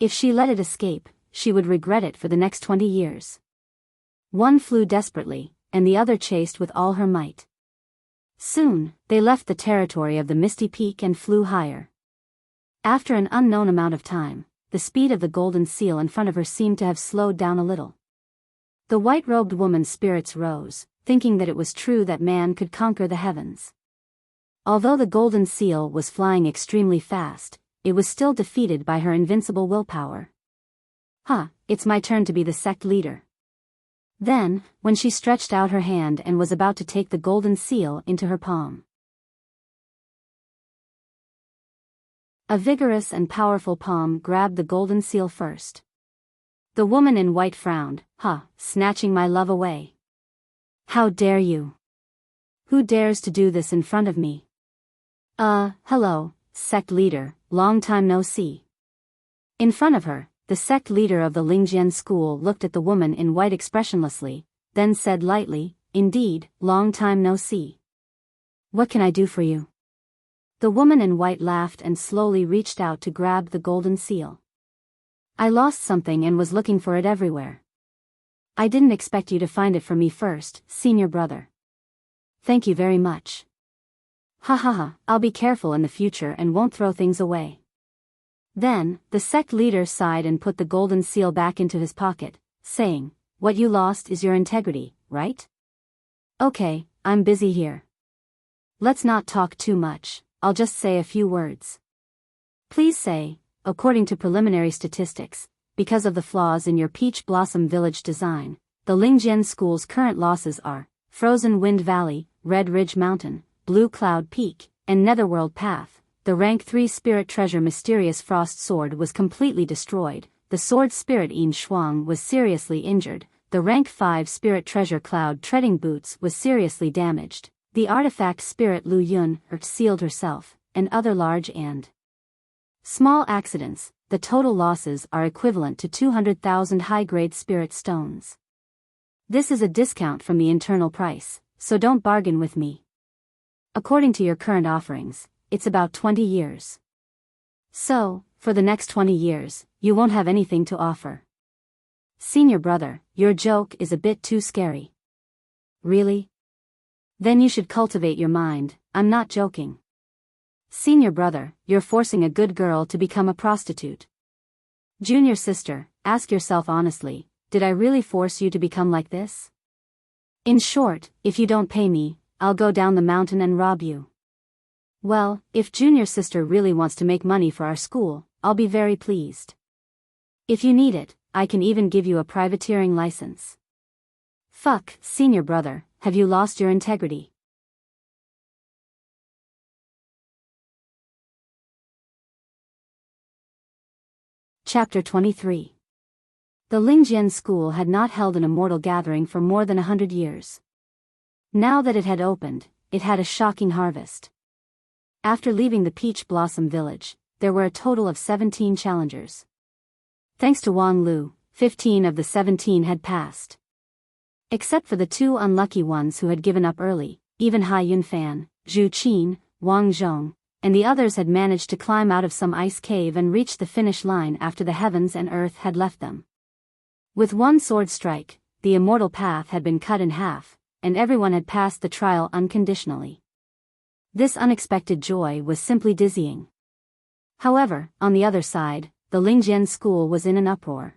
A: If she let it escape, she would regret it for the next 20 years. One flew desperately, and the other chased with all her might. Soon, they left the territory of the misty peak and flew higher. After an unknown amount of time, the speed of the golden seal in front of her seemed to have slowed down a little. The white-robed woman's spirits rose, thinking that it was true that man could conquer the heavens. Although the golden seal was flying extremely fast, it was still defeated by her invincible willpower. It's my turn to be the sect leader. Then, when she stretched out her hand and was about to take the golden seal into her palm, a vigorous and powerful palm grabbed the golden seal first. The woman in white frowned. Snatching my love away. How dare you? Who dares to do this in front of me? Hello, sect leader, long time no see. In front of her, the sect leader of the Lingjian school looked at the woman in white expressionlessly, then said lightly, "Indeed, long time no see. What can I do for you?" The woman in white laughed and slowly reached out to grab the golden seal. I lost something and was looking for it everywhere. I didn't expect you to find it for me first, senior brother. Thank you very much. Ha ha ha, I'll be careful in the future and won't throw things away. Then, the sect leader sighed and put the golden seal back into his pocket, saying, what you lost is your integrity, right? Okay, I'm busy here. Let's not talk too much, I'll just say a few words. Please say, according to preliminary statistics, because of the flaws in your Peach Blossom Village design, the Lingjian School's current losses are Frozen Wind Valley, Red Ridge Mountain, Blue Cloud Peak, and Netherworld Path. The Rank 3 Spirit Treasure Mysterious Frost Sword was completely destroyed, the Sword Spirit Yin Shuang was seriously injured, the Rank 5 Spirit Treasure Cloud Treading Boots was seriously damaged, the Artifact Spirit Lu Yun sealed herself, and other large and small accidents. The total losses are equivalent to 200,000 high-grade spirit stones. This is a discount from the internal price, so don't bargain with me. According to your current offerings, it's about 20 years. So, for the next 20 years, you won't have anything to offer. Senior brother, your joke is a bit too scary. Really? Then you should cultivate your mind, I'm not joking. Senior brother, you're forcing a good girl to become a prostitute. Junior sister, ask yourself honestly, did I really force you to become like this? In short, if you don't pay me, I'll go down the mountain and rob you. Well, if junior sister really wants to make money for our school, I'll be very pleased. If you need it, I can even give you a privateering license. Fuck, senior brother, have you lost your integrity? Chapter 23. The Lingjian School had not held an immortal gathering for more than 100 years. Now that it had opened, it had a shocking harvest. After leaving the Peach Blossom Village, there were a total of 17 challengers. Thanks to Wang Lu, 15 of the 17 had passed. Except for the 2 unlucky ones who had given up early, even Hai Yunfan, Zhu Qin, Wang Zhong, and the others had managed to climb out of some ice cave and reach the finish line after the heavens and earth had left them. With one sword strike, the immortal path had been cut in half, and everyone had passed the trial unconditionally. This unexpected joy was simply dizzying. However, on the other side, the Lingjian School was in an uproar.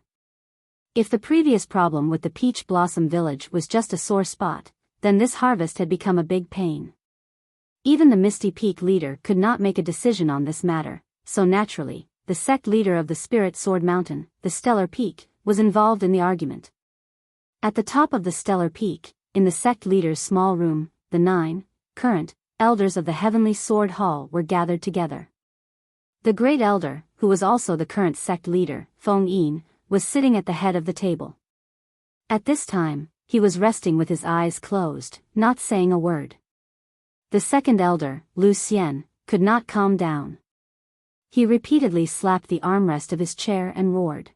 A: If the previous problem with the Peach Blossom Village was just a sore spot, then this harvest had become a big pain. Even the Misty Peak leader could not make a decision on this matter, so naturally, the sect leader of the Spirit Sword Mountain, the Stellar Peak, was involved in the argument. At the top of the Stellar Peak, in the sect leader's small room, the 9 current elders of the Heavenly Sword Hall were gathered together. The Great Elder, who was also the current sect leader, Feng Yin, was sitting at the head of the table. At this time, he was resting with his eyes closed, not saying a word. The second elder, Lu Xian, could not calm down. He repeatedly slapped the armrest of his chair and roared.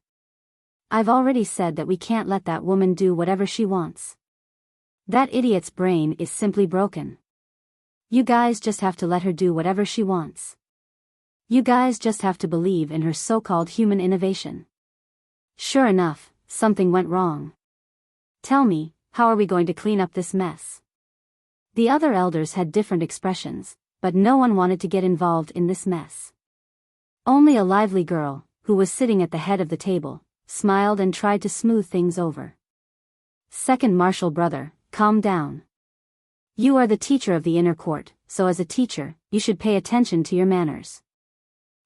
A: I've already said that we can't let that woman do whatever she wants. That idiot's brain is simply broken. You guys just have to let her do whatever she wants. You guys just have to believe in her so-called human innovation. Sure enough, something went wrong. Tell me, how are we going to clean up this mess? The other elders had different expressions, but no one wanted to get involved in this mess. Only a lively girl, who was sitting at the head of the table, smiled and tried to smooth things over. Second Martial brother, calm down. You are the teacher of the inner court, so as a teacher, you should pay attention to your manners.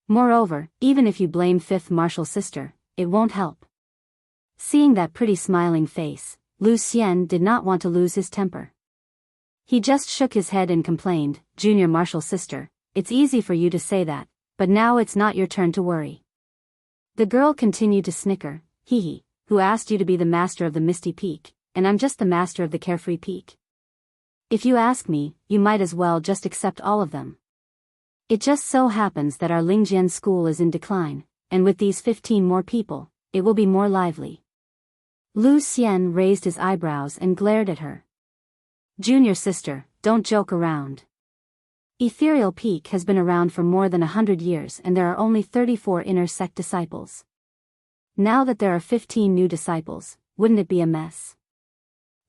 A: Moreover, even if you blame Fifth Martial sister, it won't help. Seeing that pretty smiling face, Lu Xian did not want to lose his temper. He just shook his head and complained, Junior Martial sister, it's easy for you to say that, but now it's not your turn to worry. The girl continued to snicker, hee hee, who asked you to be the master of the Misty Peak, and I'm just the master of the Carefree Peak. If you ask me, you might as well just accept all of them. It just so happens that our Lingjian school is in decline, and with these 15 more people, it will be more lively. Lu Xian raised his eyebrows and glared at her. Junior sister, don't joke around. Ethereal Peak has been around for more than 100 years and there are only 34 inner sect disciples. Now that there are 15 new disciples, wouldn't it be a mess?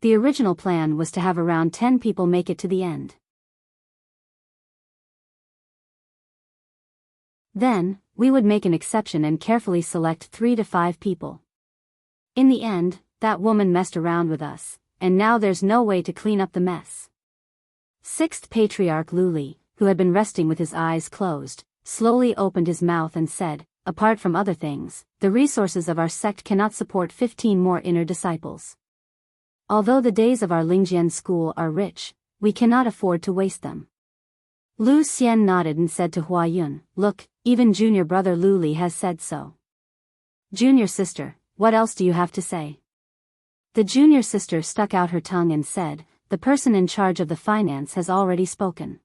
A: The original plan was to have around 10 people make it to the end. Then, we would make an exception and carefully select 3 to 5 people. In the end, that woman messed around with us, and now there's no way to clean up the mess. Sixth Patriarch Luli, who had been resting with his eyes closed, slowly opened his mouth and said, apart from other things, the resources of our sect cannot support 15 more inner disciples. Although the days of our Lingjian school are rich, we cannot afford to waste them. Lu Xian nodded and said to Hua Yun, look, even junior brother Luli has said so. Junior sister, what else do you have to say? The junior sister stuck out her tongue and said, the person in charge of the finance has already spoken.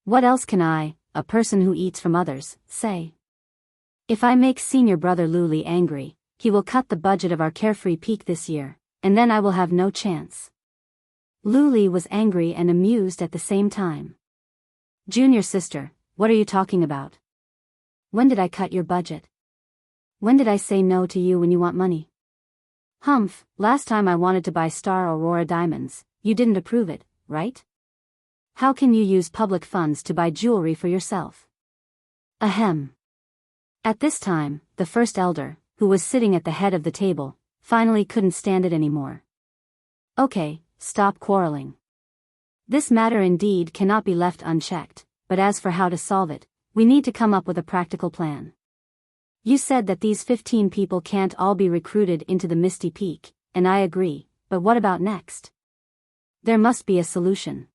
A: What else can I, a person who eats from others, say? If I make senior brother Luli angry, he will cut the budget of our carefree peak this year, and then I will have no chance. Luli was angry and amused at the same time. Junior sister, what are you talking about? When did I cut your budget? When did I say no to you when you want money? Humph, last time I wanted to buy Star Aurora diamonds, you didn't approve it, right? How can you use public funds to buy jewelry for yourself? Ahem. At this time, the first elder, who was sitting at the head of the table, finally couldn't stand it anymore. Okay, stop quarreling. This matter indeed cannot be left unchecked, but as for how to solve it, we need to come up with a practical plan. You said that these 15 people can't all be recruited into the Misty Peak, and I agree, but what about next? There must be a solution.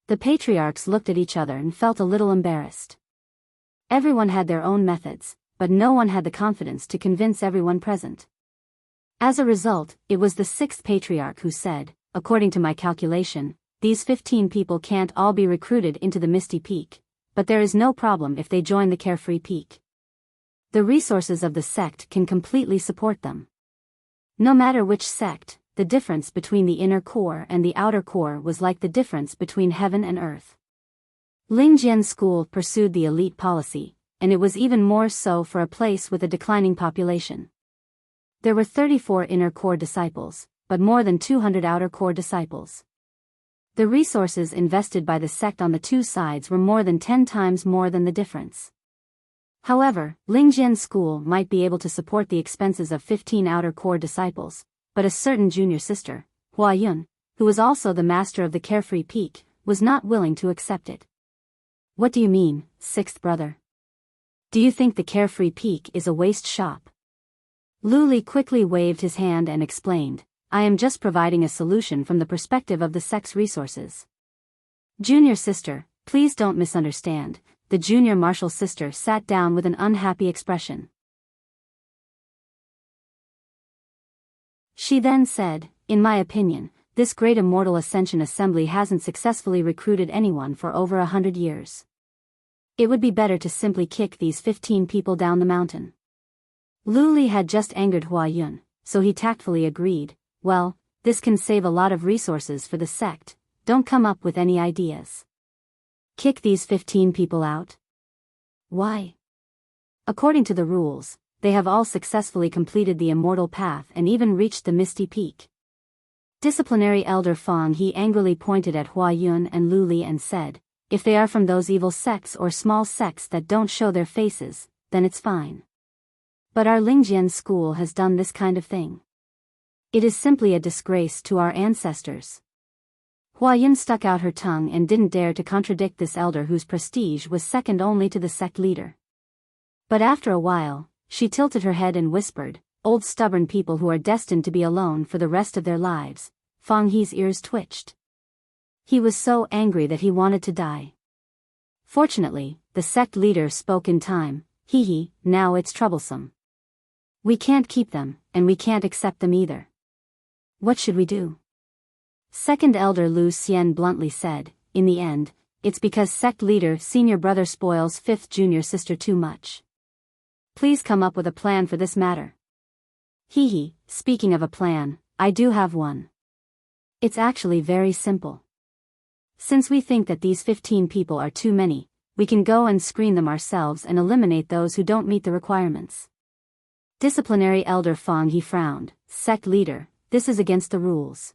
A: The patriarchs looked at each other and felt a little embarrassed. Everyone had their own methods, but no one had the confidence to convince everyone present. As a result, it was the sixth patriarch who said, according to my calculation, these 15 people can't all be recruited into the Misty Peak, but there is no problem if they join the Carefree Peak. The resources of the sect can completely support them. No matter which sect, the difference between the inner core and the outer core was like the difference between heaven and earth. Lingjian School pursued the elite policy, and it was even more so for a place with a declining population. There were 34 inner core disciples, but more than 200 outer core disciples. The resources invested by the sect on the two sides were more than 10 times more than the difference. However, Lingjian School might be able to support the expenses of 15 outer core disciples, but a certain junior sister, Hua Yun, who was also the master of the Carefree Peak, was not willing to accept it. What do you mean, sixth brother? Do you think the Carefree Peak is a waste shop? Luli quickly waved his hand and explained, I am just providing a solution from the perspective of the sect's resources. Junior sister, please don't misunderstand. The junior martial sister sat down with an unhappy expression. She then said, in my opinion, this great immortal ascension assembly hasn't successfully recruited anyone for over 100 years. It would be better to simply kick these 15 people down the mountain. Luli had just angered Hua Yun, so he tactfully agreed, well, this can save a lot of resources for the sect, don't come up with any ideas. Kick these 15 people out? Why? According to the rules, they have all successfully completed the immortal path and even reached the Misty Peak. Disciplinary Elder Fang He angrily pointed at Hua Yun and Luli and said, if they are from those evil sects or small sects that don't show their faces, then it's fine. But our Lingjian school has done this kind of thing. It is simply a disgrace to our ancestors. Hua Yun stuck out her tongue and didn't dare to contradict this elder whose prestige was second only to the sect leader. But after a while, she tilted her head and whispered, old stubborn people who are destined to be alone for the rest of their lives. Fang He's ears twitched. He was so angry that he wanted to die. Fortunately, the sect leader spoke in time, hee, now it's troublesome. We can't keep them, and we can't accept them either. What should we do? Second elder Lu Xian bluntly said, in the end, it's because sect leader senior brother spoils fifth junior sister too much. Please come up with a plan for this matter. Hee, speaking of a plan, I do have one. It's actually very simple. Since we think that these 15 people are too many, we can go and screen them ourselves and eliminate those who don't meet the requirements. Disciplinary Elder Fang He frowned. Sect leader, this is against the rules.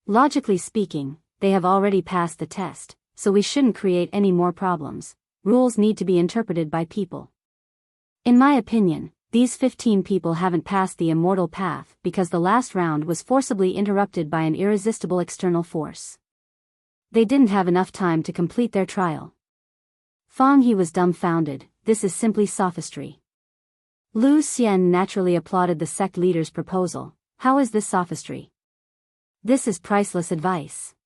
A: Logically speaking, they have already passed the test, so we shouldn't create any more problems. Rules need to be interpreted by people. In my opinion, these 15 people haven't passed the immortal path because the last round was forcibly interrupted by an irresistible external force. They didn't have enough time to complete their trial. Fang He was dumbfounded. This is simply sophistry. Lu Xian naturally applauded the sect leader's proposal. How is this sophistry? This is priceless advice.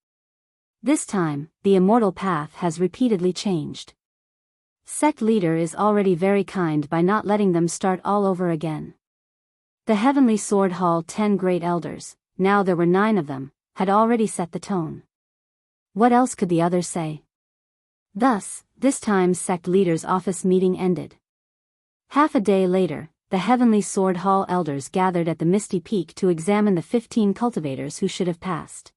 A: This time, the immortal path has repeatedly changed. Sect leader is already very kind by not letting them start all over again. The Heavenly Sword Hall 10 great elders, now there were 9 of them, had already set the tone. What else could the others say? Thus, this time sect leader's office meeting ended. Half a day later, the Heavenly Sword Hall elders gathered at the Misty Peak to examine the 15 cultivators who should have passed.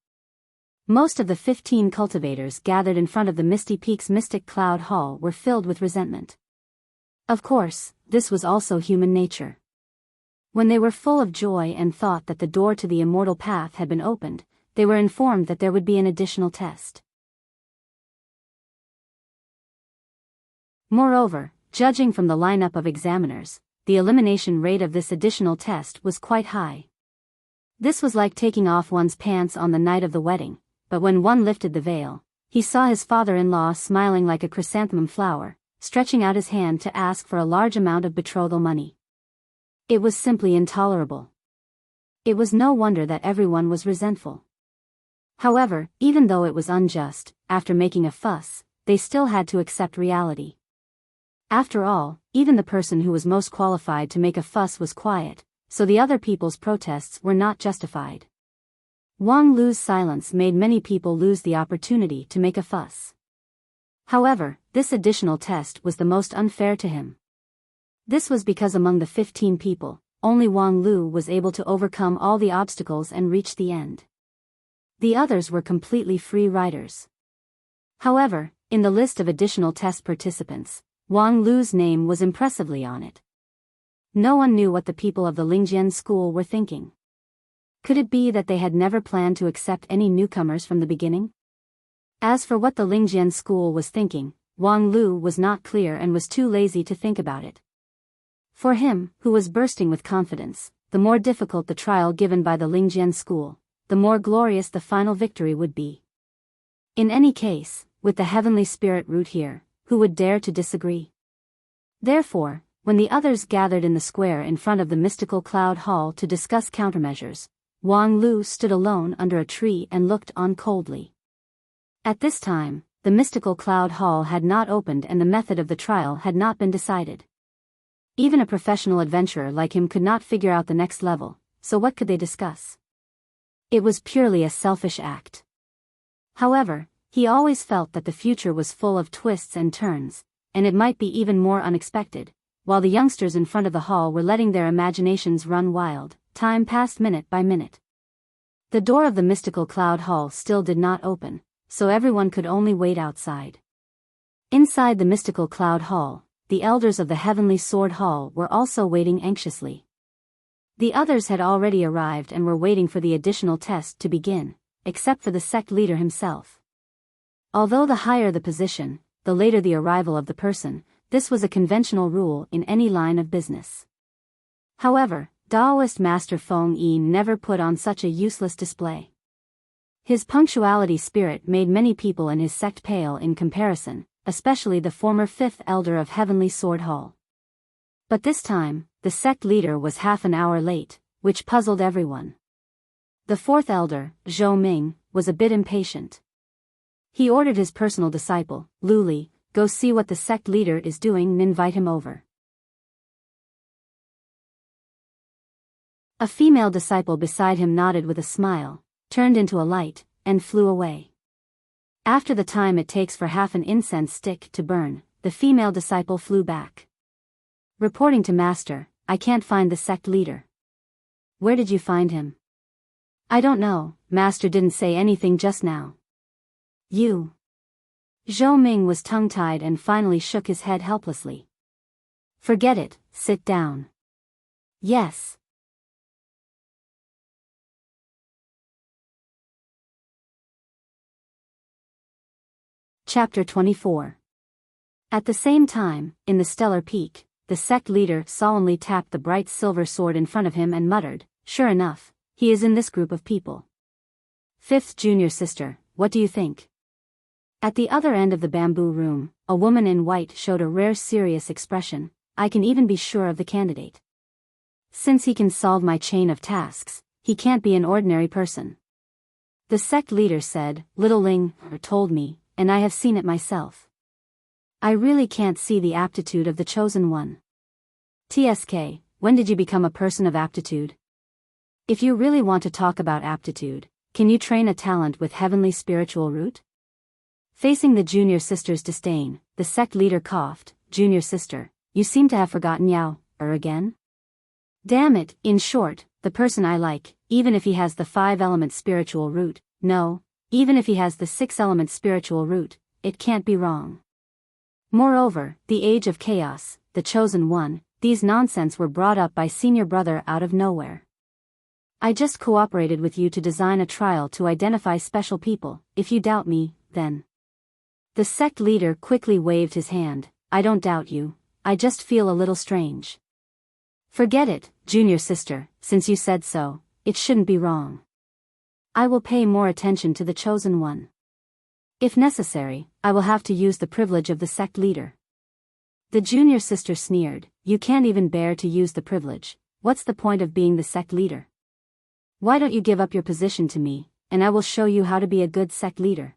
A: Most of the 15 cultivators gathered in front of the Misty Peak's Mystic Cloud Hall were filled with resentment. Of course, this was also human nature. When they were full of joy and thought that the door to the immortal path had been opened, they were informed that there would be an additional test. Moreover, judging from the lineup of examiners, the elimination rate of this additional test was quite high. This was like taking off one's pants on the night of the wedding, but when one lifted the veil, he saw his father-in-law smiling like a chrysanthemum flower, stretching out his hand to ask for a large amount of betrothal money. It was simply intolerable. It was no wonder that everyone was resentful. However, even though it was unjust, after making a fuss, they still had to accept reality. After all, even the person who was most qualified to make a fuss was quiet, so the other people's protests were not justified. Wang Lu's silence made many people lose the opportunity to make a fuss. However, this additional test was the most unfair to him. This was because among the 15 people, only Wang Lu was able to overcome all the obstacles and reach the end. The others were completely free riders. However, in the list of additional test participants, Wang Lu's name was impressively on it. No one knew what the people of the Lingjian school were thinking. Could it be that they had never planned to accept any newcomers from the beginning? As for what the Lingjian school was thinking, Wang Lu was not clear and was too lazy to think about it. For him, who was bursting with confidence, the more difficult the trial given by the Lingjian school, the more glorious the final victory would be. In any case, with the heavenly spirit root here, who would dare to disagree? Therefore, when the others gathered in the square in front of the mystical cloud hall to discuss countermeasures, Wang Lu stood alone under a tree and looked on coldly. At this time, the mystical cloud hall had not opened and the method of the trial had not been decided. Even a professional adventurer like him could not figure out the next level, so what could they discuss? It was purely a selfish act. However, he always felt that the future was full of twists and turns, and it might be even more unexpected. While the youngsters in front of the hall were letting their imaginations run wild, time passed minute by minute. The door of the mystical cloud hall still did not open, so everyone could only wait outside. Inside the mystical cloud hall, the elders of the heavenly sword hall were also waiting anxiously. The others had already arrived and were waiting for the additional test to begin, except for the sect leader himself. Although the higher the position, the later the arrival of the person, this was a conventional rule in any line of business. However, Taoist Master Feng Yi never put on such a useless display. His punctuality spirit made many people in his sect pale in comparison, especially the former 5th elder of Heavenly Sword Hall. But this time, the sect leader was half an hour late, which puzzled everyone. The 4th elder, Zhou Ming, was a bit impatient. He ordered his personal disciple, Lu Li, go see what the sect leader is doing and invite him over. A female disciple beside him nodded with a smile, turned into a light, and flew away. After the time it takes for half an incense stick to burn, the female disciple flew back. Reporting to Master, I can't find the sect leader. Where did you find him? I don't know, Master didn't say anything just now. You. Zhou Ming was tongue-tied and finally shook his head helplessly. Forget it, sit down. Yes. Chapter 24. At the same time, in the stellar peak, the sect leader solemnly tapped the bright silver sword in front of him and muttered, "Sure enough, he is in this group of people. Fifth junior sister, what do you think?" At the other end of the bamboo room, a woman in white showed a rare serious expression. "I can even be sure of the candidate. Since he can solve my chain of tasks, he can't be an ordinary person." The sect leader said, "Little Ling told me, and I have seen it myself. I really can't see the aptitude of the chosen one. TSK, when did you become a person of aptitude? If you really want to talk about aptitude, can you train a talent with heavenly spiritual root?" Facing the junior sister's disdain, the sect leader coughed, "Junior sister, you seem to have forgotten Yao, again? Damn it, in short, the person I like, even if he has the 5-element spiritual root, no, even if he has the 6-element spiritual root, it can't be wrong. Moreover, the age of chaos, the chosen one, these nonsense were brought up by senior brother out of nowhere. I just cooperated with you to design a trial to identify special people. If you doubt me, then..." The sect leader quickly waved his hand. "I don't doubt you, I just feel a little strange." "Forget it, junior sister, since you said so, it shouldn't be wrong. I will pay more attention to the chosen one. If necessary, I will have to use the privilege of the sect leader." The junior sister sneered, "You can't even bear to use the privilege. What's the point of being the sect leader? Why don't you give up your position to me, and I will show you how to be a good sect leader."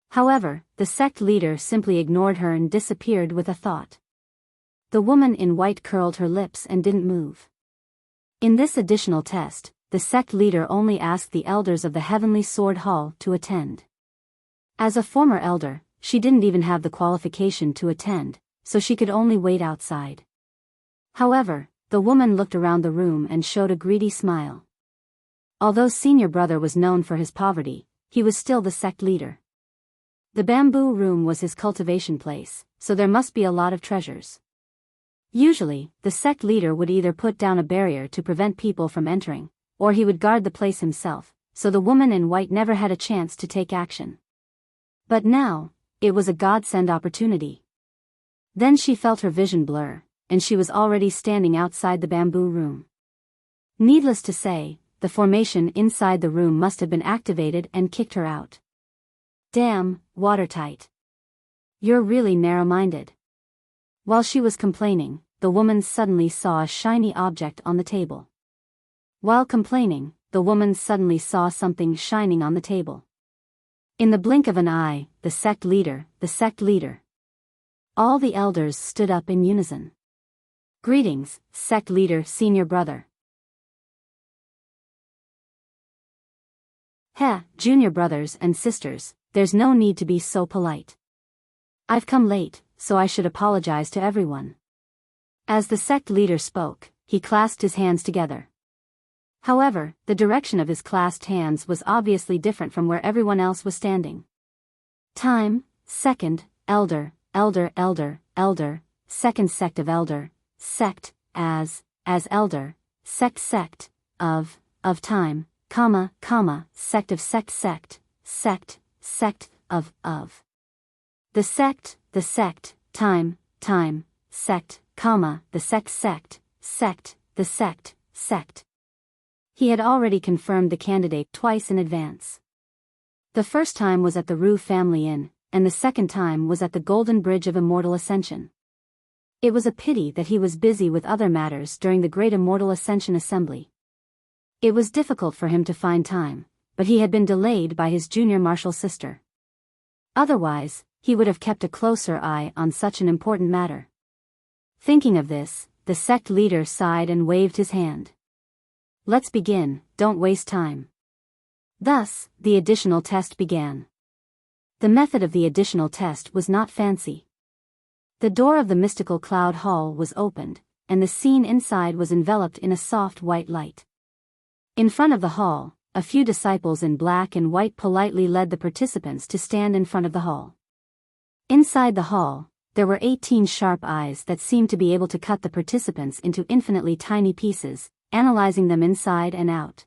A: However, the sect leader simply ignored her and disappeared with a thought. The woman in white curled her lips and didn't move. In this additional test, the sect leader only asked the elders of the Heavenly Sword Hall to attend. As a former elder, she didn't even have the qualification to attend, so she could only wait outside. However, the woman looked around the room and showed a greedy smile. Although senior brother was known for his poverty, he was still the sect leader. The bamboo room was his cultivation place, so there must be a lot of treasures. Usually, the sect leader would either put down a barrier to prevent people from entering, or he would guard the place himself, so the woman in white never had a chance to take action. But now, it was a godsend opportunity. Then she felt her vision blur, and she was already standing outside the bamboo room. Needless to say, the formation inside the room must have been activated and kicked her out. "Damn, watertight. You're really narrow-minded." While she was complaining, the woman suddenly saw a shiny object on the table. While complaining, the woman suddenly saw something shining on the table. In the blink of an eye, the sect leader. All the elders stood up in unison. "Greetings, sect leader, senior brother." "Heh, junior brothers and sisters, there's no need to be so polite. I've come late, so I should apologize to everyone." As the sect leader spoke, he clasped his hands together. However, the direction of his clasped hands was obviously different from where everyone else was standing. Time, second, elder, second sect of elder, sect, as elder, sect, of time, sect of sect, of. The sect, time, sect, the sect. He had already confirmed the candidate twice in advance. The first time was at the Rue Family Inn, and the second time was at the Golden Bridge of Immortal Ascension. It was a pity that he was busy with other matters during the Great Immortal Ascension Assembly. It was difficult for him to find time, but he had been delayed by his junior martial sister. Otherwise, he would have kept a closer eye on such an important matter. Thinking of this, the sect leader sighed and waved his hand. "Let's begin, don't waste time." Thus, the additional test began. The method of the additional test was not fancy. The door of the mystical cloud hall was opened, and the scene inside was enveloped in a soft white light. In front of the hall, a few disciples in black and white politely led the participants to stand in front of the hall. Inside the hall, there were 18 sharp eyes that seemed to be able to cut the participants into infinitely tiny pieces, analyzing them inside and out.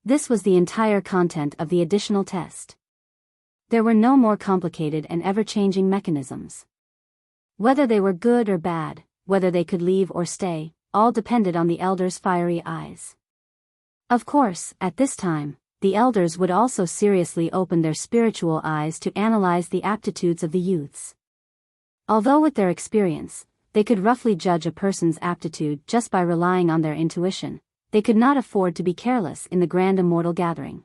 A: This was the entire content of the additional test. There were no more complicated and ever-changing mechanisms. Whether they were good or bad, whether they could leave or stay, all depended on the elders' fiery eyes. Of course, at this time, the elders would also seriously open their spiritual eyes to analyze the aptitudes of the youths. Although with their experience, they could roughly judge a person's aptitude just by relying on their intuition, they could not afford to be careless in the grand immortal gathering.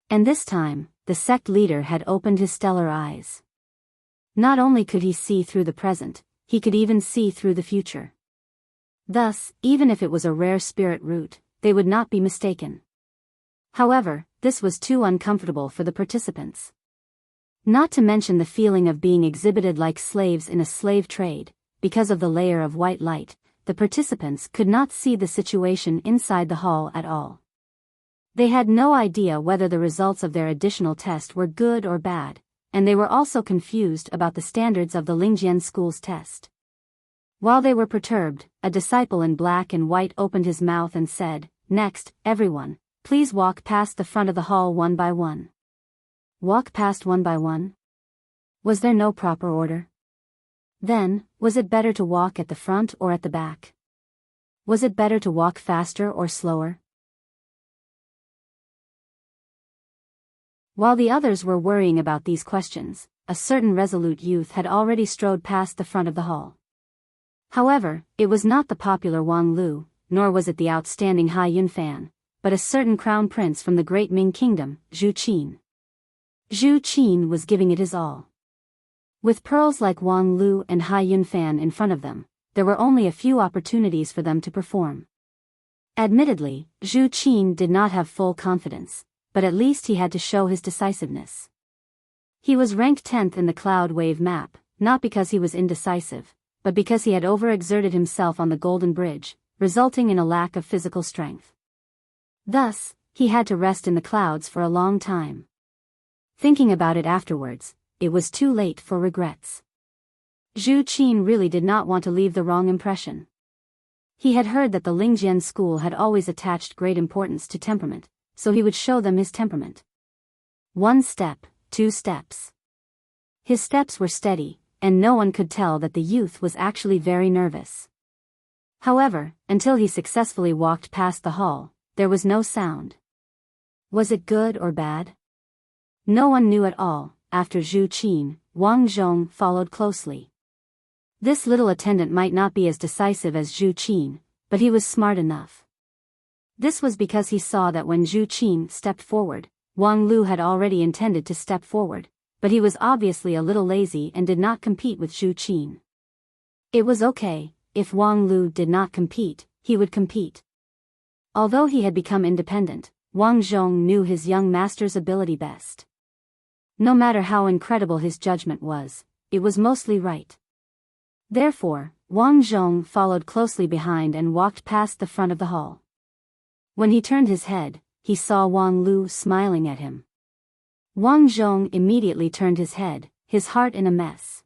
A: And this time, the sect leader had opened his stellar eyes. Not only could he see through the present, he could even see through the future. Thus, even if it was a rare spirit root, they would not be mistaken. However, this was too uncomfortable for the participants. Not to mention the feeling of being exhibited like slaves in a slave trade, because of the layer of white light, the participants could not see the situation inside the hall at all. They had no idea whether the results of their additional test were good or bad, and they were also confused about the standards of the Lingjian school's test. While they were perturbed, a disciple in black and white opened his mouth and said, "Next, everyone, please walk past the front of the hall one by one." Walk past one by one? Was there no proper order? Then, was it better to walk at the front or at the back? Was it better to walk faster or slower? While the others were worrying about these questions, a certain resolute youth had already strode past the front of the hall. However, it was not the popular Wang Lu, nor was it the outstanding Hai Yunfan, but a certain crown prince from the great Ming kingdom, Zhu Qin. Zhu Qin was giving it his all. With pearls like Wang Lu and Hai Yunfan in front of them, there were only a few opportunities for them to perform. Admittedly, Zhu Qin did not have full confidence, but at least he had to show his decisiveness. He was ranked 10th in the cloud wave map, not because he was indecisive, but because he had overexerted himself on the Golden Bridge, resulting in a lack of physical strength. Thus, he had to rest in the clouds for a long time. Thinking about it afterwards, it was too late for regrets. Zhu Qin really did not want to leave the wrong impression. He had heard that the Lingjian school had always attached great importance to temperament, so he would show them his temperament. 1 step, 2 steps. His steps were steady, and no one could tell that the youth was actually very nervous. However, until he successfully walked past the hall, there was no sound. Was it good or bad? No one knew at all. After Zhu Qin, Wang Zhong followed closely. This little attendant might not be as decisive as Zhu Qin, but he was smart enough. This was because he saw that when Zhu Qin stepped forward, Wang Lu had already intended to step forward, but he was obviously a little lazy and did not compete with Zhu Qin. It was okay, if Wang Lu did not compete, he would compete. Although he had become independent, Wang Zhong knew his young master's ability best. No matter how incredible his judgment was, it was mostly right. Therefore, Wang Zhong followed closely behind and walked past the front of the hall. When he turned his head, he saw Wang Lu smiling at him. Wang Zhong immediately turned his head, his heart in a mess.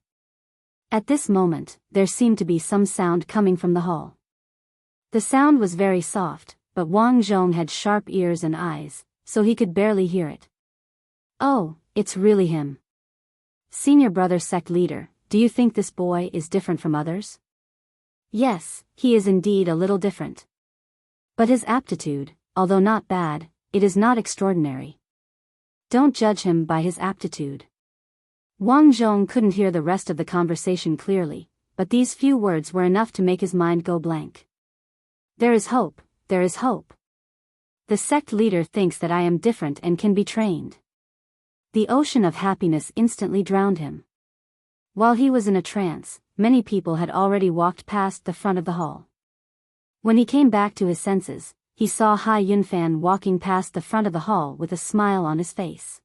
A: At this moment, there seemed to be some sound coming from the hall. The sound was very soft, but Wang Zhong had sharp ears and eyes, so he could barely hear it. "Oh, it's really him. Senior brother sect leader, do you think this boy is different from others?" "Yes, he is indeed a little different. But his aptitude, although not bad, it is not extraordinary. Don't judge him by his aptitude." Wang Zhong couldn't hear the rest of the conversation clearly, but these few words were enough to make his mind go blank. There is hope, there is hope. The sect leader thinks that I am different and can be trained. The ocean of happiness instantly drowned him. While he was in a trance, many people had already walked past the front of the hall. When he came back to his senses, he saw Hai Yunfan walking past the front of the hall with a smile on his face.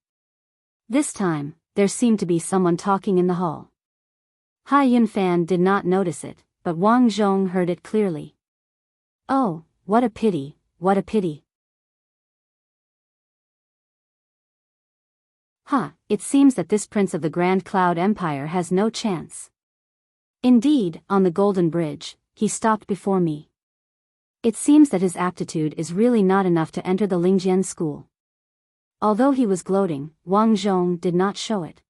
A: This time, there seemed to be someone talking in the hall. Hai Yunfan did not notice it, but Wang Zhong heard it clearly. "Oh, what a pity, what a pity. It seems that this prince of the Grand Cloud Empire has no chance. Indeed, on the Golden Bridge, he stopped before me. It seems that his aptitude is really not enough to enter the Lingjian school. Although he was gloating, Wang Zhong did not show it.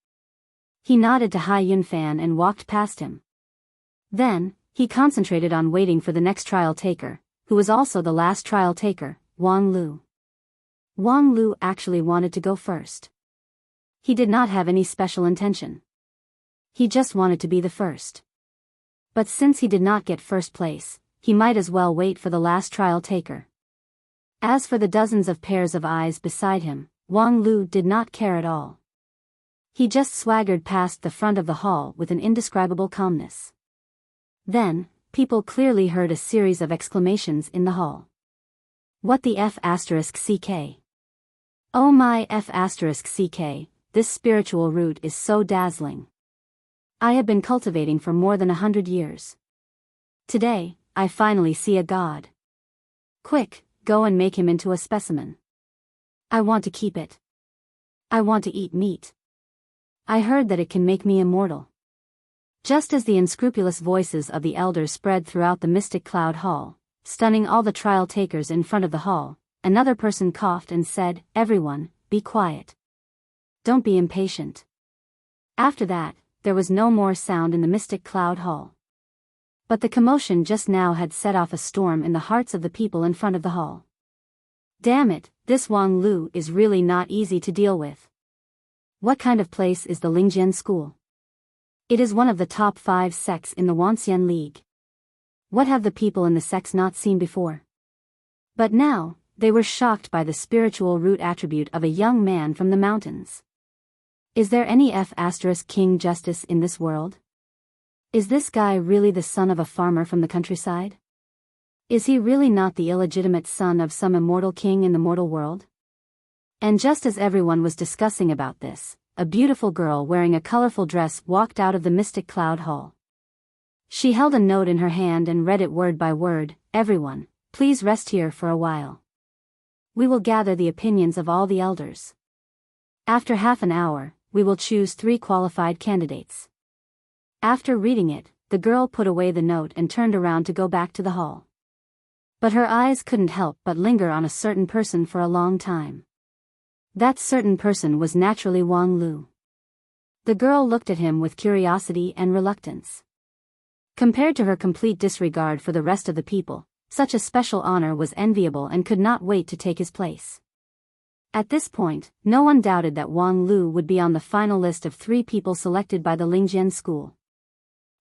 A: He nodded to Hai Yunfan and walked past him. Then, he concentrated on waiting for the next trial taker, who was also the last trial taker, Wang Lu. Wang Lu actually wanted to go first. He did not have any special intention. He just wanted to be the first. But since he did not get first place, he might as well wait for the last trial taker. As for the dozens of pairs of eyes beside him, Wang Lu did not care at all. He just swaggered past the front of the hall with an indescribable calmness. Then, people clearly heard a series of exclamations in the hall. What the F***CK? Oh my F***CK, this spiritual root is so dazzling. I have been cultivating for more than 100 years. Today, I finally see a god. Quick, go and make him into a specimen. I want to keep it. I want to eat meat. I heard that it can make me immortal. Just as the unscrupulous voices of the elders spread throughout the mystic cloud hall, stunning all the trial takers in front of the hall, another person coughed and said, "Everyone, be quiet. Don't be impatient." After that, there was no more sound in the mystic cloud hall. But the commotion just now had set off a storm in the hearts of the people in front of the hall. Damn it, this Wang Lu is really not easy to deal with. What kind of place is the Lingjian school? It is one of the top 5 sects in the Wanxian League. What have the people in the sects not seen before? But now, they were shocked by the spiritual root attribute of a young man from the mountains. Is there any King justice in this world? Is this guy really the son of a farmer from the countryside? Is he really not the illegitimate son of some immortal king in the mortal world? And just as everyone was discussing about this, a beautiful girl wearing a colorful dress walked out of the mystic cloud hall. She held a note in her hand and read it word by word. "Everyone, please rest here for a while. We will gather the opinions of all the elders. After half an hour, we will choose 3 qualified candidates." After reading it, the girl put away the note and turned around to go back to the hall. But her eyes couldn't help but linger on a certain person for a long time. That certain person was naturally Wang Lu. The girl looked at him with curiosity and reluctance. Compared to her complete disregard for the rest of the people, such a special honor was enviable and could not wait to take his place. At this point, no one doubted that Wang Lu would be on the final list of 3 people selected by the Lingjian school.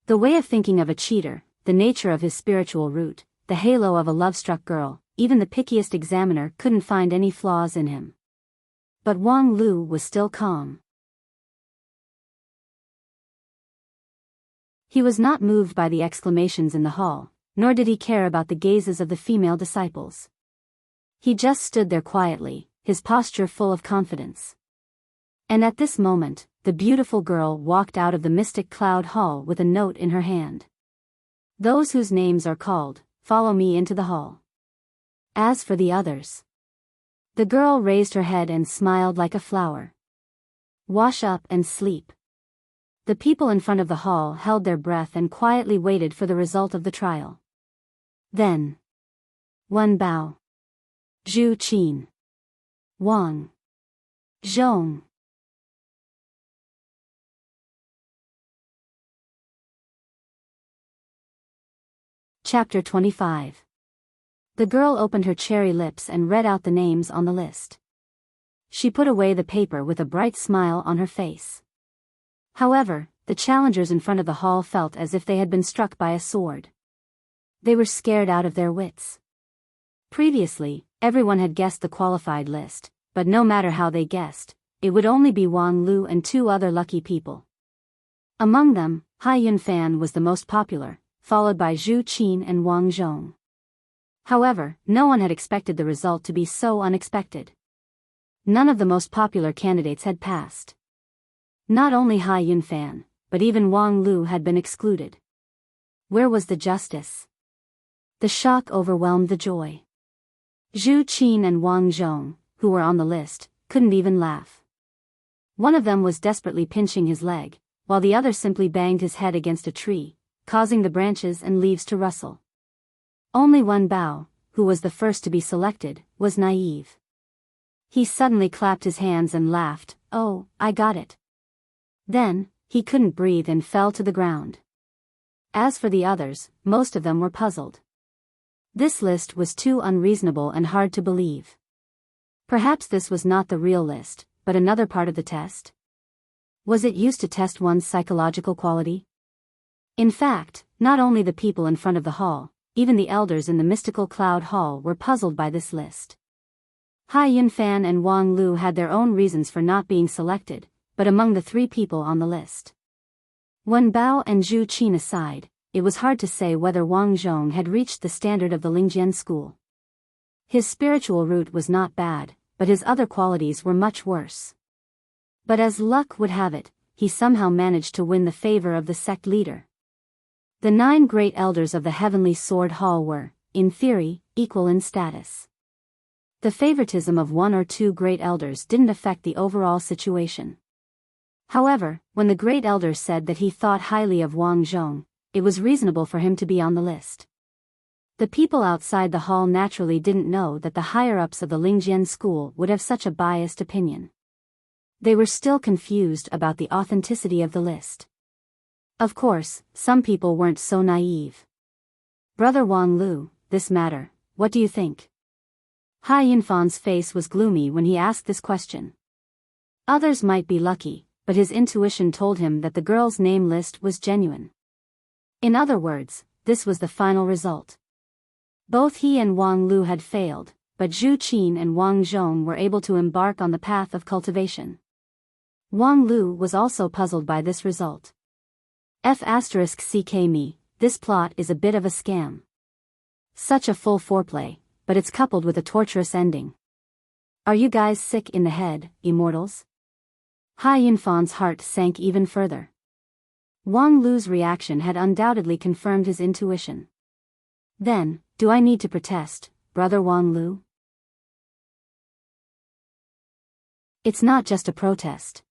A: The way of thinking of a cheater, the nature of his spiritual root, the halo of a love-struck girl, even the pickiest examiner couldn't find any flaws in him. But Wang Lu was still calm. He was not moved by the exclamations in the hall, nor did he care about the gazes of the female disciples. He just stood there quietly, his posture full of confidence. And at this moment, the beautiful girl walked out of the mystic cloud hall with a note in her hand. "Those whose names are called, follow me into the hall. As for the others..." The girl raised her head and smiled like a flower. "Wash up and sleep." The people in front of the hall held their breath and quietly waited for the result of the trial. Then, Wen Bao, Zhu Qin, Wang Zhong. Chapter 25. The girl opened her cherry lips and read out the names on the list. She put away the paper with a bright smile on her face. However, the challengers in front of the hall felt as if they had been struck by a sword. They were scared out of their wits. Previously, everyone had guessed the qualified list, but no matter how they guessed, it would only be Wang Lu and 2 other lucky people. Among them, Hai Yunfan was the most popular, followed by Zhu Qin and Wang Zhong. However, no one had expected the result to be so unexpected. None of the most popular candidates had passed. Not only Hai Yunfan, but even Wang Lu had been excluded. Where was the justice? The shock overwhelmed the joy. Zhu Qin and Wang Zhong, who were on the list, couldn't even laugh. One of them was desperately pinching his leg, while the other simply banged his head against a tree, causing the branches and leaves to rustle. Only Wen Bao, who was the first to be selected, was naive. He suddenly clapped his hands and laughed, "Oh, I got it." Then, he couldn't breathe and fell to the ground. As for the others, most of them were puzzled. This list was too unreasonable and hard to believe. Perhaps this was not the real list, but another part of the test? Was it used to test one's psychological quality? In fact, not only the people in front of the hall, even the elders in the mystical cloud hall were puzzled by this list. Hai Yunfan and Wang Lu had their own reasons for not being selected, but among the three people on the list, Wen Bao and Zhu Qin aside, it was hard to say whether Wang Zhong had reached the standard of the Lingjian school. His spiritual route was not bad, but his other qualities were much worse. But as luck would have it, he somehow managed to win the favor of the sect leader. The 9 great elders of the Heavenly Sword Hall were, in theory, equal in status. The favoritism of 1 or 2 great elders didn't affect the overall situation. However, when the great elder said that he thought highly of Wang Zhong, it was reasonable for him to be on the list. The people outside the hall naturally didn't know that the higher-ups of the Lingjian school would have such a biased opinion. They were still confused about the authenticity of the list. Of course, some people weren't so naive. "Brother Wang Lu, this matter, what do you think?" Hai Yunfan's face was gloomy when he asked this question. Others might be lucky, but his intuition told him that the girl's name list was genuine. In other words, this was the final result. Both he and Wang Lu had failed, but Zhu Qin and Wang Zhong were able to embark on the path of cultivation. Wang Lu was also puzzled by this result. F***ck this plot is a bit of a scam. Such a full foreplay, but it's coupled with a torturous ending. Are you guys sick in the head, immortals? Hai Yunfan's heart sank even further. Wang Lu's reaction had undoubtedly confirmed his intuition. Then, do I need to protest, Brother Wang Lu? It's not just a protest.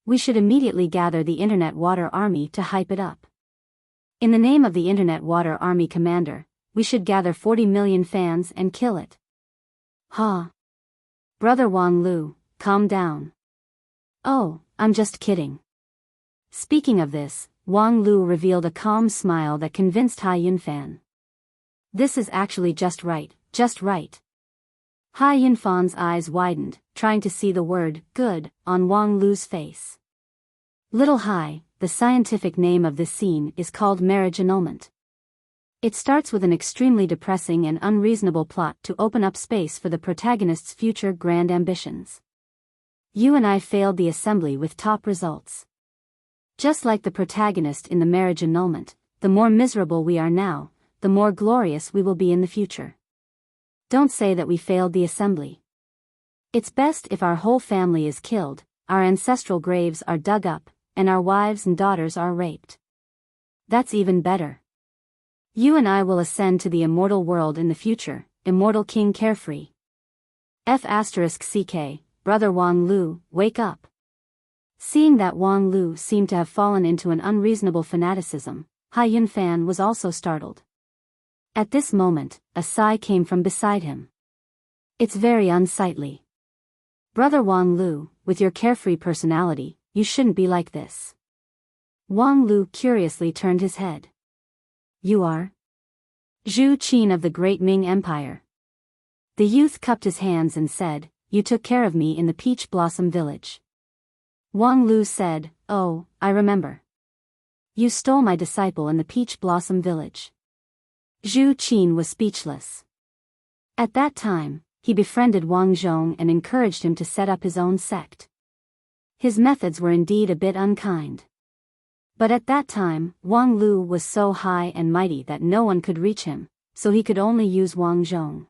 A: We should immediately gather the Internet Water Army to hype it up. In the name of the Internet Water Army commander, we should gather 40 million fans and kill it. Ha! Brother Wang Lu, calm down. Oh, I'm just kidding. Speaking of this, Wang Lu revealed a calm smile that convinced Hai Yunfan. This is actually just right, just right. Hai Yunfan's eyes widened, trying to see the word, good, on Wang Lu's face. Little Hai, the scientific name of this scene is called marriage annulment. It starts with an extremely depressing and unreasonable plot to open up space for the protagonist's future grand ambitions. You and I failed the assembly with top results. Just like the protagonist in the marriage annulment, the more miserable we are now, the more glorious we will be in the future. Don't say that we failed the assembly. It's best if our whole family is killed, our ancestral graves are dug up, and our wives and daughters are raped. That's even better. You and I will ascend to the immortal world in the future, immortal King Carefree. F***ck, Brother Wang Lu, wake up. Seeing that Wang Lu seemed to have fallen into an unreasonable fanaticism, Hai Yunfan was also startled. At this moment, a sigh came from beside him. It's very unsightly. Brother Wang Lu, with your carefree personality, you shouldn't be like this. Wang Lu curiously turned his head. You are? Zhu Qin of the Great Ming Empire. The youth cupped his hands and said, You took care of me in the Peach Blossom Village. Wang Lu said, Oh, I remember. You stole my disciple in the Peach Blossom Village. Zhu Qin was speechless. At that time, he befriended Wang Zhong and encouraged him to set up his own sect. His methods were indeed a bit unkind. But at that time, Wang Lu was so high and mighty that no one could reach him, so he could only use Wang Zhong.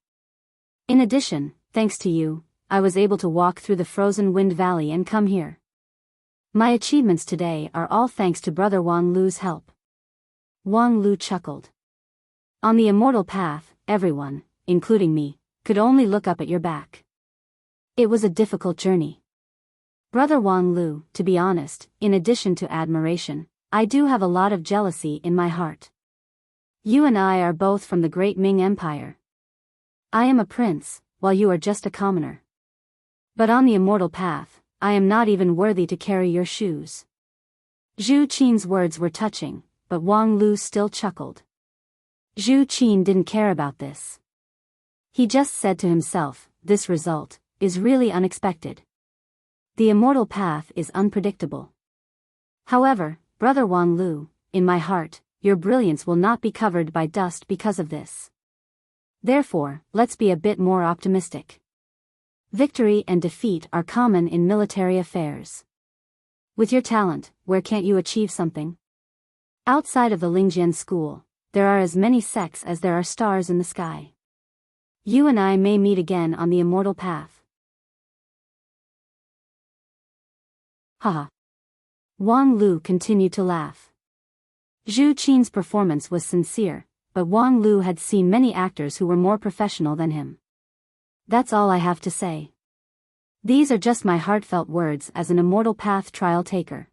A: In addition, thanks to you, I was able to walk through the frozen wind valley and come here. My achievements today are all thanks to Brother Wang Lu's help. Wang Lu chuckled. On the immortal path, everyone, including me, could only look up at your back. It was a difficult journey. Brother Wang Lu, to be honest, in addition to admiration, I do have a lot of jealousy in my heart. You and I are both from the great Ming Empire. I am a prince, while you are just a commoner. But on the immortal path, I am not even worthy to carry your shoes. Zhu Qin's words were touching, but Wang Lu still chuckled. Zhu Qin didn't care about this. He just said to himself, this result is really unexpected. The immortal path is unpredictable. However, Brother Wang Lu, in my heart, your brilliance will not be covered by dust because of this. Therefore, let's be a bit more optimistic. Victory and defeat are common in military affairs. With your talent, where can't you achieve something? Outside of the Lingjian school, there are as many sects as there are stars in the sky. You and I may meet again on the immortal path. Haha. Wang Lu continued to laugh. Zhu Qin's performance was sincere, but Wang Lu had seen many actors who were more professional than him. That's all I have to say. These are just my heartfelt words as an immortal path trial taker.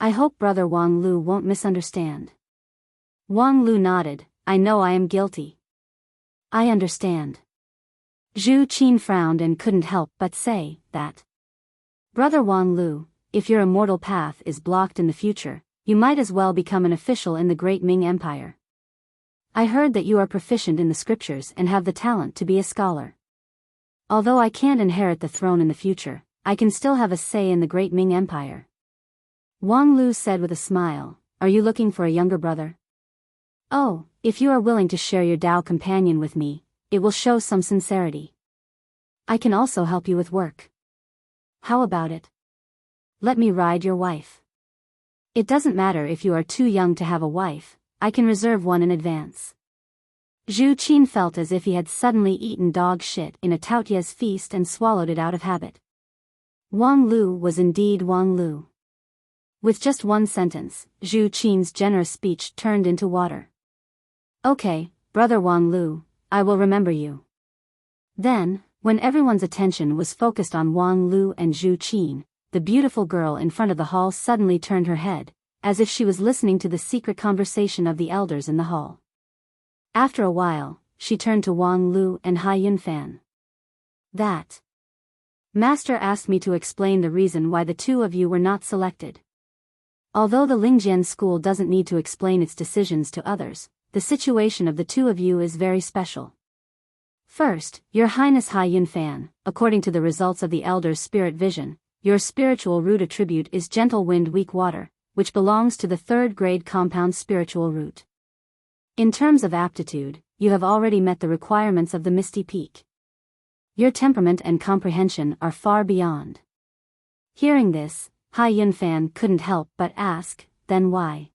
A: I hope Brother Wang Lu won't misunderstand. Wang Lu nodded, I know I am guilty. I understand. Zhu Qin frowned and couldn't help but say that. Brother Wang Lu, if your immortal path is blocked in the future, you might as well become an official in the great Ming Empire. I heard that you are proficient in the scriptures and have the talent to be a scholar. Although I can't inherit the throne in the future, I can still have a say in the great Ming Empire. Wang Lu said with a smile, are you looking for a younger brother? Oh, if you are willing to share your Tao companion with me, it will show some sincerity. I can also help you with work. How about it? Let me ride your wife. It doesn't matter if you are too young to have a wife, I can reserve one in advance. Zhu Qin felt as if he had suddenly eaten dog shit in a Taotia's feast and swallowed it out of habit. Wang Lu was indeed Wang Lu. With just one sentence, Zhu Qin's generous speech turned into water. Okay, Brother Wang Lu, I will remember you. Then, when everyone's attention was focused on Wang Lu and Zhu Qin, the beautiful girl in front of the hall suddenly turned her head, as if she was listening to the secret conversation of the elders in the hall. After a while, she turned to Wang Lu and Hai Yunfan. That Master asked me to explain the reason why the two of you were not selected. Although the Lingjian school doesn't need to explain its decisions to others, the situation of the two of you is very special. First, Your Highness Hai Yunfan, according to the results of the Elder's spirit vision, your spiritual root attribute is gentle wind weak water, which belongs to the third grade compound spiritual root. In terms of aptitude, you have already met the requirements of the Misty Peak. Your temperament and comprehension are far beyond. Hearing this, Hai Yunfan couldn't help but ask, then why?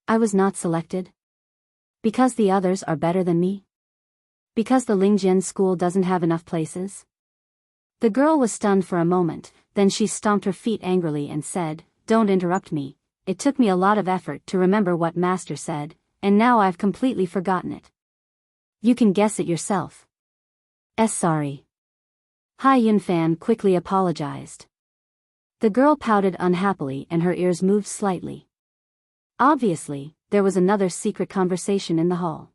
A: I was not selected? Because the others are better than me? Because the Lingjian school doesn't have enough places? The girl was stunned for a moment, then she stomped her feet angrily and said, don't interrupt me, it took me a lot of effort to remember what Master said, and now I've completely forgotten it. You can guess it yourself. Sorry. Hai Yunfan quickly apologized. The girl pouted unhappily and her ears moved slightly. Obviously, there was another secret conversation in the hall.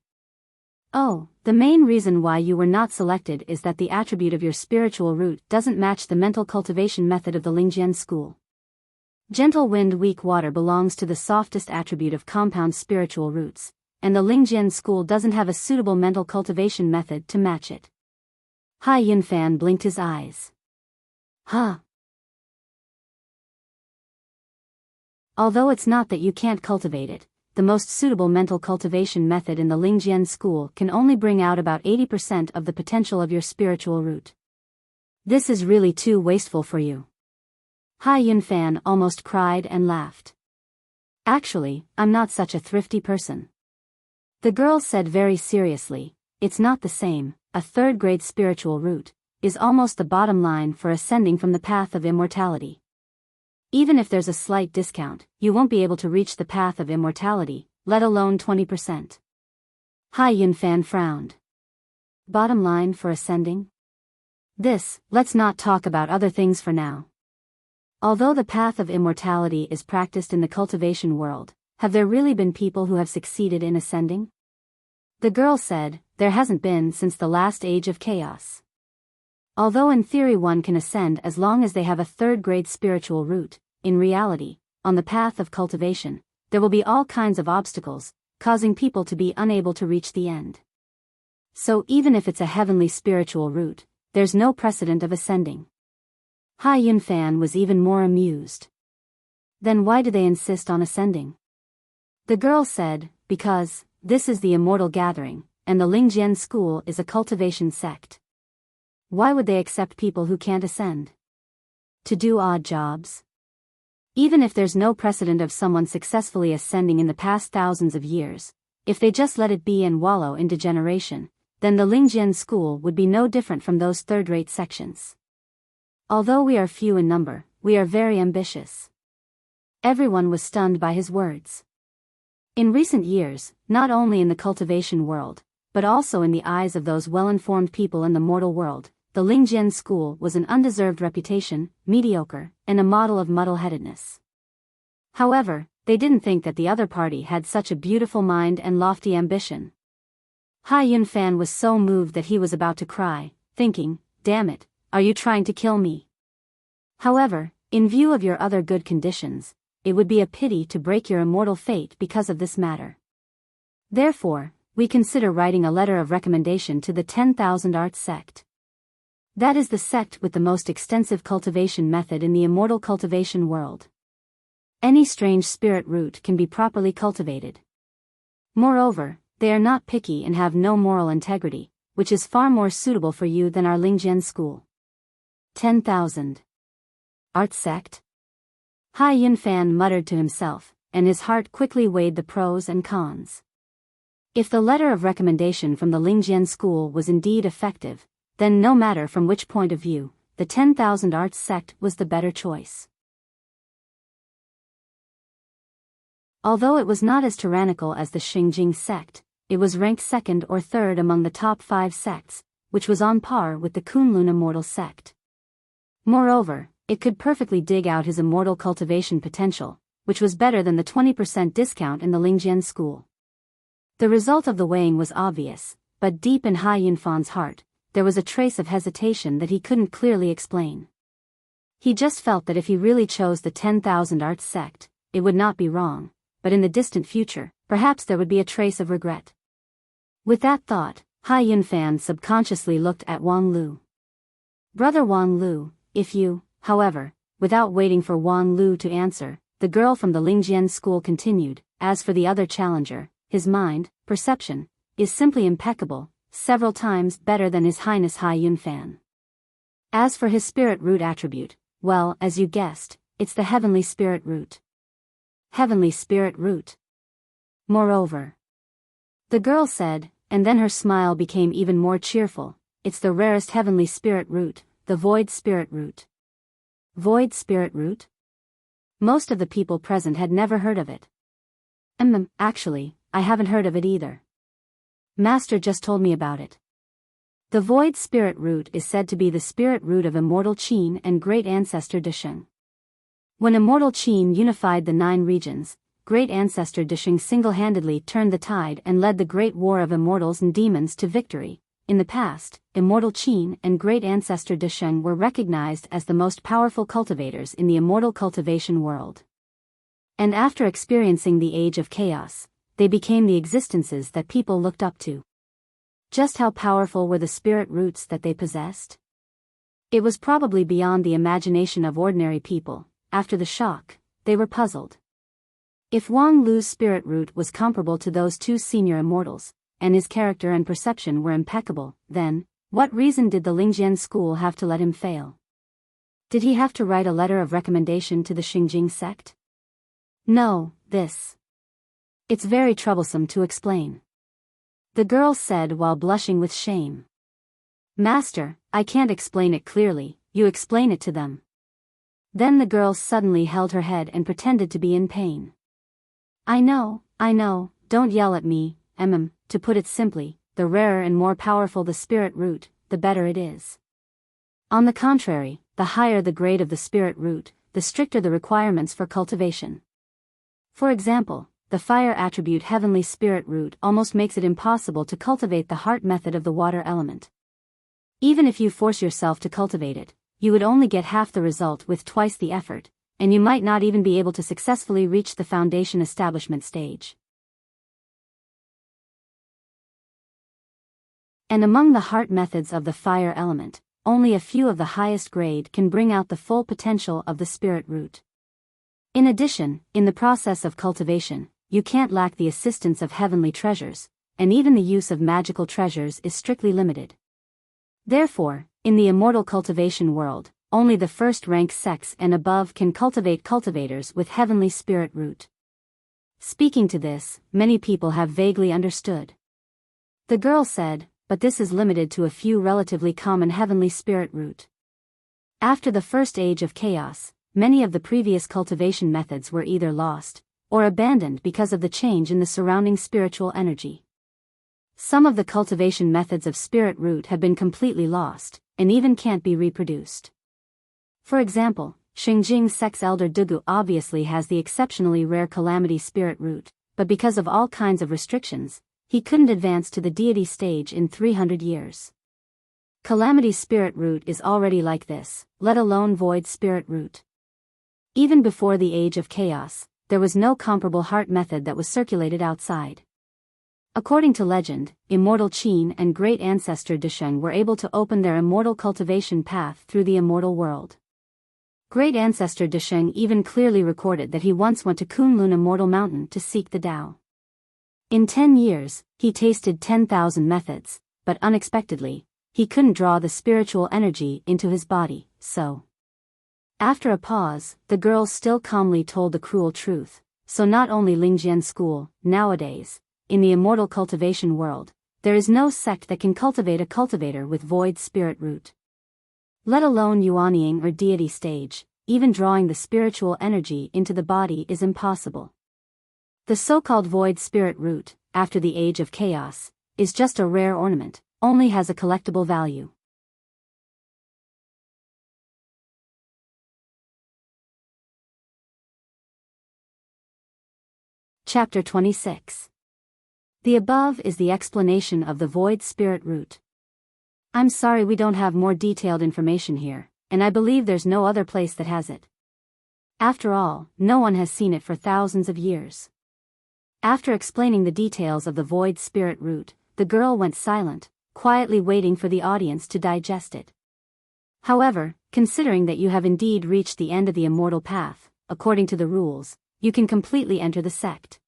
A: Oh, the main reason why you were not selected is that the attribute of your spiritual root doesn't match the mental cultivation method of the Lingjian school. Gentle wind weak water belongs to the softest attribute of compound spiritual roots, and the Lingjian school doesn't have a suitable mental cultivation method to match it. Hai Yunfan blinked his eyes. Huh. Although it's not that you can't cultivate it, the most suitable mental cultivation method in the Lingjian school can only bring out about 80% of the potential of your spiritual root. This is really too wasteful for you. Hai Yunfan almost cried and laughed. Actually, I'm not such a thrifty person. The girl said very seriously, it's not the same, a third-grade spiritual root is almost the bottom line for ascending from the path of immortality. Even if there's a slight discount, you won't be able to reach the path of immortality, let alone 20%. Hai Yunfan frowned. Bottom line for ascending? Let's not talk about other things for now. Although the path of immortality is practiced in the cultivation world, have there really been people who have succeeded in ascending? The girl said, there hasn't been since the last age of chaos. Although in theory one can ascend as long as they have a third-grade spiritual root, in reality, on the path of cultivation, there will be all kinds of obstacles, causing people to be unable to reach the end. So even if it's a heavenly spiritual route, there's no precedent of ascending. Hai Yunfan was even more amused. Then why do they insist on ascending? The girl said, because, this is the immortal gathering, and the Lingjian school is a cultivation sect. Why would they accept people who can't ascend? To do odd jobs? Even if there's no precedent of someone successfully ascending in the past thousands of years, if they just let it be and wallow in degeneration, then the Lingjian school would be no different from those third-rate sections. Although we are few in number, we are very ambitious. Everyone was stunned by his words. In recent years, not only in the cultivation world, but also in the eyes of those well-informed people in the mortal world, the Lingjian school was an undeserved reputation, mediocre, and a model of muddle-headedness. However, they didn't think that the other party had such a beautiful mind and lofty ambition. Hai Yunfan was so moved that he was about to cry, thinking, damn it, are you trying to kill me? However, in view of your other good conditions, it would be a pity to break your immortal fate because of this matter. Therefore, we consider writing a letter of recommendation to the 10,000 Arts sect. That is the sect with the most extensive cultivation method in the immortal cultivation world. Any strange spirit root can be properly cultivated. Moreover, they are not picky and have no moral integrity, which is far more suitable for you than our Lingjian school. 10,000. Art sect? Hai Yunfan muttered to himself, and his heart quickly weighed the pros and cons. If the letter of recommendation from the Lingjian school was indeed effective, then no matter from which point of view, the 10,000 Arts sect was the better choice. Although it was not as tyrannical as the Xingjing sect, it was ranked second or third among the top 5 sects, which was on par with the Kunlun immortal sect. Moreover, it could perfectly dig out his immortal cultivation potential, which was better than the 20% discount in the Lingjian school. The result of the weighing was obvious, but deep in Hai Yunfan's heart, there was a trace of hesitation that he couldn't clearly explain. He just felt that if he really chose the 10,000 Arts sect, it would not be wrong, but in the distant future, perhaps there would be a trace of regret. With that thought, Hai Yunfan subconsciously looked at Wang Lu. Brother Wang Lu, if you, however, without waiting for Wang Lu to answer, the girl from the Lingjian school continued, as for the other challenger, his mind, perception, is simply impeccable, several times better than His Highness Hai Yunfan. As for his spirit root attribute, well, as you guessed, it's the heavenly spirit root. Heavenly spirit root. Moreover, the girl said, and then her smile became even more cheerful, it's the rarest heavenly spirit root, the void spirit root. Void spirit root? Most of the people present had never heard of it. Actually, I haven't heard of it either. Master just told me about it. The void spirit root is said to be the spirit root of immortal Qin and great ancestor Desheng. When immortal Qin unified the 9 regions, great ancestor Desheng single-handedly turned the tide and led the great war of immortals and demons to victory. In the past, immortal Qin and great ancestor Desheng were recognized as the most powerful cultivators in the immortal cultivation world. And after experiencing the age of chaos, they became the existences that people looked up to. Just how powerful were the spirit roots that they possessed? It was probably beyond the imagination of ordinary people. After the shock, they were puzzled. If Wang Lu's spirit root was comparable to those 2 senior immortals, and his character and perception were impeccable, then, what reason did the Lingjian school have to let him fail? Did he have to write a letter of recommendation to the Xingjing sect? No, it's very troublesome to explain. The girl said while blushing with shame. Master, I can't explain it clearly, you explain it to them. Then the girl suddenly held her head and pretended to be in pain. I know, don't yell at me, to put it simply, the rarer and more powerful the spirit root, the better it is. On the contrary, the higher the grade of the spirit root, the stricter the requirements for cultivation. For example, the fire attribute heavenly spirit root almost makes it impossible to cultivate the heart method of the water element. Even if you force yourself to cultivate it, you would only get half the result with twice the effort, and you might not even be able to successfully reach the foundation establishment stage. And among the heart methods of the fire element, only a few of the highest grade can bring out the full potential of the spirit root. In addition, in the process of cultivation, you can't lack the assistance of heavenly treasures, and even the use of magical treasures is strictly limited. Therefore, in the immortal cultivation world, only the first-rank sects and above can cultivate cultivators with heavenly spirit root. Speaking to this, many people have vaguely understood. The girl said, but this is limited to a few relatively common heavenly spirit root. After the first age of chaos, many of the previous cultivation methods were either lost or abandoned because of the change in the surrounding spiritual energy. Some of the cultivation methods of spirit root have been completely lost, and even can't be reproduced. For example, Xingjing sect's elder Dugu obviously has the exceptionally rare calamity spirit root, but because of all kinds of restrictions, he couldn't advance to the deity stage in 300 years. Calamity spirit root is already like this, let alone void spirit root. Even before the age of chaos, there was no comparable heart method that was circulated outside. According to legend, immortal Qin and great ancestor Desheng were able to open their immortal cultivation path through the immortal world. Great ancestor Desheng even clearly recorded that he once went to Kunlun Immortal Mountain to seek the Tao. In 10 years, he tasted 10,000 methods, but unexpectedly, he couldn't draw the spiritual energy into his body, so. After a pause, the girl still calmly told the cruel truth, so not only Lingjian school, nowadays, in the immortal cultivation world, there is no sect that can cultivate a cultivator with void spirit root. Let alone Yuanying or deity stage, even drawing the spiritual energy into the body is impossible. The so-called void spirit root, after the age of chaos, is just a rare ornament, only has a collectible value. Chapter 26. The above is the explanation of the void spirit root. I'm sorry we don't have more detailed information here, and I believe there's no other place that has it. After all, no one has seen it for thousands of years. After explaining the details of the void spirit root, the girl went silent, quietly waiting for the audience to digest it. However, considering that you have indeed reached the end of the immortal path, according to the rules, you can completely enter the sect.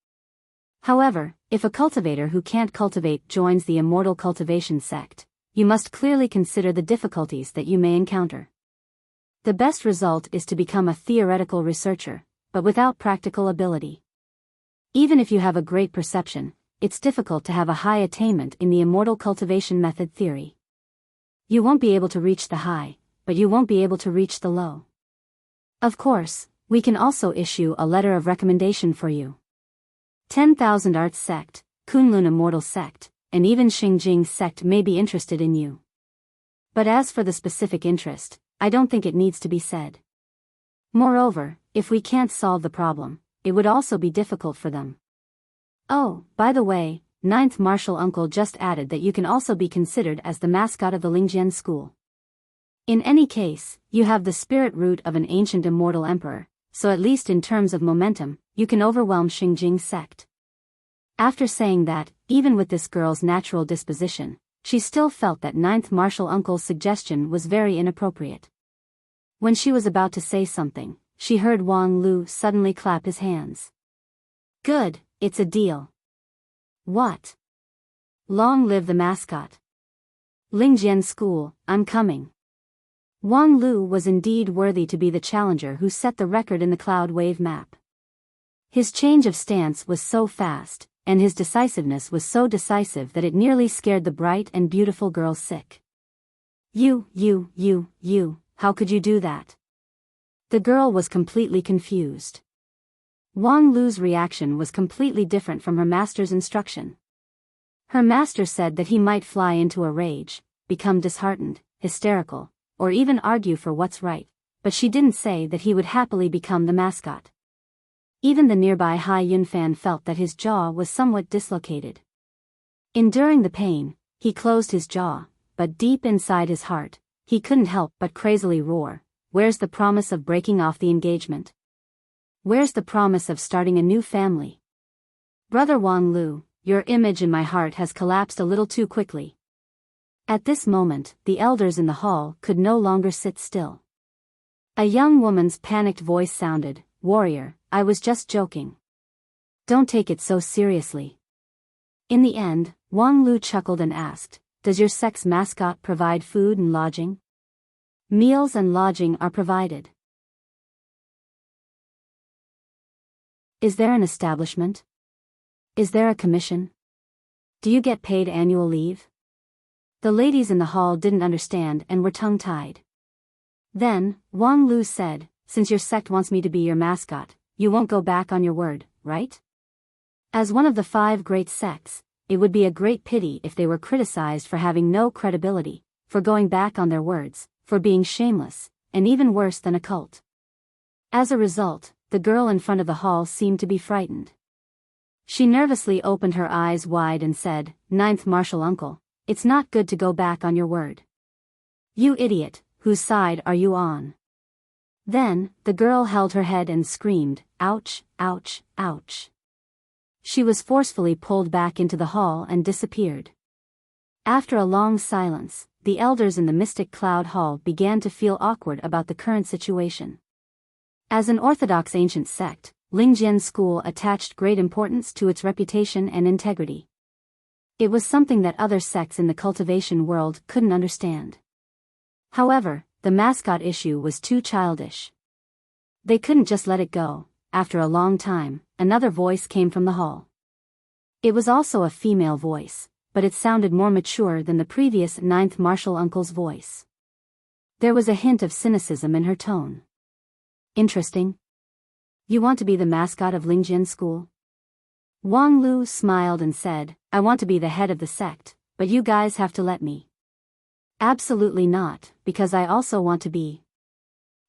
A: However, if a cultivator who can't cultivate joins the immortal cultivation sect, you must clearly consider the difficulties that you may encounter. The best result is to become a theoretical researcher, but without practical ability. Even if you have a great perception, it's difficult to have a high attainment in the immortal cultivation method theory. You won't be able to reach the high, but you won't be able to reach the low. Of course, we can also issue a letter of recommendation for you. 10,000 Arts sect, Kunlun Immortal sect, and even Xingjing sect may be interested in you. But as for the specific interest, I don't think it needs to be said. Moreover, if we can't solve the problem, it would also be difficult for them. Oh, by the way, 9th Martial Uncle just added that you can also be considered as the mascot of the Lingjian school. In any case, you have the spirit root of an ancient immortal emperor, so at least in terms of momentum, you can overwhelm Xingjing sect. After saying that, even with this girl's natural disposition, she still felt that 9th Martial Uncle's suggestion was very inappropriate. When she was about to say something, she heard Wang Lu suddenly clap his hands. Good, it's a deal. What? Long live the mascot. Lingjian school, I'm coming. Wang Lu was indeed worthy to be the challenger who set the record in the cloud wave map. His change of stance was so fast, and his decisiveness was so decisive that it nearly scared the bright and beautiful girl sick. You, how could you do that? The girl was completely confused. Wang Lu's reaction was completely different from her master's instruction. Her master said that he might fly into a rage, become disheartened, hysterical, or even argue for what's right, but she didn't say that he would happily become the mascot. Even the nearby Hai Yunfan felt that his jaw was somewhat dislocated. Enduring the pain, he closed his jaw, but deep inside his heart, he couldn't help but crazily roar, "Where's the promise of breaking off the engagement? Where's the promise of starting a new family? Brother Wang Lu, your image in my heart has collapsed a little too quickly." At this moment, the elders in the hall could no longer sit still. A young woman's panicked voice sounded, "Warrior, I was just joking. Don't take it so seriously." In the end, Wang Lu chuckled and asked, "Does your sex mascot provide food and lodging?" "Meals and lodging are provided." "Is there an establishment? Is there a commission? Do you get paid annual leave?" The ladies in the hall didn't understand and were tongue-tied. Then, Wang Lu said, "Since your sect wants me to be your mascot, you won't go back on your word, right? As one of the 5 great sects, it would be a great pity if they were criticized for having no credibility, for going back on their words, for being shameless, and even worse than a cult." As a result, the girl in front of the hall seemed to be frightened. She nervously opened her eyes wide and said, "Ninth martial uncle, it's not good to go back on your word." "You idiot, whose side are you on?" Then, the girl held her head and screamed, "Ouch, ouch, ouch." She was forcefully pulled back into the hall and disappeared. After a long silence, the elders in the Mystic Cloud Hall began to feel awkward about the current situation. As an orthodox ancient sect, Lingjian school attached great importance to its reputation and integrity. It was something that other sects in the cultivation world couldn't understand. However, the mascot issue was too childish. They couldn't just let it go. After a long time, another voice came from the hall. It was also a female voice, but it sounded more mature than the previous 9th martial uncle's voice. There was a hint of cynicism in her tone. "Interesting. You want to be the mascot of Lingjian school?" Wang Lu smiled and said, "I want to be the head of the sect, but you guys have to let me." "Absolutely not, because I also want to be."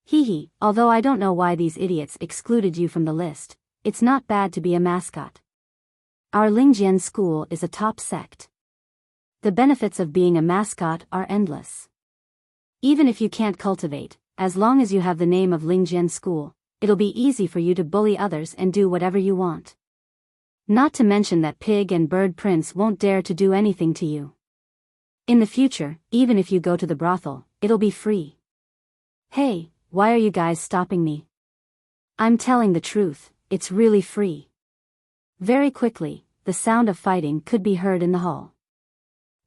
A: "Hee, although I don't know why these idiots excluded you from the list, it's not bad to be a mascot. Our Lingjian school is a top sect. The benefits of being a mascot are endless. Even if you can't cultivate, as long as you have the name of Lingjian school, it'll be easy for you to bully others and do whatever you want. Not to mention that Pig and Bird Prince won't dare to do anything to you. In the future, even if you go to the brothel, it'll be free." "Hey, why are you guys stopping me? I'm telling the truth, it's really free." Very quickly, the sound of fighting could be heard in the hall.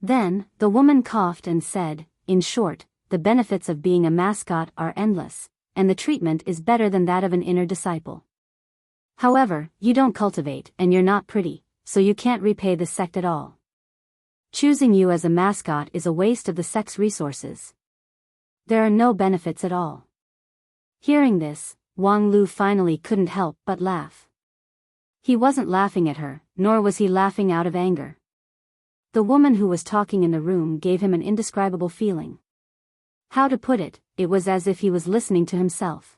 A: Then, the woman coughed and said, "In short, the benefits of being a mascot are endless, and the treatment is better than that of an inner disciple. However, you don't cultivate and you're not pretty, so you can't repay the sect at all. Choosing you as a mascot is a waste of the sect's resources. There are no benefits at all." Hearing this, Wang Lu finally couldn't help but laugh. He wasn't laughing at her, nor was he laughing out of anger. The woman who was talking in the room gave him an indescribable feeling. How to put it, it was as if he was listening to himself.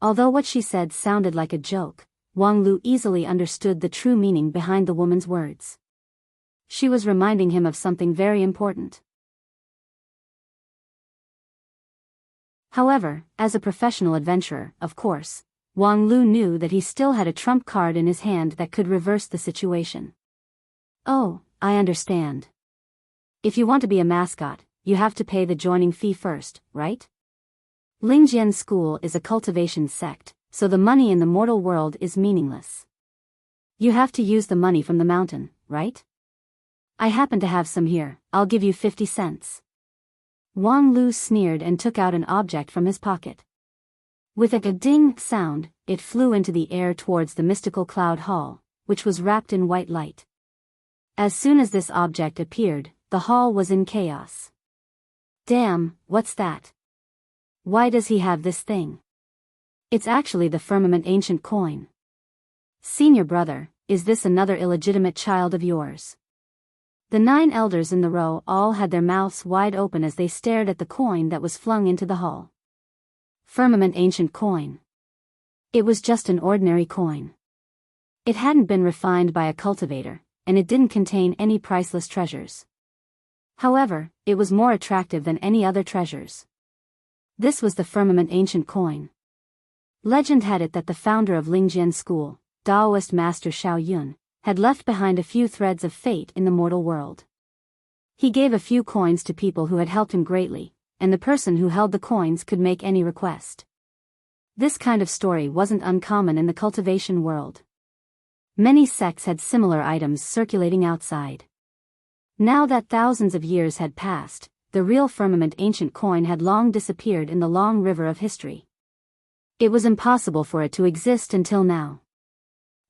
A: Although what she said sounded like a joke, Wang Lu easily understood the true meaning behind the woman's words. She was reminding him of something very important. However, as a professional adventurer, of course, Wang Lu knew that he still had a trump card in his hand that could reverse the situation. "Oh, I understand. If you want to be a mascot, you have to pay the joining fee first, right? Lingjian school is a cultivation sect, so the money in the mortal world is meaningless. You have to use the money from the mountain, right? I happen to have some here, I'll give you 50 cents. Wang Lu sneered and took out an object from his pocket. With a ding sound, it flew into the air towards the mystical cloud hall, which was wrapped in white light. As soon as this object appeared, the hall was in chaos. "Damn, what's that? Why does he have this thing? It's actually the firmament ancient coin. Senior brother, is this another illegitimate child of yours?" The 9 elders in the row all had their mouths wide open as they stared at the coin that was flung into the hall. Firmament ancient coin. It was just an ordinary coin. It hadn't been refined by a cultivator, and it didn't contain any priceless treasures. However, it was more attractive than any other treasures. This was the firmament ancient coin. Legend had it that the founder of Lingjian school, Taoist master Shao Yun, had left behind a few threads of fate in the mortal world. He gave a few coins to people who had helped him greatly, and the person who held the coins could make any request. This kind of story wasn't uncommon in the cultivation world. Many sects had similar items circulating outside. Now that thousands of years had passed, the real firmament ancient coin had long disappeared in the long river of history. It was impossible for it to exist until now.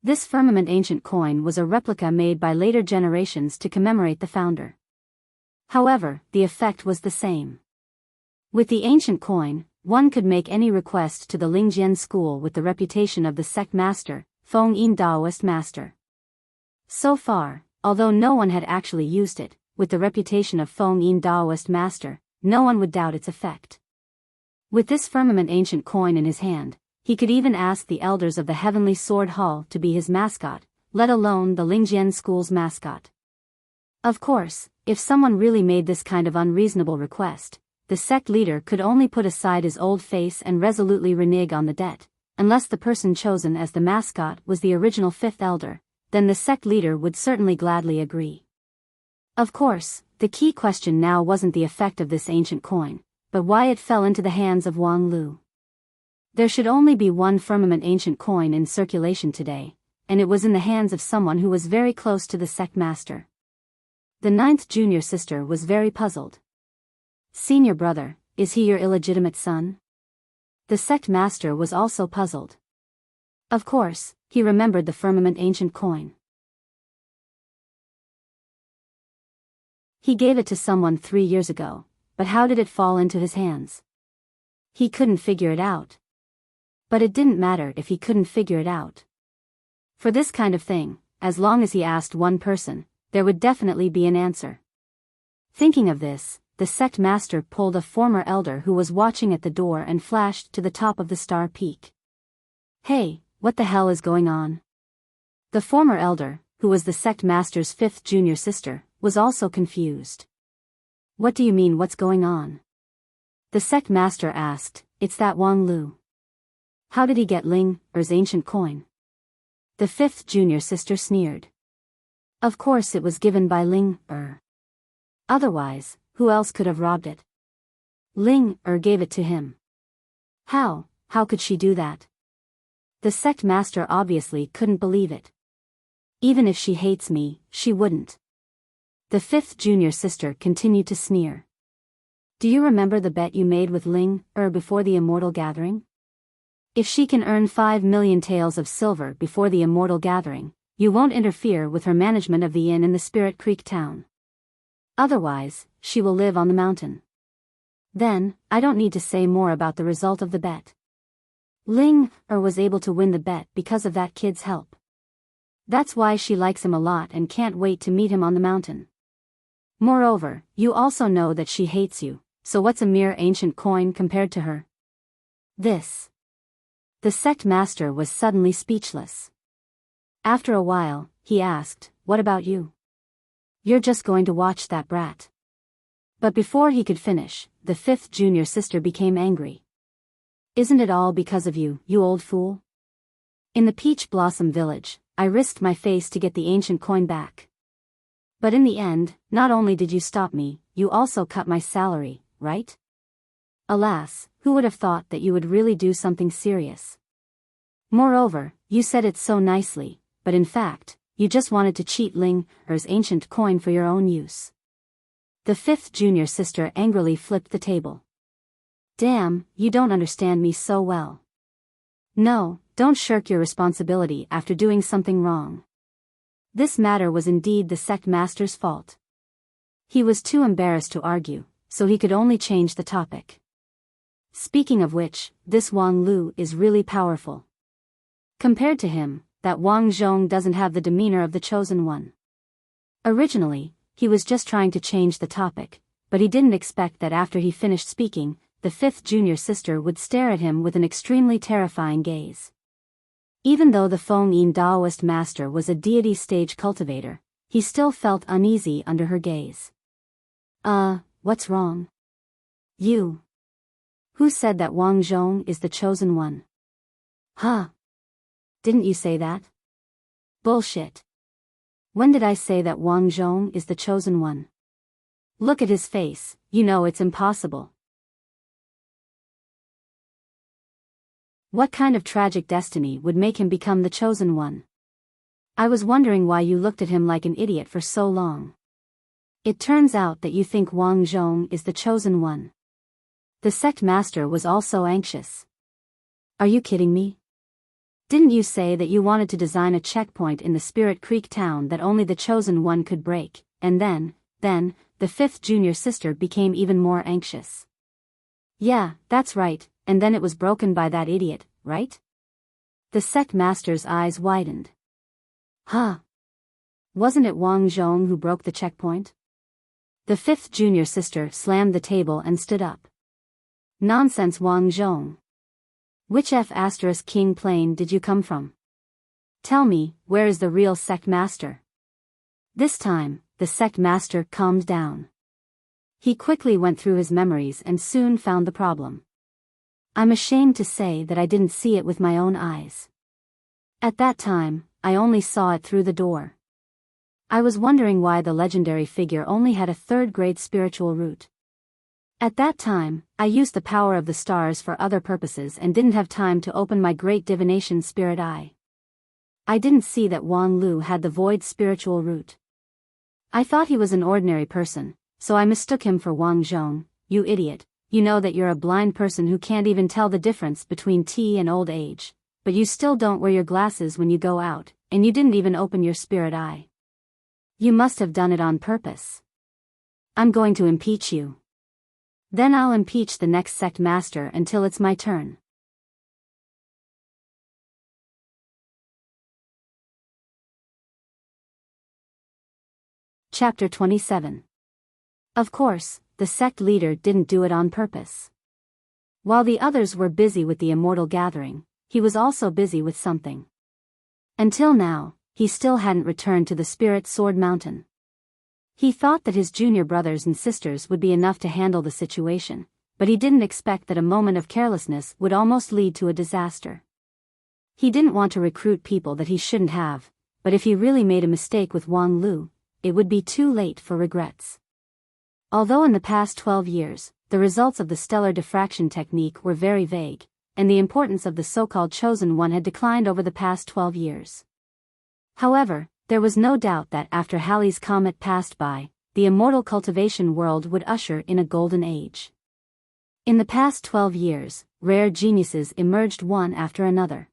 A: This firmament ancient coin was a replica made by later generations to commemorate the founder. However, the effect was the same. With the ancient coin, one could make any request to the Lingjian school with the reputation of the sect master, Feng Yin Taoist master. So far, although no one had actually used it, with the reputation of Feng Yin Taoist master, no one would doubt its effect. With this firmament ancient coin in his hand, he could even ask the elders of the Heavenly Sword Hall to be his mascot, let alone the Lingjian school's mascot. Of course, if someone really made this kind of unreasonable request, the sect leader could only put aside his old face and resolutely renege on the debt, unless the person chosen as the mascot was the original fifth elder, then the sect leader would certainly gladly agree. Of course, the key question now wasn't the effect of this ancient coin, but why it fell into the hands of Wang Lu. There should only be one firmament ancient coin in circulation today, and it was in the hands of someone who was very close to the sect master. The 9th junior sister was very puzzled. Senior brother, is he your illegitimate son? The sect master was also puzzled. Of course, he remembered the firmament ancient coin. He gave it to someone 3 years ago, but how did it fall into his hands? He couldn't figure it out. But it didn't matter if he couldn't figure it out. For this kind of thing, as long as he asked one person, there would definitely be an answer. Thinking of this, the sect master pulled a former elder who was watching at the door and flashed to the top of the star peak. Hey, what the hell is going on? The former elder, who was the sect master's 5th junior sister, was also confused. What do you mean what's going on? The sect master asked. It's that Wang Lu. How did he get Ling Er's ancient coin? The 5th junior sister sneered. Of course it was given by Ling Er. Otherwise, who else could have robbed it? Ling Er gave it to him. How could she do that? The sect master obviously couldn't believe it. Even if she hates me, she wouldn't. The 5th junior sister continued to sneer. Do you remember the bet you made with Ling Er before the immortal gathering? If she can earn 5 million taels of silver before the immortal gathering, you won't interfere with her management of the inn in the Spirit Creek town. Otherwise, she will live on the mountain. Then, I don't need to say more about the result of the bet. Ling Er was able to win the bet because of that kid's help. That's why she likes him a lot and can't wait to meet him on the mountain. Moreover, you also know that she hates you, so what's a mere ancient coin compared to her? This. The sect master was suddenly speechless. After a while, he asked, what about you? You're just going to watch that brat. But before he could finish, the 5th junior sister became angry. Isn't it all because of you, you old fool? In the Peach Blossom Village, I risked my face to get the ancient coin back. But in the end, not only did you stop me, you also cut my salary, right? Alas, who would have thought that you would really do something serious? Moreover, you said it so nicely, but in fact, you just wanted to cheat Ling Er's ancient coin for your own use. The 5th junior sister angrily flipped the table. Damn, you don't understand me so well. No, don't shirk your responsibility after doing something wrong. This matter was indeed the sect master's fault. He was too embarrassed to argue, so he could only change the topic. Speaking of which, this Wang Lu is really powerful. Compared to him, that Wang Zhong doesn't have the demeanor of the chosen one. Originally, he was just trying to change the topic, but he didn't expect that after he finished speaking, the fifth junior sister would stare at him with an extremely terrifying gaze. Even though the Feng Yin Daoist master was a deity stage cultivator, he still felt uneasy under her gaze. What's wrong? You. Who said that Wang Zhong is the chosen one? Huh? Didn't you say that? Bullshit. When did I say that Wang Zhong is the chosen one? Look at his face, you know it's impossible. What kind of tragic destiny would make him become the chosen one? I was wondering why you looked at him like an idiot for so long. It turns out that you think Wang Zhong is the chosen one. The sect master was also anxious. Are you kidding me? Didn't you say that you wanted to design a checkpoint in the Spirit Creek town that only the chosen one could break, and then, the fifth junior sister became even more anxious. Yeah, that's right, and then it was broken by that idiot, right? The sect master's eyes widened. Huh? Wasn't it Wang Zhong who broke the checkpoint? The fifth junior sister slammed the table and stood up. Nonsense, Wang Zhong. Which F***king plane did you come from? Tell me, where is the real sect master? This time, the sect master calmed down. He quickly went through his memories and soon found the problem. I'm ashamed to say that I didn't see it with my own eyes. At that time, I only saw it through the door. I was wondering why the legendary figure only had a third-grade spiritual root. At that time, I used the power of the stars for other purposes and didn't have time to open my great divination spirit eye. I didn't see that Wang Lu had the void spiritual root. I thought he was an ordinary person, so I mistook him for Wang Zhong. You idiot, you know that you're a blind person who can't even tell the difference between tea and old age, but you still don't wear your glasses when you go out, and you didn't even open your spirit eye. You must have done it on purpose. I'm going to impeach you. Then I'll impeach the next sect master until it's my turn. Chapter 27. Of course, the sect leader didn't do it on purpose. While the others were busy with the immortal gathering, he was also busy with something. Until now, he still hadn't returned to the Spirit Sword Mountain. He thought that his junior brothers and sisters would be enough to handle the situation, but he didn't expect that a moment of carelessness would almost lead to a disaster. He didn't want to recruit people that he shouldn't have, but if he really made a mistake with Wang Lu, it would be too late for regrets. Although in the past 12 years, the results of the stellar diffraction technique were very vague, and the importance of the so-called chosen one had declined over the past 12 years. However, there was no doubt that after Halley's comet passed by, the immortal cultivation world would usher in a golden age. In the past 12 years, rare geniuses emerged one after another.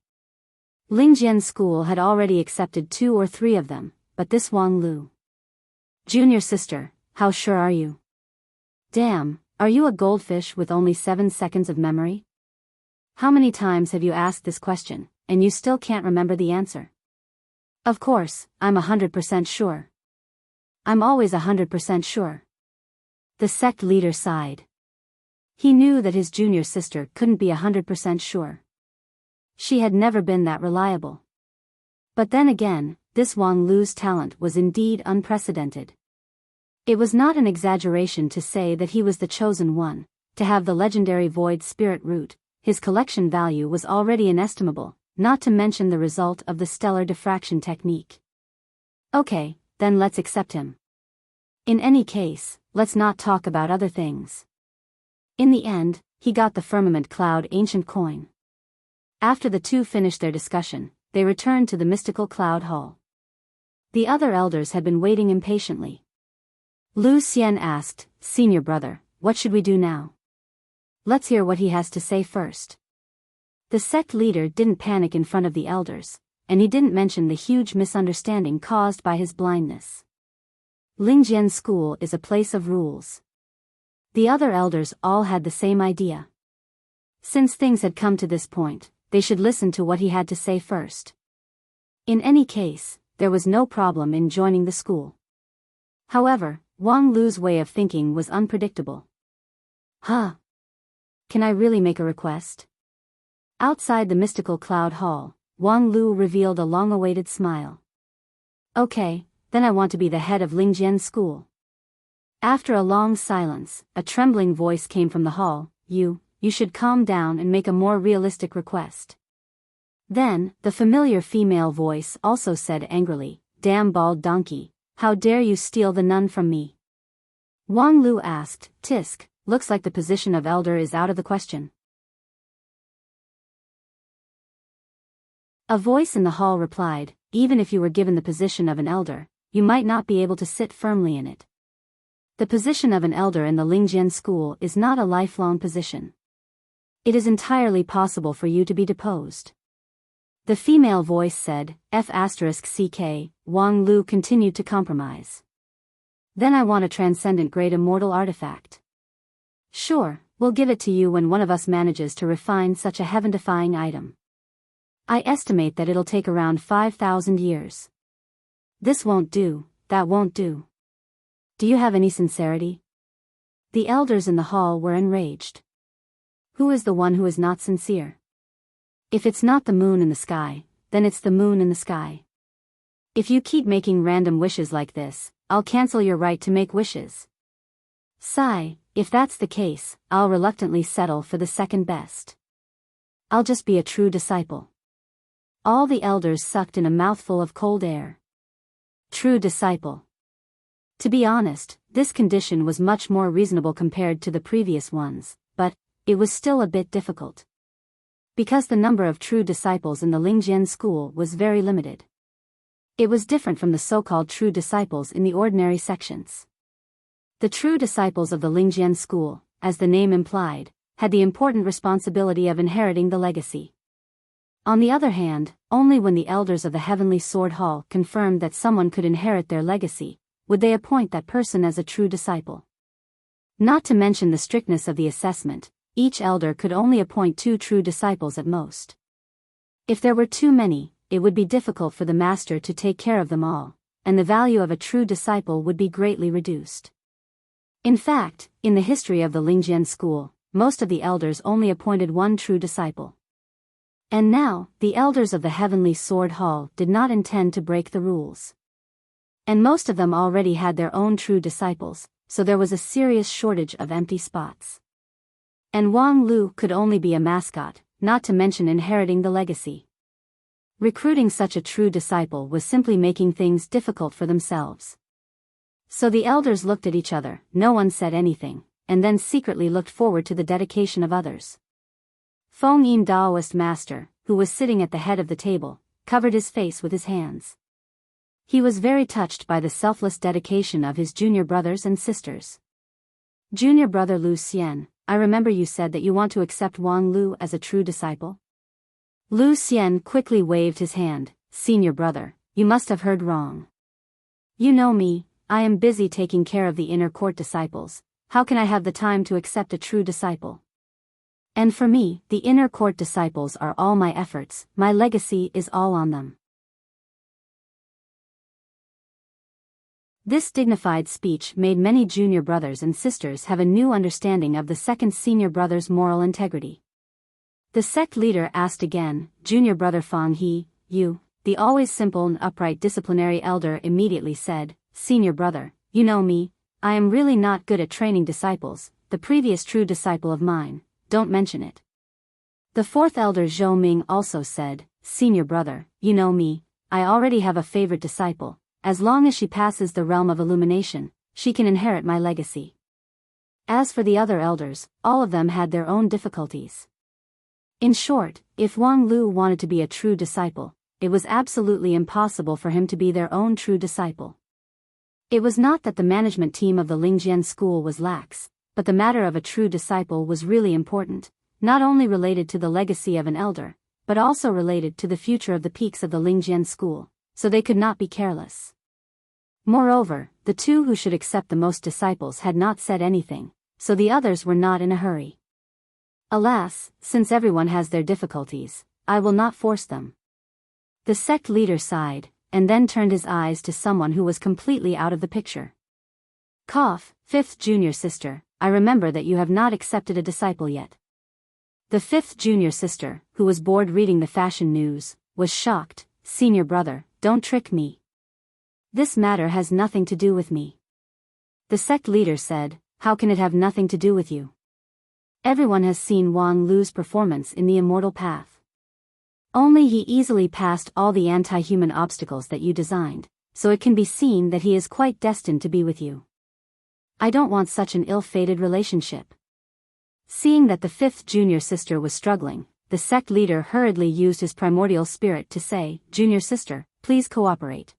A: Lingjian's school had already accepted 2 or 3 of them, but this Wang Lu. Junior sister, how sure are you? Damn, are you a goldfish with only 7 seconds of memory? How many times have you asked this question, and you still can't remember the answer? Of course, I'm 100% sure. I'm always 100% sure. The sect leader sighed. He knew that his junior sister couldn't be 100% sure. She had never been that reliable. But then again, this Wang Lu's talent was indeed unprecedented. It was not an exaggeration to say that he was the chosen one. To have the legendary void spirit root, his collection value was already inestimable, not to mention the result of the stellar diffraction technique. Okay, then let's accept him. In any case, let's not talk about other things. In the end, he got the firmament cloud ancient coin. After the two finished their discussion, they returned to the mystical cloud hall. The other elders had been waiting impatiently. Lu Xian asked, "Senior brother, what should we do now?" Let's hear what he has to say first. The sect leader didn't panic in front of the elders, and he didn't mention the huge misunderstanding caused by his blindness. Lingjian's school is a place of rules. The other elders all had the same idea. Since things had come to this point, they should listen to what he had to say first. In any case, there was no problem in joining the school. However, Wang Lu's way of thinking was unpredictable. Huh? can I really make a request? Outside the mystical cloud hall, Wang Lu revealed a long-awaited smile. Okay, then I want to be the head of Lingjian school. After a long silence, a trembling voice came from the hall, you should calm down and make a more realistic request. Then, the familiar female voice also said angrily, damn bald donkey, how dare you steal the nun from me? Wang Lu asked, Tisk, looks like the position of elder is out of the question. A voice in the hall replied, even if you were given the position of an elder, you might not be able to sit firmly in it. The position of an elder in the Lingjian school is not a lifelong position. It is entirely possible for you to be deposed. The female voice said, F***ck, Wang Lu continued to compromise. Then I want a transcendent grade immortal artifact. Sure, we'll give it to you when one of us manages to refine such a heaven-defying item. I estimate that it'll take around 5,000 years. This won't do, that won't do. Do you have any sincerity? The elders in the hall were enraged. Who is the one who is not sincere? If it's not the moon in the sky, then it's the moon in the sky. If you keep making random wishes like this, I'll cancel your right to make wishes. Sigh, if that's the case, I'll reluctantly settle for the second best. I'll just be a true disciple. All the elders sucked in a mouthful of cold air. True disciple. To be honest, this condition was much more reasonable compared to the previous ones, but it was still a bit difficult. Because the number of true disciples in the Lingjian school was very limited. It was different from the so-called true disciples in the ordinary sections. The true disciples of the Lingjian school, as the name implied, had the important responsibility of inheriting the legacy. On the other hand, only when the elders of the Heavenly Sword Hall confirmed that someone could inherit their legacy, would they appoint that person as a true disciple. Not to mention the strictness of the assessment, each elder could only appoint 2 true disciples at most. If there were too many, it would be difficult for the master to take care of them all, and the value of a true disciple would be greatly reduced. In fact, in the history of the Lingjian school, most of the elders only appointed 1 true disciple. And now, the elders of the Heavenly Sword Hall did not intend to break the rules. And most of them already had their own true disciples, so there was a serious shortage of empty spots. And Wang Lu could only be a mascot, not to mention inheriting the legacy. Recruiting such a true disciple was simply making things difficult for themselves. So the elders looked at each other, no one said anything, and then secretly looked forward to the dedication of others. Feng Yin Daoist master, who was sitting at the head of the table, covered his face with his hands. He was very touched by the selfless dedication of his junior brothers and sisters. Junior brother Lu Xian, I remember you said that you want to accept Wang Lu as a true disciple? Lu Xian quickly waved his hand, senior brother, you must have heard wrong. You know me, I am busy taking care of the inner court disciples, how can I have the time to accept a true disciple? And for me, the inner court disciples are all my efforts, my legacy is all on them. This dignified speech made many junior brothers and sisters have a new understanding of the second senior brother's moral integrity. The sect leader asked again, Junior brother Fang He, you, the always simple and upright disciplinary elder immediately said, Senior brother, you know me, I am really not good at training disciples, the previous true disciple of mine, don't mention it. The fourth elder Zhou Ming also said, Senior brother, you know me, I already have a favorite disciple. As long as she passes the realm of illumination, she can inherit my legacy. As for the other elders, all of them had their own difficulties. In short, if Wang Lu wanted to be a true disciple, it was absolutely impossible for him to be their own true disciple. It was not that the management team of the Lingjian school was lax, but the matter of a true disciple was really important, not only related to the legacy of an elder, but also related to the future of the peaks of the Lingjian school, so they could not be careless. Moreover, the 2 who should accept the most disciples had not said anything, so the others were not in a hurry. Alas, since everyone has their difficulties, I will not force them. The sect leader sighed, and then turned his eyes to someone who was completely out of the picture. Cough, 5th junior sister, I remember that you have not accepted a disciple yet. The fifth junior sister, who was bored reading the fashion news, was shocked. Senior brother, don't trick me. This matter has nothing to do with me. The sect leader said, how can it have nothing to do with you? Everyone has seen Wang Lu's performance in the immortal path. Only he easily passed all the anti-human obstacles that you designed, so it can be seen that he is quite destined to be with you. I don't want such an ill-fated relationship. Seeing that the fifth junior sister was struggling, the sect leader hurriedly used his primordial spirit to say, Junior sister, please cooperate.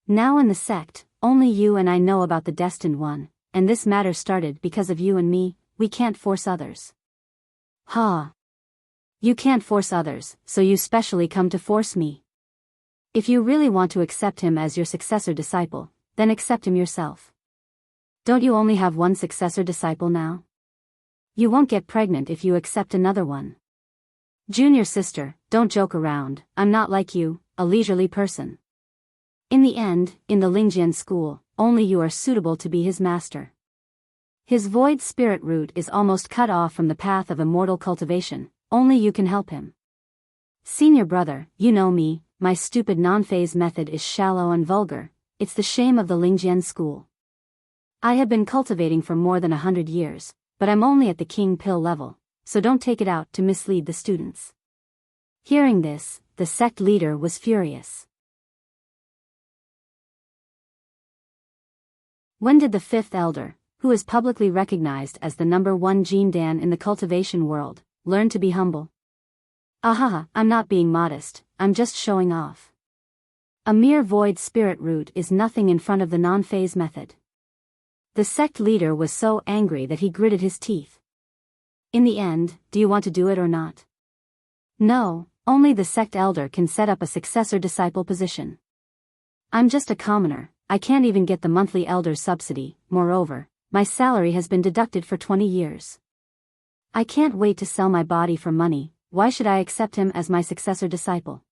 A: Now in the sect, only you and I know about the destined one, and this matter started because of you and me. We can't force others. Ha! You can't force others, so you specially come to force me. If you really want to accept him as your successor disciple, then accept him yourself. Don't you only have one successor disciple now? You won't get pregnant if you accept another one. Junior sister, don't joke around, I'm not like you, a leisurely person. In the end, in the Lingjian school, only you are suitable to be his master. His void spirit root is almost cut off from the path of immortal cultivation, only you can help him. Senior brother, you know me, my stupid non-phase method is shallow and vulgar, it's the shame of the Lingjian school. I have been cultivating for more than 100 years, but I'm only at the king pill level, so don't take it out to mislead the students. Hearing this, the sect leader was furious. When did the fifth elder, who is publicly recognized as the #1 Gene Dan in the cultivation world, learn to be humble? Ahaha, I'm not being modest, I'm just showing off. A mere void spirit root is nothing in front of the non-phase method. The sect leader was so angry that he gritted his teeth. In the end, do you want to do it or not? No, only the sect elder can set up a successor disciple position. I'm just a commoner, I can't even get the monthly elder's subsidy, moreover, my salary has been deducted for 20 years. I can't wait to sell my body for money, why should I accept him as my successor disciple?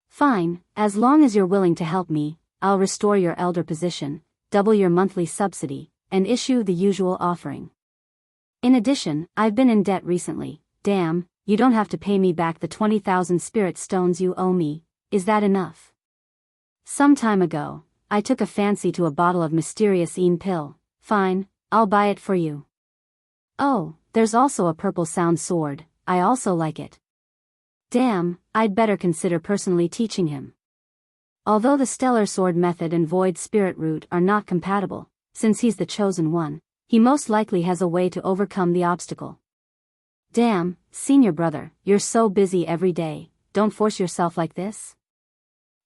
A: Fine, as long as you're willing to help me, I'll restore your elder position, double your monthly subsidy, and issue the usual offering. In addition, I've been in debt recently, damn, you don't have to pay me back the 20,000 spirit stones you owe me, is that enough? Some time ago, I took a fancy to a bottle of mysterious Een pill, fine, I'll buy it for you. Oh, there's also a purple sound sword, I also like it. Damn, I'd better consider personally teaching him. Although the stellar sword method and void spirit root are not compatible, since he's the chosen one, he most likely has a way to overcome the obstacle. Damn, senior brother, you're so busy every day, don't force yourself like this.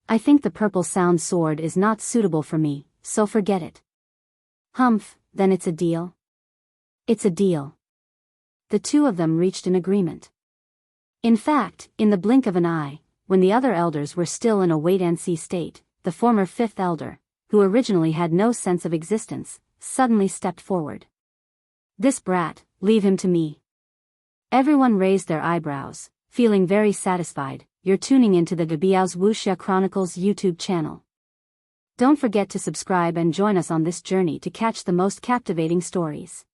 A: I think the purple sound sword is not suitable for me, so forget it. Humph, then it's a deal? It's a deal. The two of them reached an agreement. In fact, in the blink of an eye, when the other elders were still in a wait-and-see state, the former fifth elder, who originally had no sense of existence, suddenly stepped forward. This brat, leave him to me. Everyone raised their eyebrows, feeling very satisfied. You're tuning into the Biyao's Wuxia Chronicles YouTube channel. Don't forget to subscribe and join us on this journey to catch the most captivating stories.